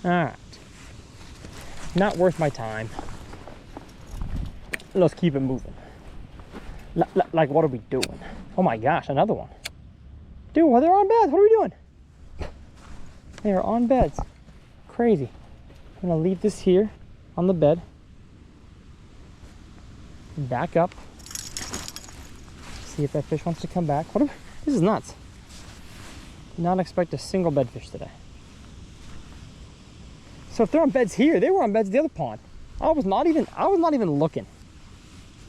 Alright. Not worth my time. Let's keep it moving. Like, what are we doing? Oh my gosh, another one. Dude, well, they're on beds. What are we doing? They are on beds. Crazy. I'm going to leave this here on the bed. back up. See if that fish wants to come back. This is nuts. Did not expect a single bedfish today. So if they're on beds here, they were on beds at the other pond. I was not even looking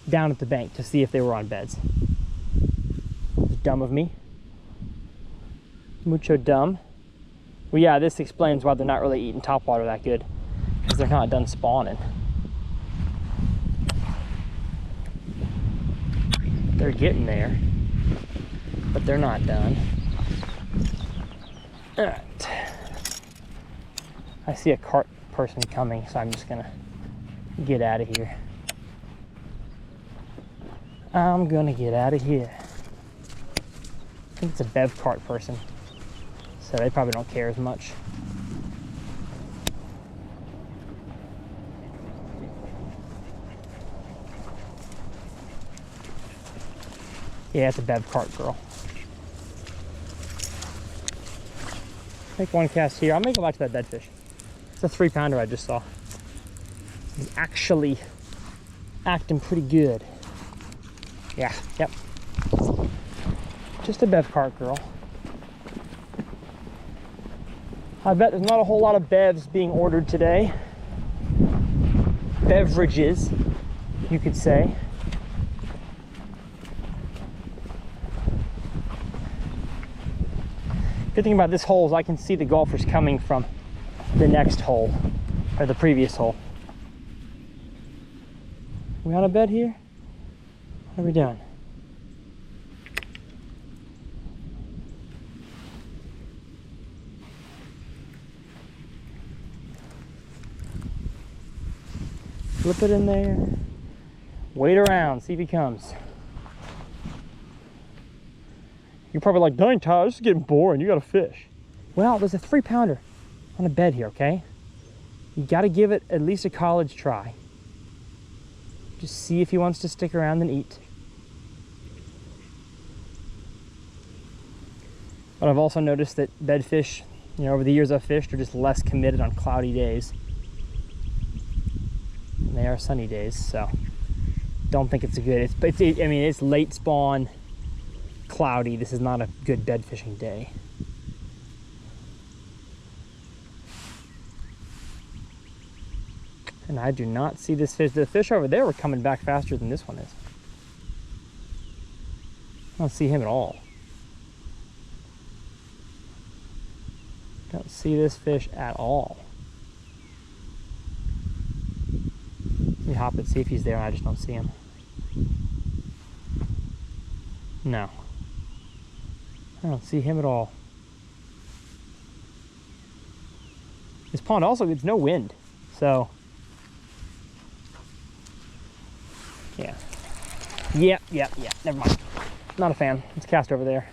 down at the bank to see if they were on beds. It was dumb of me. Mucho dumb. Well, yeah, this explains why they're not really eating topwater that good, because they're not done spawning. They're getting there, but they're not done. All right. I see a cart person coming, so I'm just gonna get out of here. I'm gonna get out of here. I think it's a bev cart person, so they probably don't care as much. Yeah, it's a bev cart girl. Make one cast here. I'll make it back to that bedfish. It's a 3-pounder I just saw. He's actually acting pretty good. Yeah, yep. Just a bev cart girl. I bet there's not a whole lot of bevs being ordered today. Beverages, you could say. Good thing about this hole is I can see the golfers coming from the next hole, or the previous hole. We on a bed here? What are we doing? Flip it in there. Wait around, see if he comes. You're probably like, dang, Tyler, this is getting boring. You got to fish. Well, there's a 3-pounder on a bed here, okay? You got to give it at least a college try. Just see if he wants to stick around and eat. But I've also noticed that bedfish, you know, over the years I've fished, are just less committed on cloudy days. And they are sunny days, so don't think it's a good. I mean, it's late spawn, cloudy. This is not a good bed fishing day. And I do not see this fish. The fish over there were coming back faster than this one is. I don't see him at all. Don't see this fish at all. Let me hop and see if he's there. I just don't see him. No. I don't see him at all. This pond also gets no wind, so yeah. Yep. Never mind. Not a fan. Let's cast over there.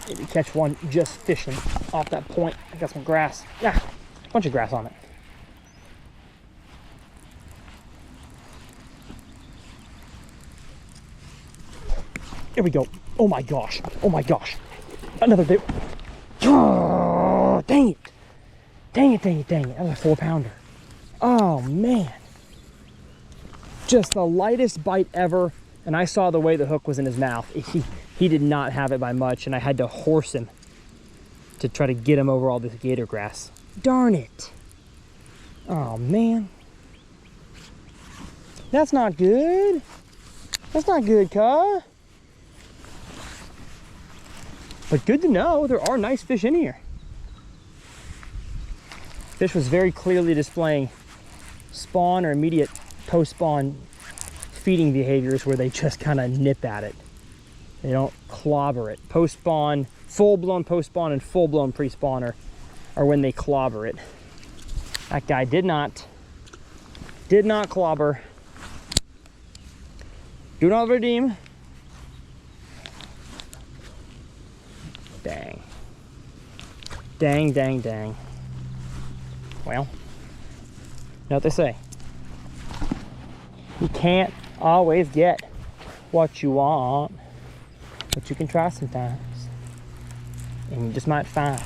Maybe catch one just fishing off that point. I got some grass. Yeah, a bunch of grass on it. Here we go. Oh my gosh. Oh my gosh. Another big. Oh, dang it. Dang it. That was a 4-pounder. Oh man. Just the lightest bite ever. And I saw the way the hook was in his mouth. He did not have it by much, and I had to horse him to try to get him over all this gator grass. Darn it. Oh man. That's not good. That's not good, cuh. But good to know, there are nice fish in here. Fish was very clearly displaying spawn or immediate post-spawn feeding behaviors where they just kind of nip at it. They don't clobber it. Post-spawn, full-blown post-spawn and full-blown pre-spawn are when they clobber it. That guy did not clobber. Do not redeem. Dang. Dang. Well, you know what they say. You can't always get what you want, but you can try sometimes. And you just might find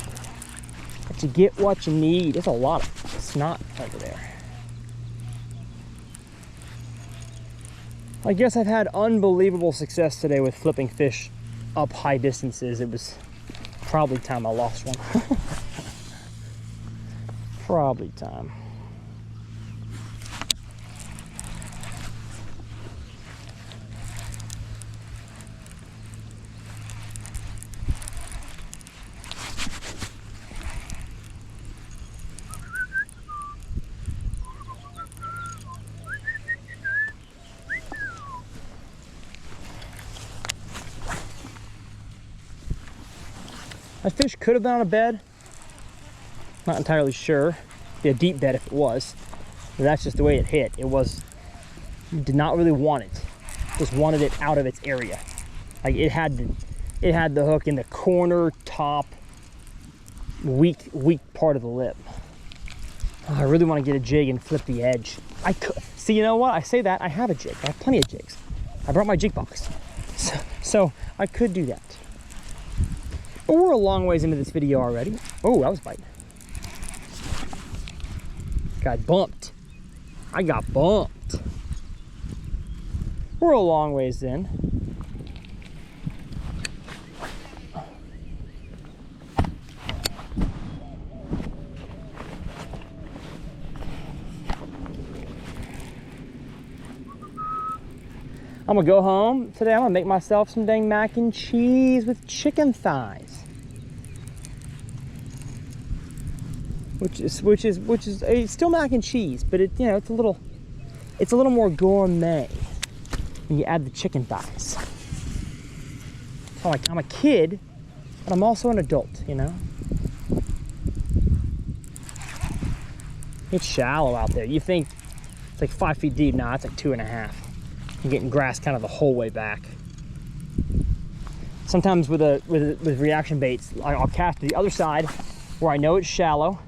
that you get what you need. There's a lot of snot over there. I guess I've had unbelievable success today with flipping fish up high distances. It was probably time I lost one. Probably time. That fish could have been on a bed. Not entirely sure. It'd be a deep bed if it was. But that's just the way it hit. Did not really want it. Just wanted it out of its area. Like it had the hook in the corner, top, weak part of the lip. Oh, I really want to get a jig and flip the edge. I could. See, you know what? I say that. I have a jig. I have plenty of jigs. I brought my jig box. So I could do that. But we're a long ways into this video already. Oh, that was biting. Got bumped. I got bumped. We're a long ways in. I'm gonna go home today. I'm gonna make myself some dang mac and cheese with chicken thighs. Which is it's still mac and cheese, but it's a little more gourmet when you add the chicken thighs. So like I'm a kid, but I'm also an adult, you know. It's shallow out there. You think it's like 5 feet deep. Nah, it's like 2.5. I'm getting grass kind of the whole way back. Sometimes with reaction baits, I'll cast to the other side where I know it's shallow.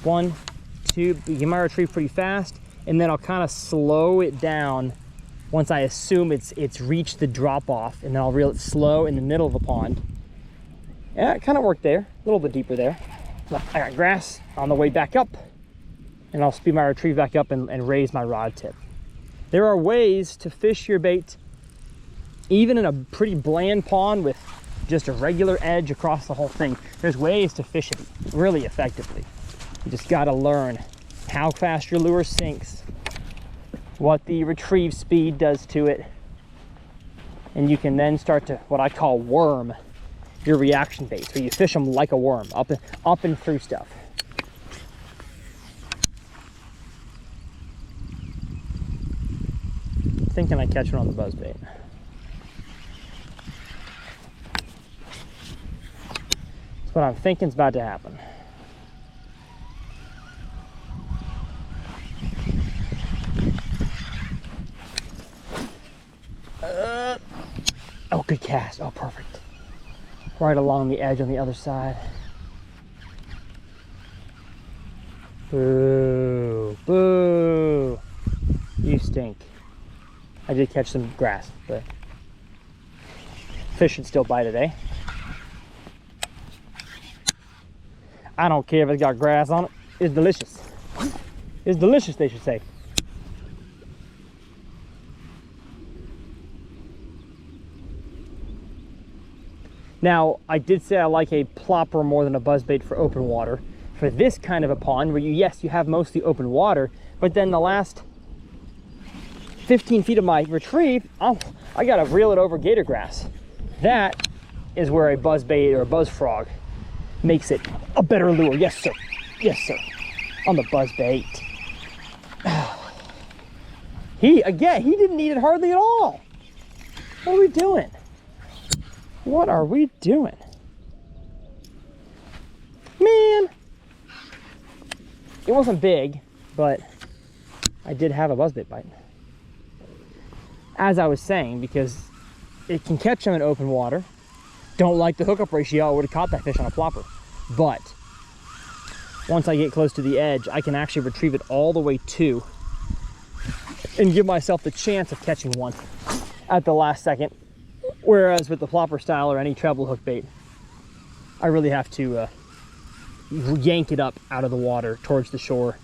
1, 2, begin my retrieve pretty fast, and then I'll kind of slow it down once I assume it's reached the drop off, and then I'll reel it slow in the middle of the pond. Yeah, it kind of worked there, a little bit deeper there. I got grass on the way back up, and I'll speed my retrieve back up and raise my rod tip. There are ways to fish your bait even in a pretty bland pond with just a regular edge across the whole thing. There's ways to fish it really effectively. You just got to learn how fast your lure sinks, what the retrieve speed does to it, and you can then start to what I call worm your reaction baits, where you fish them like a worm, up and through stuff. Thinking I catch one on the buzzbait. That's what I'm thinking is about to happen. Oh, good cast. Oh, perfect. Right along the edge on the other side. Boo. Boo. You stink. I did catch some grass, but fish should still bite today. I don't care if it's got grass on it. It's delicious. It's delicious, they should say. Now, I did say I like a plopper more than a buzzbait for open water. For this kind of a pond where you have mostly open water, but then the last 15 feet of my retrieve, I gotta reel it over gator grass. That is where a buzzbait or a buzz frog makes it a better lure. Yes, sir. Yes, sir. On the buzzbait. He didn't need it hardly at all. What are we doing? What are we doing? Man. It wasn't big, but I did have a buzzbait bite. As I was saying, because it can catch them in open water. Don't like the hookup ratio. I would have caught that fish on a plopper. But once I get close to the edge, I can actually retrieve it all the way to and give myself the chance of catching one at the last second. Whereas with the plopper style or any treble hook bait, I really have to yank it up out of the water towards the shore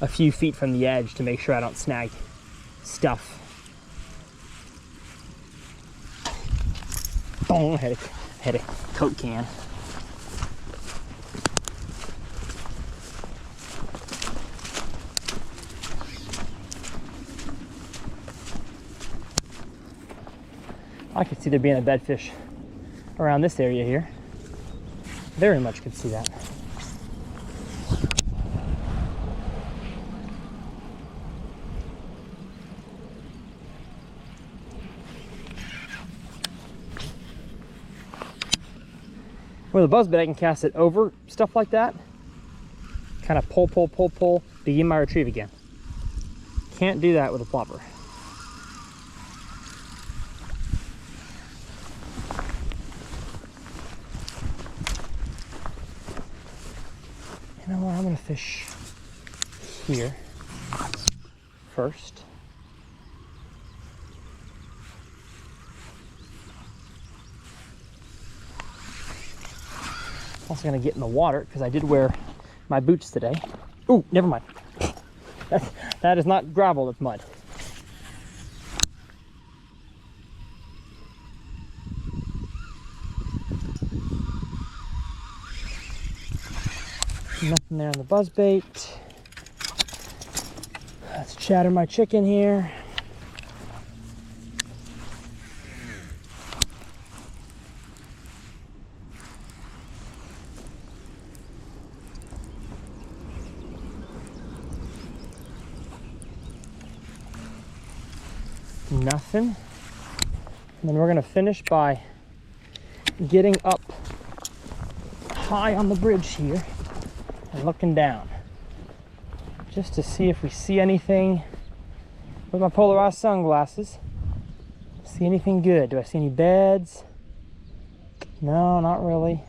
a few feet from the edge to make sure I don't snag stuff Boom, hit a Coke can. I could see there being a bedfish around this area here. Very much could see that. With a buzzbait, I can cast it over stuff like that. Kind of pull, begin my retrieve again. Can't do that with a plopper. You know what, I'm gonna fish here first. Also gonna get in the water because I did wear my boots today. Ooh, never mind. That is not gravel, that's mud. Nothing there on the buzzbait. Let's chatter my chicken here. Nothing. And then we're gonna finish by getting up high on the bridge here and looking down just to see if we see anything with my polarized sunglasses. See anything good? Do I see any beds? No, not really.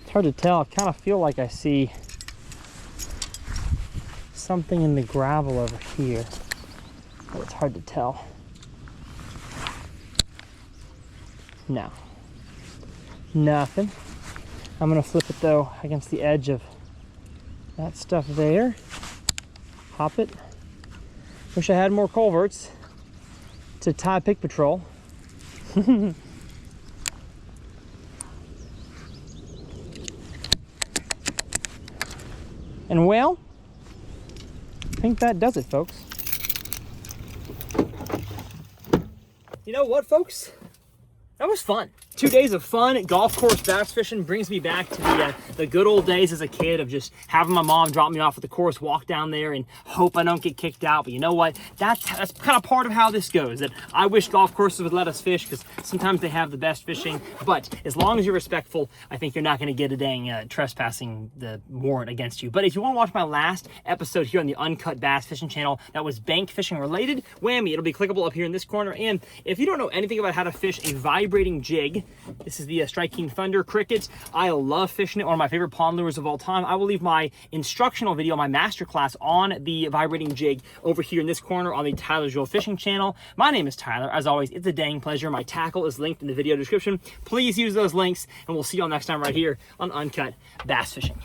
It's hard to tell. I kind of feel like I see something in the gravel over here, but it's hard to tell. No, nothing. I'm gonna flip it though against the edge of that stuff there. Hop it. Wish I had more culverts to tie pig patrol. And well, I think that does it, folks. You know what, folks? That was fun. 2 days of fun golf course bass fishing brings me back to the good old days as a kid of just having my mom drop me off at the course, walk down there and hope I don't get kicked out. But you know what? That's kind of part of how this goes. That I wish golf courses would let us fish because sometimes they have the best fishing. But as long as you're respectful, I think you're not going to get a dang trespassing the warrant against you. But if you want to watch my last episode here on the Uncut Bass Fishing channel that was bank fishing related, whammy, it'll be clickable up here in this corner. And if you don't know anything about how to fish a vibrating jig, this is the Strike King Thunder Cricket. I love fishing it, one of my favorite pond lures of all time. I will leave my instructional video, my masterclass on the vibrating jig over here in this corner on the Tyler's Real Fishing channel. My name is Tyler. As always, it's a dang pleasure. My tackle is linked in the video description. Please use those links, and we'll see you all next time right here on Uncut Bass Fishing.